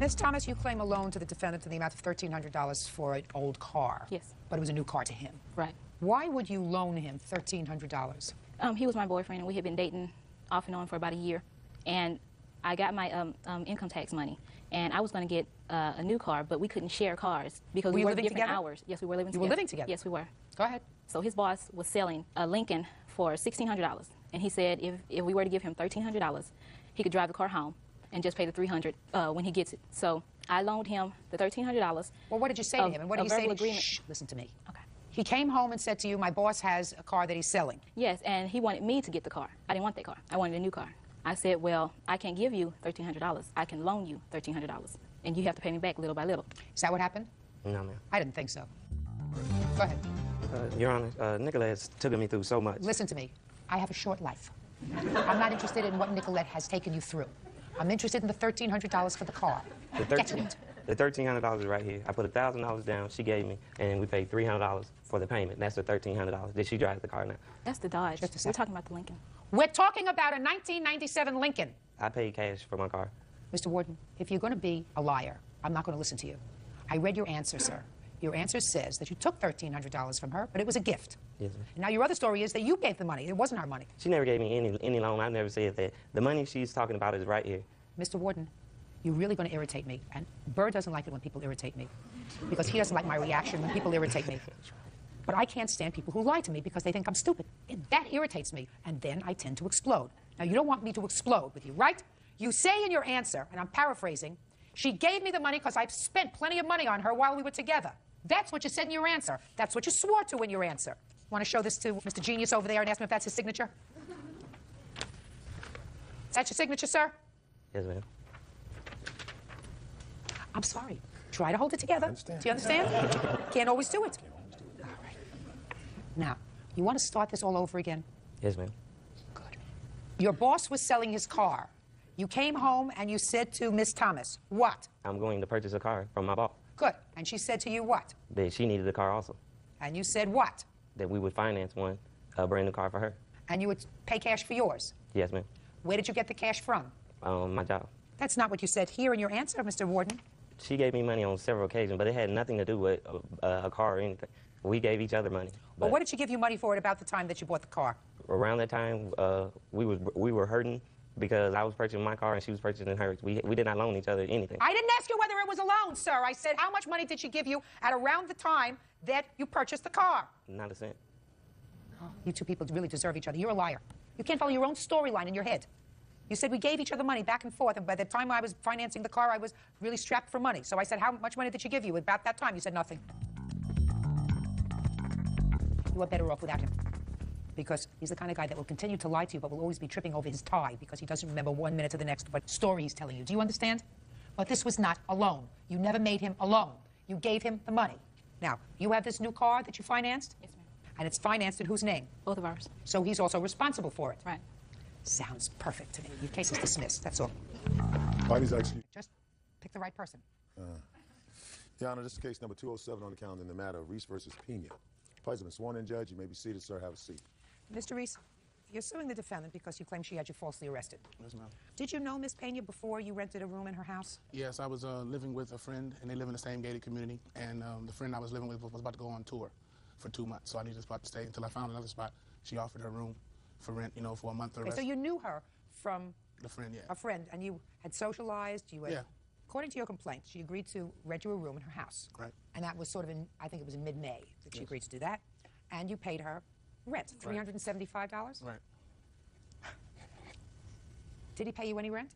Ms. Thomas, you claim a loan to the defendant in the amount of $1,300 for an old car. Yes. But it was a new car to him. Right. Why would you loan him $1,300? He was my boyfriend, and we had been dating off and on for about a year. And I got my income tax money, and I was going to get a new car, but we couldn't share cars because Were we you were living different together? hours. Yes, we were living You together. were living together? Yes, we were. Go ahead. So his boss was selling a Lincoln for $1,600, and he said if we were to give him $1,300, he could drive the car home and just pay the $300 when he gets it. So I loaned him the $1,300. Well, what did you say to him? And what did he say to agreement. Shh, listen to me. Okay. He came home and said to you, my boss has a car that he's selling. Yes, and he wanted me to get the car. I didn't want that car. I wanted a new car. I said, well, I can't give you $1,300. I can loan you $1,300, and you have to pay me back little by little. Is that what happened? No, ma'am. I didn't think so. Go ahead. Your Honor, Nicolette has taken me through so much. Listen to me. I have a short life. I'm not interested in what Nicolette has taken you through. I'm interested in the $1,300 for the car. Get to it. The $1,300 is right here. I put $1,000 down. She gave me, and we paid $300 for the payment. That's the $1,300. Did she drive the car now? That's the Dodge. We're talking about the Lincoln. We're talking about a 1997 Lincoln. I paid cash for my car. Mr. Warden, if you're going to be a liar, I'm not going to listen to you. I read your answer, sir. Your answer says that you took $1,300 from her, but it was a gift. Yes, ma'am. And now your other story is that you gave the money. It wasn't our money. She never gave me any loan. I never said that. The money she's talking about is right here. Mr. Warden, you're really going to irritate me. And Burr doesn't like it when people irritate me because he doesn't like my reaction when people irritate me. But I can't stand people who lie to me because they think I'm stupid. That irritates me, and then I tend to explode. Now, you don't want me to explode with you, right? You say in your answer, and I'm paraphrasing, she gave me the money because I've spent plenty of money on her while we were together. That's what you said in your answer. That's what you swore to in your answer. Want to show this to Mr. Genius over there and ask him if that's his signature? Is that your signature, sir? Yes, ma'am. I'm sorry. Try to hold it together. Do you understand? Can't always do it. All right. Now, you want to start this all over again? Yes, ma'am. Your boss was selling his car. You came home and you said to Miss Thomas, what? I'm going to purchase a car from my boss. Good. And she said to you what? That she needed a car also. And you said what? That we would finance one, a brand new car for her. And you would pay cash for yours? Yes, ma'am. Where did you get the cash from? My job. That's not what you said here in your answer, Mr. Warden. She gave me money on several occasions, but it had nothing to do with a car or anything. We gave each other money. Well, what did she give you money for at about the time that you bought the car? Around that time, we were hurting because I was purchasing my car and she was purchasing hers. We did not loan each other anything. I didn't ask you whether it was a loan, sir. I said, how much money did she give you at around the time that you purchased the car? Not a cent. Oh, you two people really deserve each other. You're a liar. You can't follow your own storyline in your head. You said we gave each other money back and forth, and by the time I was financing the car, I was really strapped for money. So I said, how much money did she give you? About that time, you said nothing. You are better off without him. Because he's the kind of guy that will continue to lie to you, but will always be tripping over his tie because he doesn't remember 1 minute to the next what story he's telling you. Do you understand? But this was not a loan. You never made him a loan. You gave him the money. Now, you have this new car that you financed? Yes, ma'am. And it's financed in whose name? Both of ours. So he's also responsible for it? Right. Sounds perfect to me. Your case is dismissed, that's all. Parties actually. Just pick the right person. Your Honor, this is case number 207 on the calendar in the matter of Reese versus Pena. Parties have been sworn in, Judge. You may be seated, sir. Have a seat. Mr. Reese, you're suing the defendant because you claim she had you falsely arrested. Yes, ma'am. Did you know Miss Pena before you rented a room in her house? Yes, I was living with a friend, and they live in the same gated community. And the friend I was living with was about to go on tour for 2 months, so I needed a spot to stay until I found another spot. She offered her room for rent, for a month or less. So you knew her from the friend, yeah. A friend, and you had socialized. You had, yeah. According to your complaint, she agreed to rent you a room in her house. Right. And that was sort of in, I think it was in mid-May that she agreed to do that. And you paid her rent, $375? Right. Did he pay you any rent?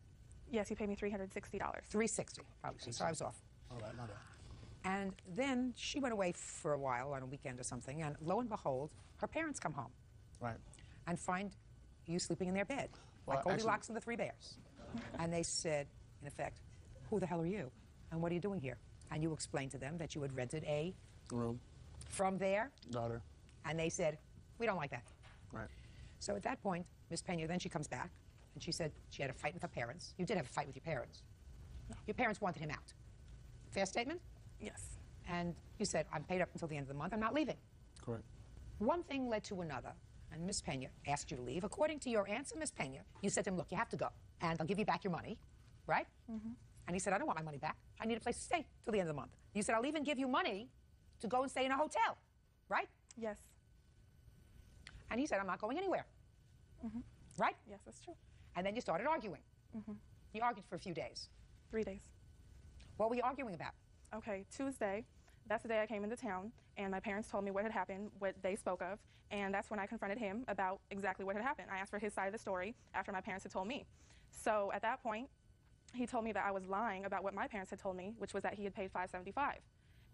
Yes, he paid me $360. $360. Probably. So I was off. All right, my bad. And then she went away for a while on a weekend or something, and lo and behold, her parents come home. Right. And find you sleeping in their bed, Well, like Goldilocks and the Three Bears. And they said, in effect, who the hell are you? And what are you doing here? And you explained to them that you had rented a room from their daughter. And they said, we don't like that. Right. So at that point, Miss Pena, then she comes back, and she said she had a fight with her parents. You did have a fight with your parents. No. Your parents wanted him out. Fair statement? Yes. And you said, I'm paid up until the end of the month. I'm not leaving. Correct. One thing led to another, and Miss Pena asked you to leave. According to your answer, Miss Pena, you said to him, look, you have to go, and I'll give you back your money, right? Mm-hmm. And he said, I don't want my money back. I need a place to stay till the end of the month. You said, I'll even give you money to go and stay in a hotel, right? Yes. And he said, I'm not going anywhere. Mm-hmm. Right? Yes, that's true. And then you started arguing. Mm-hmm. You argued for a few days. 3 days. What were you arguing about? Okay, Tuesday, that's the day I came into town, and my parents told me what had happened, what they spoke of, and that's when I confronted him about exactly what had happened. I asked for his side of the story after my parents had told me. So at that point, he told me that I was lying about what my parents had told me, which was that he had paid $575.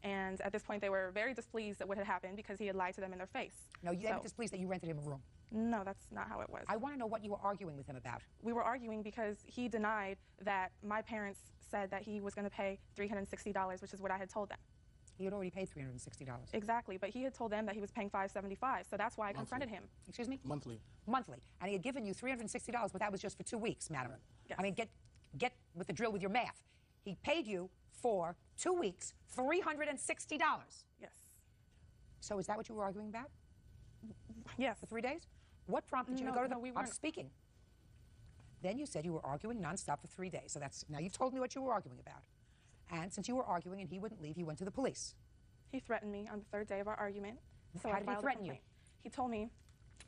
And at this point, they were very displeased at what had happened because he had lied to them in their face. No, they were displeased that you rented him a room. No, that's not how it was. I want to know what you were arguing with him about. We were arguing because he denied that my parents said that he was going to pay $360, which is what I had told them. He had already paid $360. Exactly, but he had told them that he was paying $575, so that's why I confronted him. Excuse me? Monthly. Monthly. And he had given you $360, but that was just for 2 weeks, madam. Yes. I mean, get with the drill with your math. He paid you for 2 weeks, $360. Yes. So is that what you were arguing about? Yes. For 3 days? What prompted you to go to the... we I'm weren't. speaking. Then you said you were arguing nonstop for 3 days. So that's... Now, you've told me what you were arguing about. And since you were arguing and he wouldn't leave, you went to the police. He threatened me on the 3rd day of our argument. So How I did he filed a threaten you? complaint. He told me,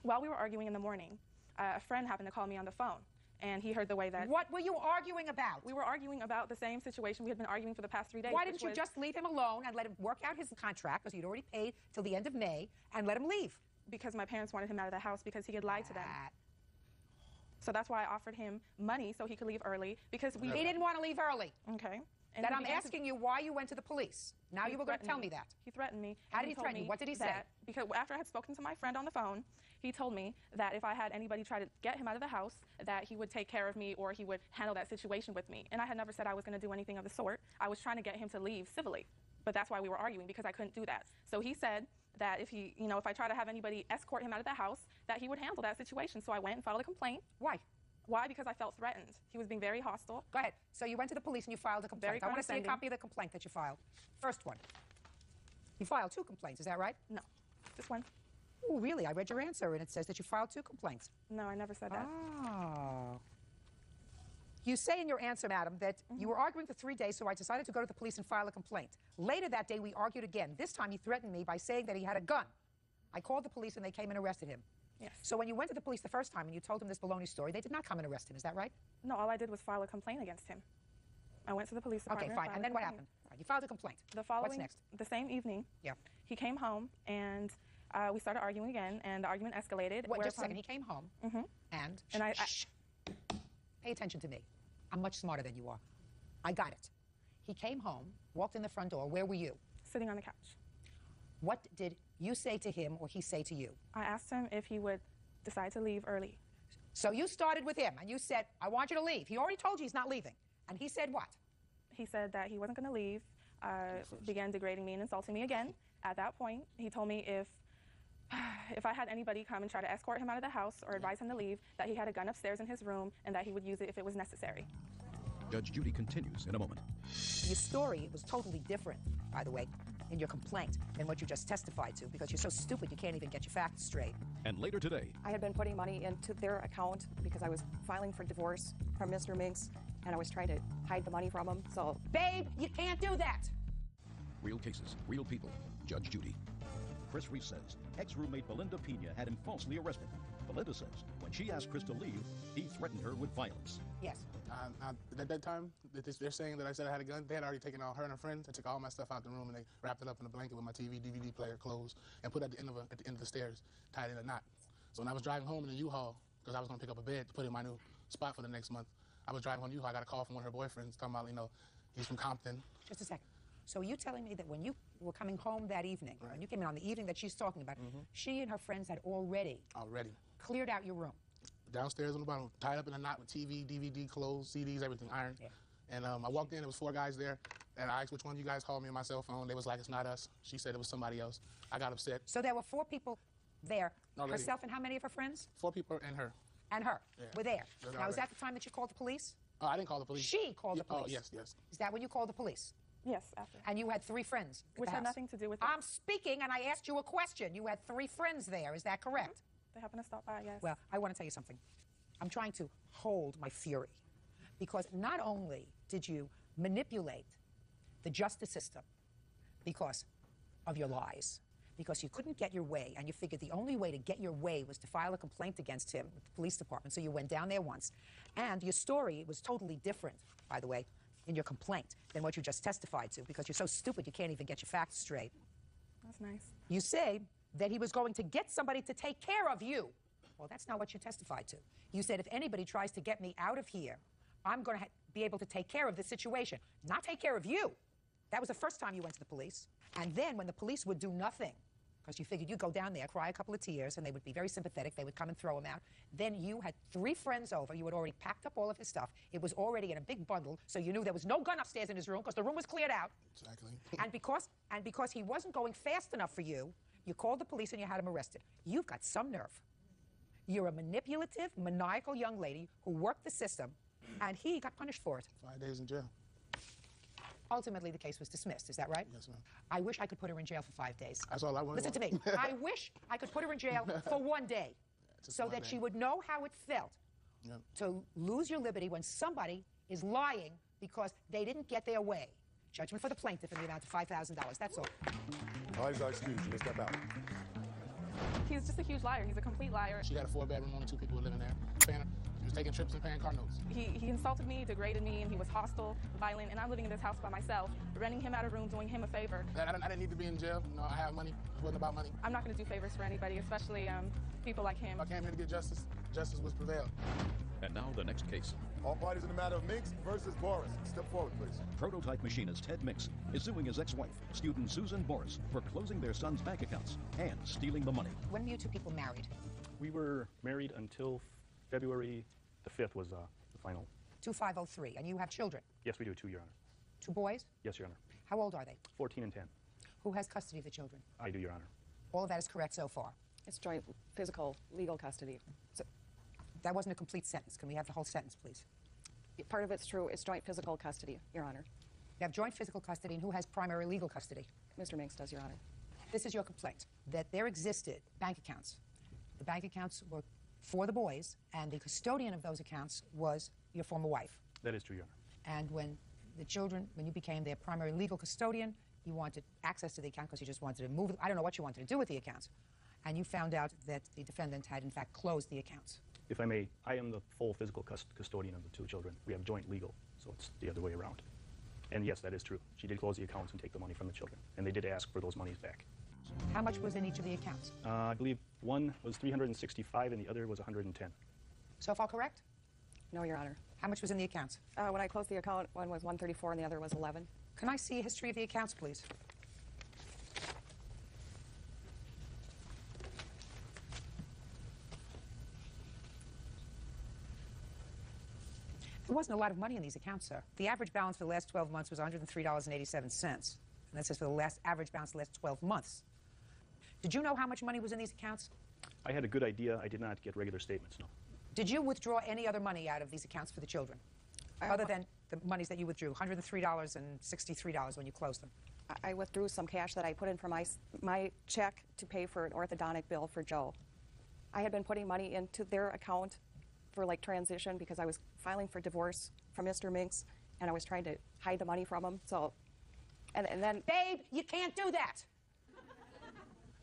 while we were arguing in the morning, a friend happened to call me on the phone. and he heard the way that... What were you arguing about? We were arguing about the same situation we had been arguing for the past 3 days. Why didn't you just leave him alone and let him work out his contract, because he'd already paid till the end of May, and let him leave? Because my parents wanted him out of the house because he had lied to them. So that's why I offered him money so he could leave early, because we... He didn't want to leave early. Okay. And then I'm asking you why you went to the police. Now you were going to tell me that. He threatened me. How did he threaten you? What did he say? Because after I had spoken to my friend on the phone, he told me that if I had anybody try to get him out of the house, that he would take care of me or he would handle that situation with me. And I had never said I was going to do anything of the sort. I was trying to get him to leave civilly. But that's why we were arguing, because I couldn't do that. So he said that if he, if I try to have anybody escort him out of the house, that he would handle that situation. So I went and filed a complaint. Why? Why? Because I felt threatened. He was being very hostile. Go ahead. So you went to the police and you filed a complaint. I want to see a copy of the complaint that you filed. First one. You filed 2 complaints, is that right? No, just one. Oh, really? I read your answer and it says that you filed 2 complaints. No, I never said that. Oh. You say in your answer, madam, that you were arguing for 3 days, so I decided to go to the police and file a complaint. Later that day, we argued again. This time, he threatened me by saying that he had a gun. I called the police and they came and arrested him. Yes. So when you went to the police the first time and you told them this baloney story, they did not come and arrest him, is that right? No, all I did was file a complaint against him. I went to the police department. Okay, fine. And then what happened? Right, you filed a complaint. What's next? The same evening, he came home and we started arguing again, and the argument escalated. What, just a second. He came home and shh. Pay attention to me. I'm much smarter than you are. I got it. He came home, walked in the front door. Where were you? Sitting on the couch. What did you say to him or he say to you? I asked him if he would decide to leave early. So you started with him and you said, I want you to leave. He already told you he's not leaving. And he said what? He said that he wasn't going to leave, began degrading me and insulting me again. At that point, he told me if I had anybody come and try to escort him out of the house or advise him to leave, that he had a gun upstairs in his room and that he would use it if it was necessary. Judge Judy continues in a moment. Your story was totally different, by the way, in your complaint than what you just testified to, because you're so stupid you can't even get your facts straight. And later today, I had been putting money into their account because I was filing for divorce from Mr. Minks, and I was trying to hide the money from him, so... Babe, you can't do that! Real cases, real people. Judge Judy. Chris Reese says ex-roommate Belinda Pena had him falsely arrested. Belinda says when she asked Chris to leave, he threatened her with violence. Yes. At that time, they're saying that I said I had a gun. They had already taken all her and her friends. They took all my stuff out the room and they wrapped it up in a blanket with my TV, DVD player, clothes, and put it at the end of the stairs, tied in a knot. So when I was driving home in a U-Haul, because I was going to pick up a bed to put in my new spot for the next month, I was driving home in a U-Haul. I got a call from one of her boyfriends talking about, he's from Compton. Just a second. So you telling me that when you were coming home that evening, when you came in on the evening that she's talking about, she and her friends had already cleared out your room? Downstairs on the bottom, tied up in a knot with TV, DVD, clothes, CDs, everything, iron. Yeah. And I walked in, there was 4 guys there, and I asked which one of you guys called me on my cell phone. They was like, it's not us. She said it was somebody else. I got upset. So there were 4 people there, already. Herself and how many of her friends? 4 people and her. And her were there. Now, was that the time that you called the police? I didn't call the police. She called the police? Oh, yes, yes. Is that when you called the police? Yes, after. And you had 3 friends? Which had nothing to do with it. I'm speaking and I asked you a question. You had 3 friends there, is that correct? They happened to stop by, yes. Well, I want to tell you something. I'm trying to hold my fury because not only did you manipulate the justice system because of your lies, because you couldn't get your way and you figured the only way to get your way was to file a complaint against him with the police department, so you went down there once. And your story was totally different, by the way, in your complaint than what you just testified to because you're so stupid you can't even get your facts straight. That's nice. You say that he was going to get somebody to take care of you. Well, that's not what you testified to. You said if anybody tries to get me out of here, I'm going to be able to take care of the situation, not take care of you. That was the first time you went to the police. And then when the police would do nothing, because you figured you'd go down there, cry a couple of tears, and they would be very sympathetic, they would come and throw him out. Then you had 3 friends over. You had already packed up all of his stuff. It was already in a big bundle, so you knew there was no gun upstairs in his room because the room was cleared out. Exactly. and because he wasn't going fast enough for you, you called the police and you had him arrested. You've got some nerve. You're a manipulative, maniacal young lady who worked the system, and he got punished for it. 5 days in jail. Ultimately, the case was dismissed. Is that right? Yes, ma'am. I wish I could put her in jail for 5 days. That's all I want. Listen to me. I wish I could put her in jail for 1 day so that she would know how it felt to lose your liberty when somebody is lying because they didn't get their way. Judgment for the plaintiff in the amount of $5,000. That's all. All right, excuse you. Let's step out. He's just a huge liar. He's a complete liar. She had a 4-bedroom, only 2 people were living there. was taking trips and paying car notes. He insulted me, degraded me, and he was hostile, violent, and I'm living in this house by myself, renting him out a room, doing him a favor. I didn't need to be in jail. You know, I have money. It wasn't about money. I'm not going to do favors for anybody, especially people like him. I came here to get justice. Justice was prevailed. And now the next case. All parties in the matter of Minks versus Boris. Step forward, please. Prototype machinist Ted Minks is suing his ex-wife, student Susan Boris, for closing their son's bank accounts and stealing the money. When were you two people married? We were married until February the 5th was the final. 2503, and you have children? Yes, we do too, Your Honor. 2 boys? Yes, Your Honor. How old are they? 14 and 10. Who has custody of the children? I do, Your Honor. All of that is correct so far? It's joint physical legal custody. So, that wasn't a complete sentence. Can we have the whole sentence, please? part of it's true. It's joint physical custody, Your Honor. You have joint physical custody, and who has primary legal custody? Mr. Minks does, Your Honor. This is your complaint, that there existed bank accounts. The bank accounts were for the boys, and the custodian of those accounts was your former wife. That is true, Your Honor. And when the children, when you became their primary legal custodian, you wanted access to the account because you just wanted to move, I don't know what you wanted to do with the accounts, and you found out that the defendant had in fact closed the accounts. If I may, I am the full physical custodian of the 2 children. We have joint legal, so it's the other way around. And yes, that is true. She did close the accounts and take the money from the children, and they did ask for those monies back. How much was in each of the accounts? I believe one was $365 and the other was $110. So far correct? No, Your Honor. How much was in the accounts? When I closed the account, one was $134 and the other was $11. Can I see a history of the accounts, please? There wasn't a lot of money in these accounts, sir. The average balance for the last 12 months was $103.87. And that says for the last average balance for the last 12 months. Did you know how much money was in these accounts? I had a good idea. I did not get regular statements, no. Did you withdraw any other money out of these accounts for the children? Other than the monies that you withdrew, $103 and $63 when you closed them? I withdrew some cash that I put in for my check to pay for an orthodontic bill for Joe. I had been putting money into their account for like transition because I was filing for divorce from Mr. Minks and I was trying to hide the money from him. So, and then... Babe, you can't do that.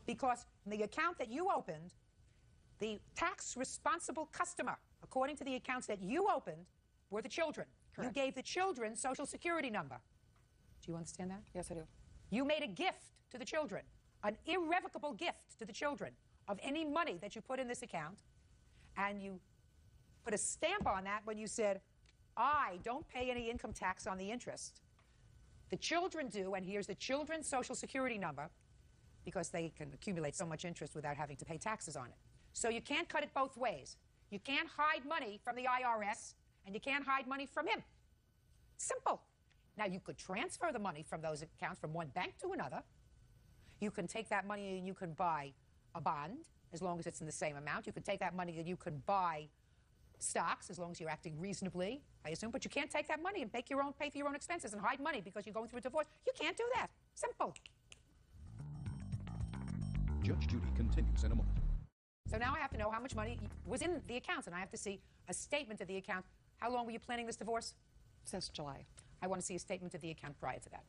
Because the account that you opened, the tax responsible customer, according to the accounts that you opened, were the children. Correct. You gave the children Social Security number. Do you understand that? Yes, I do. You made a gift to the children, an irrevocable gift to the children of any money that you put in this account, and you put a stamp on that when you said, I don't pay any income tax on the interest. The children do, and here's the children's Social Security number, because they can accumulate so much interest without having to pay taxes on it. So you can't cut it both ways. You can't hide money from the IRS, and you can't hide money from him. Simple. Now, you could transfer the money from those accounts from one bank to another. You can take that money and you can buy a bond, as long as it's in the same amount. You can take that money and you can buy stocks, as long as you're acting reasonably, I assume. But you can't take that money and pay for your own expenses and hide money because you're going through a divorce. You can't do that. Simple. Judge Judy continues in a moment. So now I have to know how much money was in the accounts, and I have to see a statement of the account. How long were you planning this divorce? Since July. I want to see a statement of the account prior to that.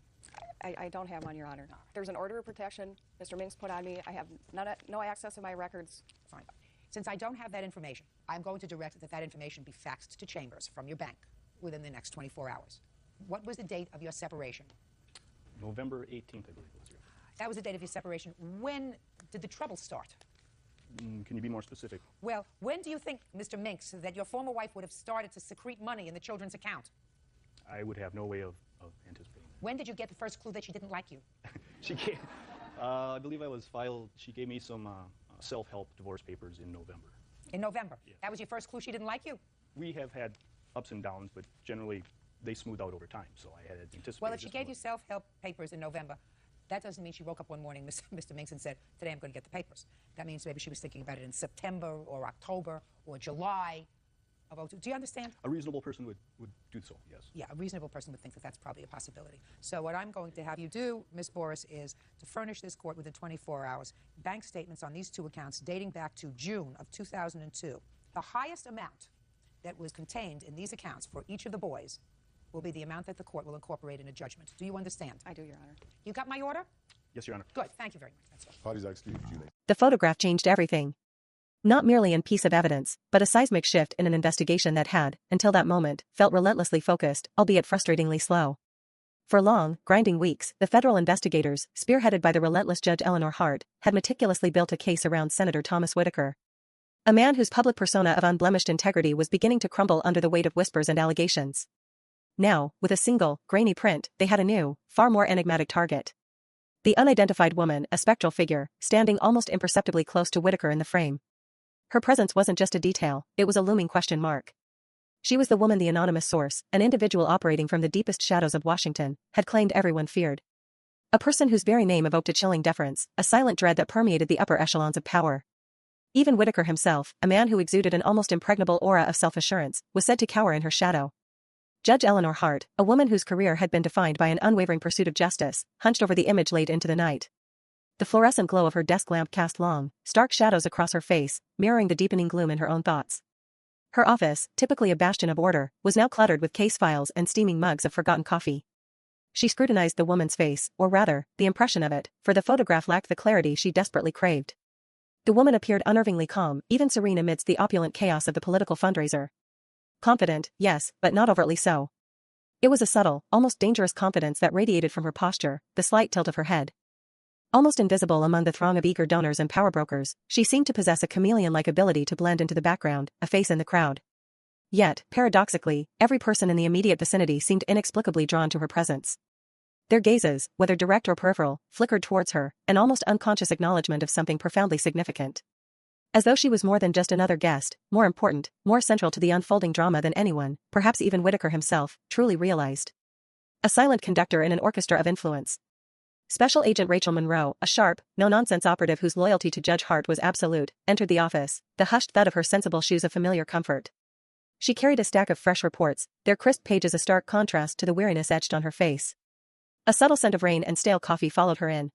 I don't have one, Your Honor. There's an order of protection Mr. Minks put on me. I have no access to my records. Fine. Since I don't have that information, I'm going to direct that information be faxed to Chambers from your bank within the next 24 hours. What was the date of your separation? November 18th, I believe it was. That was the date of your separation. When did the trouble start? Can you be more specific? Well, when do you think, Mr. Minks, that your former wife would have started to secrete money in the children's account? I would have no way of anticipating that. When did you get the first clue that she didn't like you? She gave, I believe she gave me some self-help divorce papers in November. In November? Yeah. That was your first clue she didn't like you? We have had ups and downs, but generally they smooth out over time, so I had anticipated. Well, if she gave you self-help papers in November, that doesn't mean she woke up one morning, Mr. Minks, and said, today I'm going to get the papers. That means maybe she was thinking about it in September or October or July of 2002. Do you understand? A reasonable person would do so, yes. Yeah, a reasonable person would think that that's probably a possibility. So what I'm going to have you do, Ms. Boris, is to furnish this court within 24 hours bank statements on these 2 accounts dating back to June of 2002. The highest amount that was contained in these accounts for each of the boys will be the amount that the court will incorporate in a judgment. Do you understand? I do, Your Honor. You got my order? Yes, Your Honor. Good. Thank you very much. That's all. Parties are excused, Judy. The photograph changed everything. Not merely a piece of evidence, but a seismic shift in an investigation that had, until that moment, felt relentlessly focused, albeit frustratingly slow. For long, grinding weeks, the federal investigators, spearheaded by the relentless Judge Eleanor Hart, had meticulously built a case around Senator Thomas Whitaker. A man whose public persona of unblemished integrity was beginning to crumble under the weight of whispers and allegations. Now, with a single, grainy print, they had a new, far more enigmatic target. The unidentified woman, a spectral figure, standing almost imperceptibly close to Whitaker in the frame. Her presence wasn't just a detail, it was a looming question mark. She was the woman the anonymous source, an individual operating from the deepest shadows of Washington, had claimed everyone feared. A person whose very name evoked a chilling deference, a silent dread that permeated the upper echelons of power. Even Whitaker himself, a man who exuded an almost impregnable aura of self-assurance, was said to cower in her shadow. Judge Eleanor Hart, a woman whose career had been defined by an unwavering pursuit of justice, hunched over the image late into the night. The fluorescent glow of her desk lamp cast long, stark shadows across her face, mirroring the deepening gloom in her own thoughts. Her office, typically a bastion of order, was now cluttered with case files and steaming mugs of forgotten coffee. She scrutinized the woman's face, or rather, the impression of it, for the photograph lacked the clarity she desperately craved. The woman appeared unnervingly calm, even serene amidst the opulent chaos of the political fundraiser. Confident, yes, but not overtly so. It was a subtle, almost dangerous confidence that radiated from her posture, the slight tilt of her head. Almost invisible among the throng of eager donors and power brokers, she seemed to possess a chameleon-like ability to blend into the background, a face in the crowd. Yet, paradoxically, every person in the immediate vicinity seemed inexplicably drawn to her presence. Their gazes, whether direct or peripheral, flickered towards her, an almost unconscious acknowledgement of something profoundly significant. As though she was more than just another guest, more important, more central to the unfolding drama than anyone, perhaps even Whitaker himself, truly realized. A silent conductor in an orchestra of influence. Special Agent Rachel Monroe, a sharp, no-nonsense operative whose loyalty to Judge Hart was absolute, entered the office, the hushed thud of her sensible shoes a familiar comfort. She carried a stack of fresh reports, their crisp pages a stark contrast to the weariness etched on her face. A subtle scent of rain and stale coffee followed her in.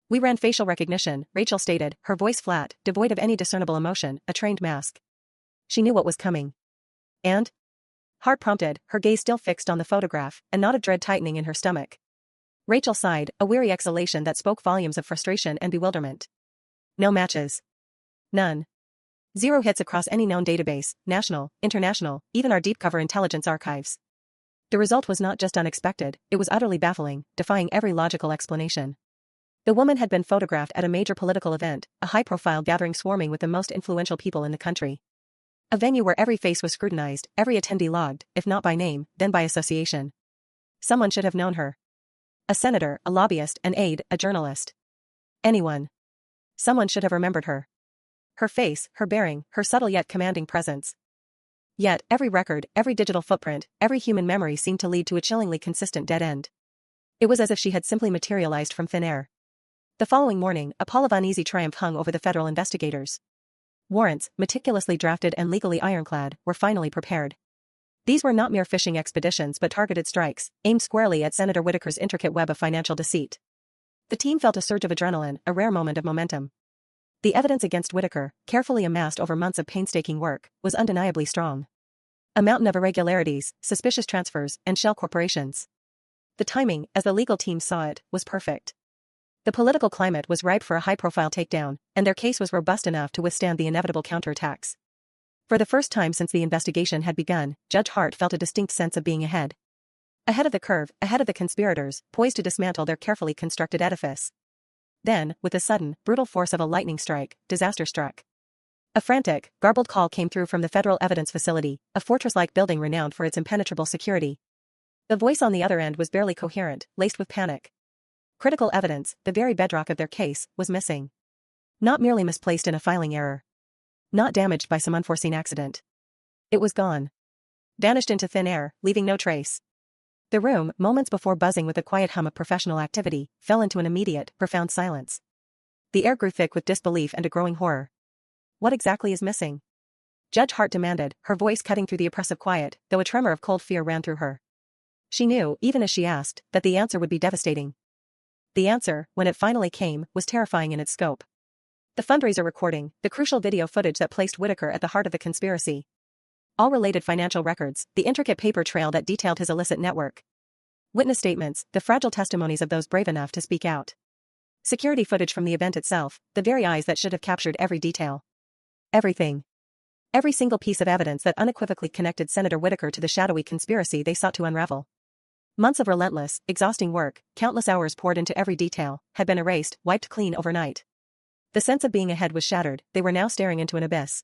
"We ran facial recognition," Rachel stated, her voice flat, devoid of any discernible emotion, a trained mask. She knew what was coming. And? Hart prompted, her gaze still fixed on the photograph, a knot of dread tightening in her stomach. Rachel sighed, a weary exhalation that spoke volumes of frustration and bewilderment. No matches. None. 0 hits across any known database, national, international, even our deep cover intelligence archives. The result was not just unexpected, it was utterly baffling, defying every logical explanation. The woman had been photographed at a major political event, a high-profile gathering swarming with the most influential people in the country. A venue where every face was scrutinized, every attendee logged, if not by name, then by association. Someone should have known her. A senator, a lobbyist, an aide, a journalist. Anyone. Someone should have remembered her. Her face, her bearing, her subtle yet commanding presence. Yet, every record, every digital footprint, every human memory seemed to lead to a chillingly consistent dead end. It was as if she had simply materialized from thin air. The following morning, a pall of uneasy triumph hung over the federal investigators. Warrants, meticulously drafted and legally ironclad, were finally prepared. These were not mere fishing expeditions but targeted strikes, aimed squarely at Senator Whitaker's intricate web of financial deceit. The team felt a surge of adrenaline, a rare moment of momentum. The evidence against Whitaker, carefully amassed over months of painstaking work, was undeniably strong. A mountain of irregularities, suspicious transfers, and shell corporations. The timing, as the legal team saw it, was perfect. The political climate was ripe for a high-profile takedown, and their case was robust enough to withstand the inevitable counterattacks. For the first time since the investigation had begun, Judge Hart felt a distinct sense of being ahead. Ahead of the curve, ahead of the conspirators, poised to dismantle their carefully constructed edifice. Then, with the sudden, brutal force of a lightning strike, disaster struck. A frantic, garbled call came through from the Federal Evidence Facility, a fortress-like building renowned for its impenetrable security. The voice on the other end was barely coherent, laced with panic. Critical evidence, the very bedrock of their case, was missing. Not merely misplaced in a filing error. Not damaged by some unforeseen accident. It was gone. Vanished into thin air, leaving no trace. The room, moments before buzzing with the quiet hum of professional activity, fell into an immediate, profound silence. The air grew thick with disbelief and a growing horror. What exactly is missing? Judge Hart demanded, her voice cutting through the oppressive quiet, though a tremor of cold fear ran through her. She knew, even as she asked, that the answer would be devastating. The answer, when it finally came, was terrifying in its scope. The fundraiser recording, the crucial video footage that placed Whitaker at the heart of the conspiracy. All related financial records, the intricate paper trail that detailed his illicit network. Witness statements, the fragile testimonies of those brave enough to speak out. Security footage from the event itself, the very eyes that should have captured every detail. Everything. Every single piece of evidence that unequivocally connected Senator Whitaker to the shadowy conspiracy they sought to unravel. Months of relentless, exhausting work, countless hours poured into every detail, had been erased, wiped clean overnight. The sense of being ahead was shattered, they were now staring into an abyss.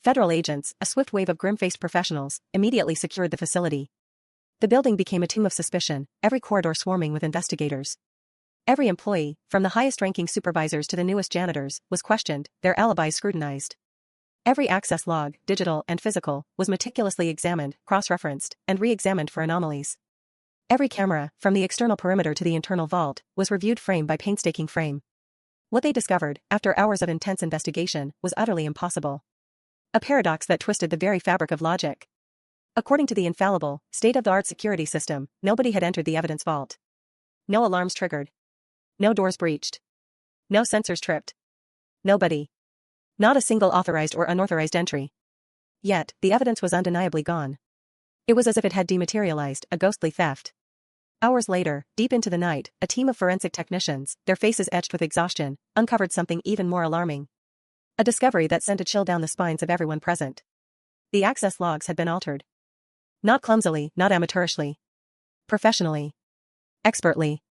Federal agents, a swift wave of grim-faced professionals, immediately secured the facility. The building became a tomb of suspicion, every corridor swarming with investigators. Every employee, from the highest-ranking supervisors to the newest janitors, was questioned, their alibis scrutinized. Every access log, digital and physical, was meticulously examined, cross-referenced, and re-examined for anomalies. Every camera, from the external perimeter to the internal vault, was reviewed frame by painstaking frame. What they discovered, after hours of intense investigation, was utterly impossible. A paradox that twisted the very fabric of logic. According to the infallible, state-of-the-art security system, nobody had entered the evidence vault. No alarms triggered. No doors breached. No sensors tripped. Nobody. Not a single authorized or unauthorized entry. Yet, the evidence was undeniably gone. It was as if it had dematerialized, a ghostly theft. Hours later, deep into the night, a team of forensic technicians, their faces etched with exhaustion, uncovered something even more alarming. A discovery that sent a chill down the spines of everyone present. The access logs had been altered. Not clumsily, not amateurishly. Professionally. Expertly.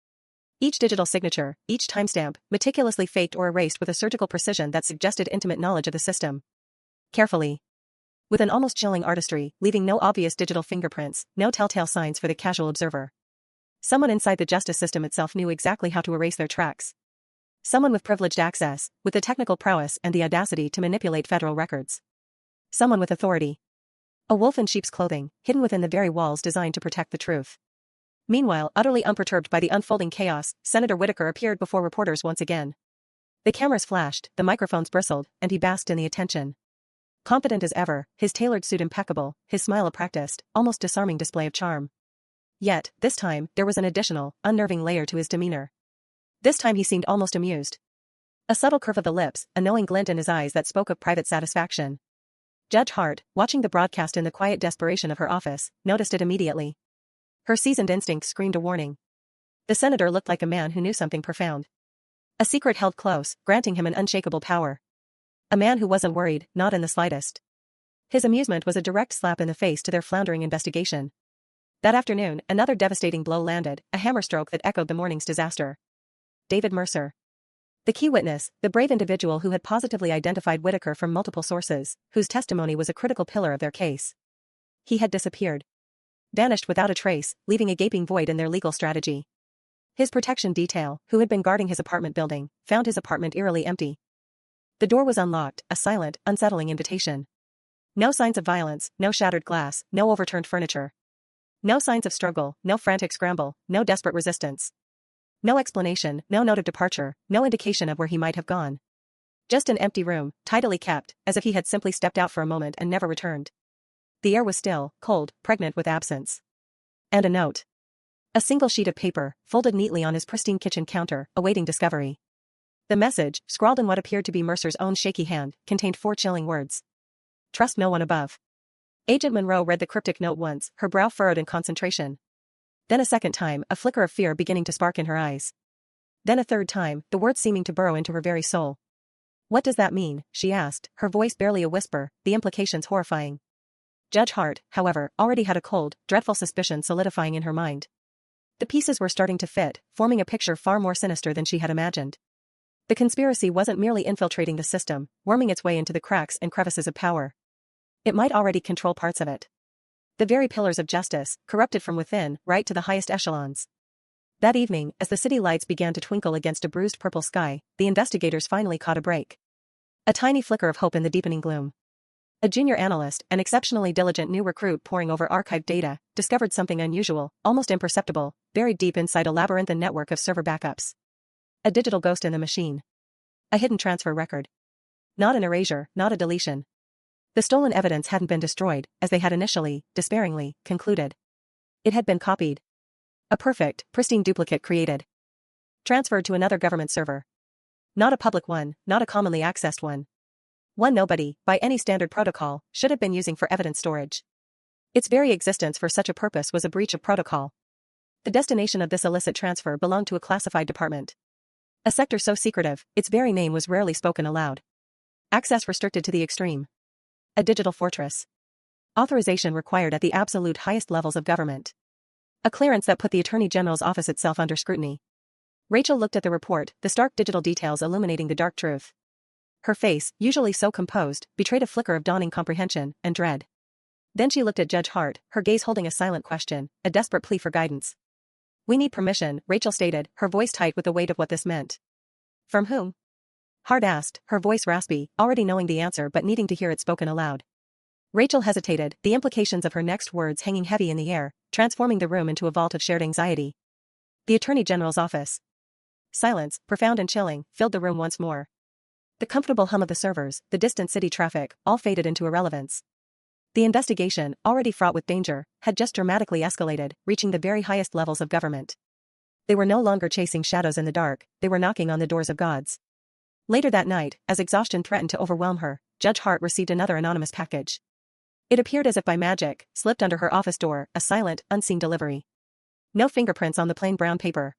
Each digital signature, each timestamp, meticulously faked or erased with a surgical precision that suggested intimate knowledge of the system. Carefully. With an almost chilling artistry, leaving no obvious digital fingerprints, no telltale signs for the casual observer. Someone inside the justice system itself knew exactly how to erase their tracks. Someone with privileged access, with the technical prowess and the audacity to manipulate federal records. Someone with authority. A wolf in sheep's clothing, hidden within the very walls designed to protect the truth. Meanwhile, utterly unperturbed by the unfolding chaos, Senator Whitaker appeared before reporters once again. The cameras flashed, the microphones bristled, and he basked in the attention. Confident as ever, his tailored suit impeccable, his smile a practiced, almost disarming display of charm. Yet, this time, there was an additional, unnerving layer to his demeanor. This time he seemed almost amused. A subtle curve of the lips, a knowing glint in his eyes that spoke of private satisfaction. Judge Hart, watching the broadcast in the quiet desperation of her office, noticed it immediately. Her seasoned instincts screamed a warning. The senator looked like a man who knew something profound. A secret held close, granting him an unshakable power. A man who wasn't worried, not in the slightest. His amusement was a direct slap in the face to their floundering investigation. That afternoon, another devastating blow landed, a hammerstroke that echoed the morning's disaster. David Mercer. The key witness, the brave individual who had positively identified Whitaker from multiple sources, whose testimony was a critical pillar of their case. He had disappeared. Vanished without a trace, leaving a gaping void in their legal strategy. His protection detail, who had been guarding his apartment building, found his apartment eerily empty. The door was unlocked, a silent, unsettling invitation. No signs of violence, no shattered glass, no overturned furniture. No signs of struggle, no frantic scramble, no desperate resistance. No explanation, no note of departure, no indication of where he might have gone. Just an empty room, tidily kept, as if he had simply stepped out for a moment and never returned. The air was still, cold, pregnant with absence. And a note. A single sheet of paper, folded neatly on his pristine kitchen counter, awaiting discovery. The message, scrawled in what appeared to be Mercer's own shaky hand, contained 4 chilling words. Trust no one above. Agent Monroe read the cryptic note once, her brow furrowed in concentration. Then a second time, a flicker of fear beginning to spark in her eyes. Then a third time, the words seeming to burrow into her very soul. What does that mean? She asked, her voice barely a whisper, the implications horrifying. Judge Hart, however, already had a cold, dreadful suspicion solidifying in her mind. The pieces were starting to fit, forming a picture far more sinister than she had imagined. The conspiracy wasn't merely infiltrating the system, worming its way into the cracks and crevices of power. It might already control parts of it. The very pillars of justice, corrupted from within, right to the highest echelons. That evening, as the city lights began to twinkle against a bruised purple sky, the investigators finally caught a break. A tiny flicker of hope in the deepening gloom. A junior analyst, an exceptionally diligent new recruit poring over archived data, discovered something unusual, almost imperceptible, buried deep inside a labyrinthine network of server backups. A digital ghost in the machine. A hidden transfer record. Not an erasure, not a deletion. The stolen evidence hadn't been destroyed, as they had initially, despairingly, concluded. It had been copied. A perfect, pristine duplicate created. Transferred to another government server. Not a public one, not a commonly accessed one. One nobody, by any standard protocol, should have been using for evidence storage. Its very existence for such a purpose was a breach of protocol. The destination of this illicit transfer belonged to a classified department. A sector so secretive, its very name was rarely spoken aloud. Access restricted to the extreme. A digital fortress. Authorization required at the absolute highest levels of government. A clearance that put the Attorney General's office itself under scrutiny. Rachel looked at the report, the stark digital details illuminating the dark truth. Her face, usually so composed, betrayed a flicker of dawning comprehension and dread. Then she looked at Judge Hart, her gaze holding a silent question, a desperate plea for guidance. "We need permission," Rachel stated, her voice tight with the weight of what this meant. "From whom?" Hart asked, her voice raspy, already knowing the answer but needing to hear it spoken aloud. Rachel hesitated, the implications of her next words hanging heavy in the air, transforming the room into a vault of shared anxiety. The Attorney General's office. Silence, profound and chilling, filled the room once more. The comfortable hum of the servers, the distant city traffic, all faded into irrelevance. The investigation, already fraught with danger, had just dramatically escalated, reaching the very highest levels of government. They were no longer chasing shadows in the dark, they were knocking on the doors of gods. Later that night, as exhaustion threatened to overwhelm her, Judge Hart received another anonymous package. It appeared as if by magic, slipped under her office door, a silent, unseen delivery. No fingerprints on the plain brown paper.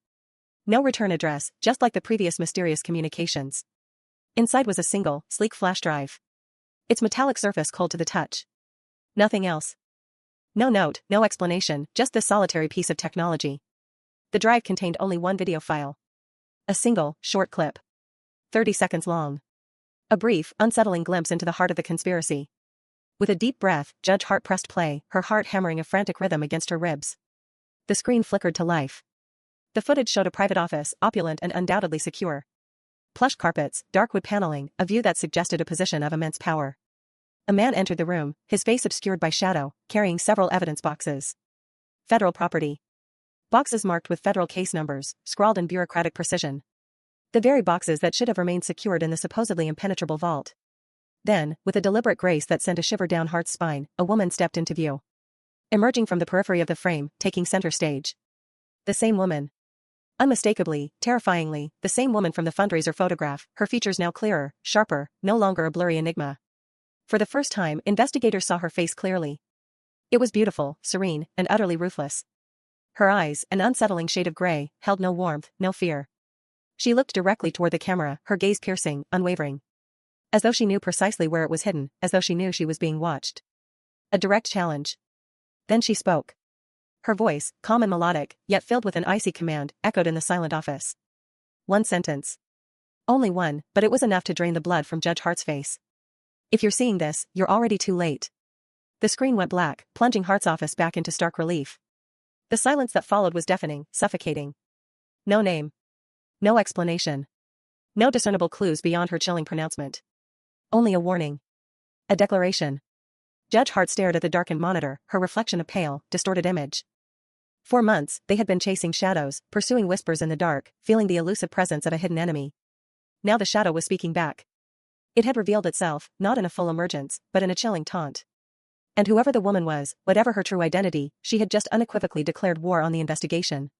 No return address, just like the previous mysterious communications. Inside was a single, sleek flash drive. Its metallic surface cold to the touch. Nothing else. No note, no explanation, just this solitary piece of technology. The drive contained only one video file. A single, short clip. 30 seconds long. A brief, unsettling glimpse into the heart of the conspiracy. With a deep breath, Judge Hart pressed play, her heart hammering a frantic rhythm against her ribs. The screen flickered to life. The footage showed a private office, opulent and undoubtedly secure. Plush carpets, dark wood paneling, a view that suggested a position of immense power. A man entered the room, his face obscured by shadow, carrying several evidence boxes. Federal property. Boxes marked with federal case numbers, scrawled in bureaucratic precision. The very boxes that should have remained secured in the supposedly impenetrable vault. Then, with a deliberate grace that sent a shiver down Hart's spine, a woman stepped into view. Emerging from the periphery of the frame, taking center stage. The same woman. Unmistakably, terrifyingly, the same woman from the fundraiser photograph, her features now clearer, sharper, no longer a blurry enigma. For the first time, investigators saw her face clearly. It was beautiful, serene, and utterly ruthless. Her eyes, an unsettling shade of gray, held no warmth, no fear. She looked directly toward the camera, her gaze piercing, unwavering. As though she knew precisely where it was hidden, as though she knew she was being watched. A direct challenge. Then she spoke. Her voice, calm and melodic, yet filled with an icy command, echoed in the silent office. One sentence. Only one, but it was enough to drain the blood from Judge Hart's face. "If you're seeing this, you're already too late." The screen went black, plunging Hart's office back into stark relief. The silence that followed was deafening, suffocating. No name. No explanation. No discernible clues beyond her chilling pronouncement. Only a warning. A declaration. Judge Hart stared at the darkened monitor, her reflection a pale, distorted image. For months, they had been chasing shadows, pursuing whispers in the dark, feeling the elusive presence of a hidden enemy. Now the shadow was speaking back. It had revealed itself, not in a full emergence, but in a chilling taunt. And whoever the woman was, whatever her true identity, she had just unequivocally declared war on the investigation.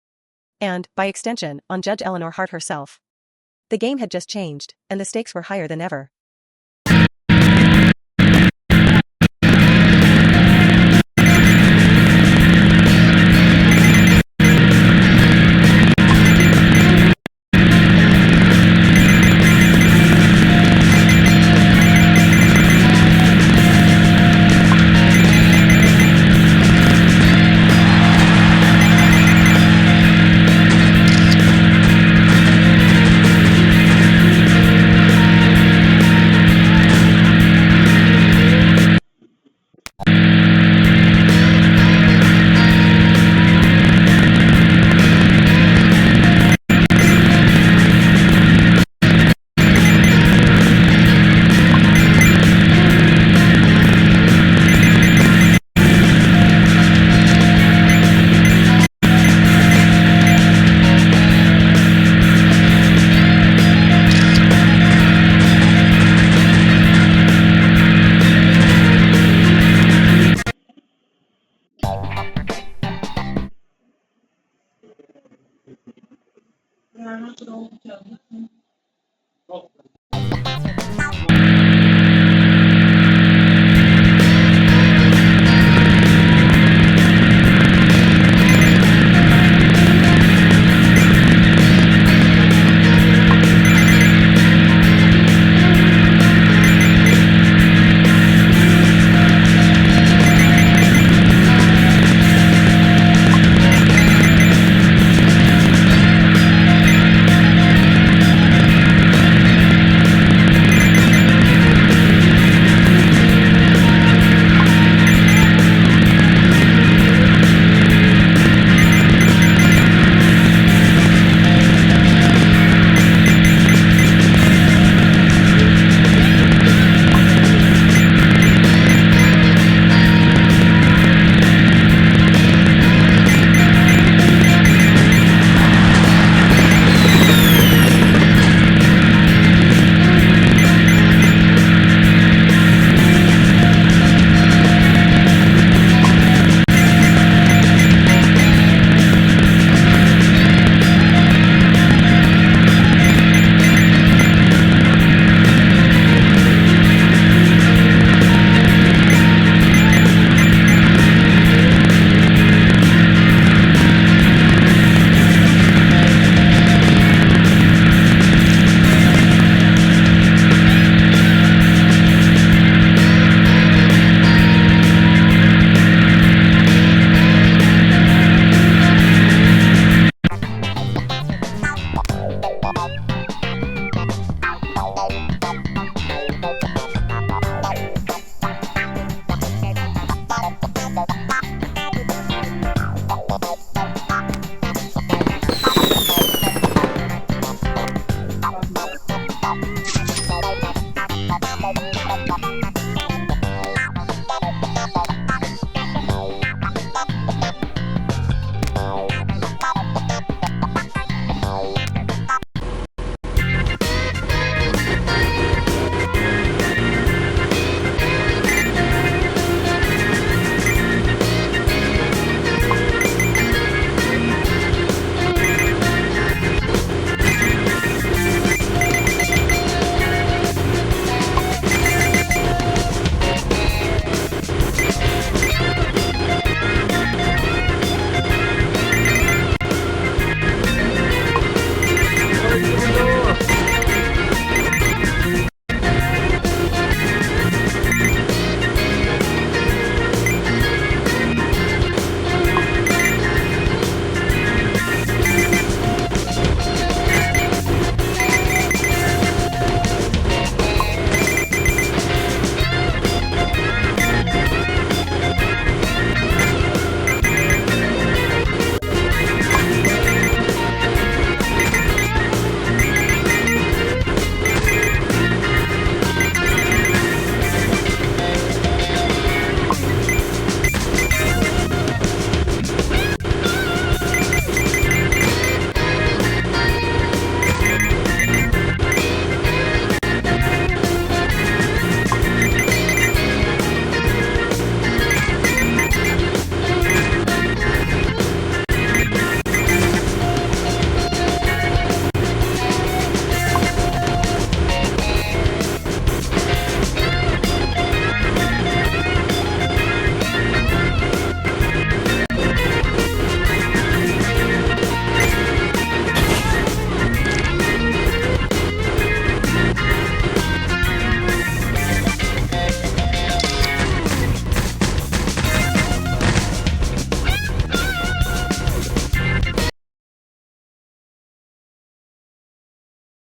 And, by extension, on Judge Eleanor Hart herself. The game had just changed, and the stakes were higher than ever. Yeah, I'm not going to tell you.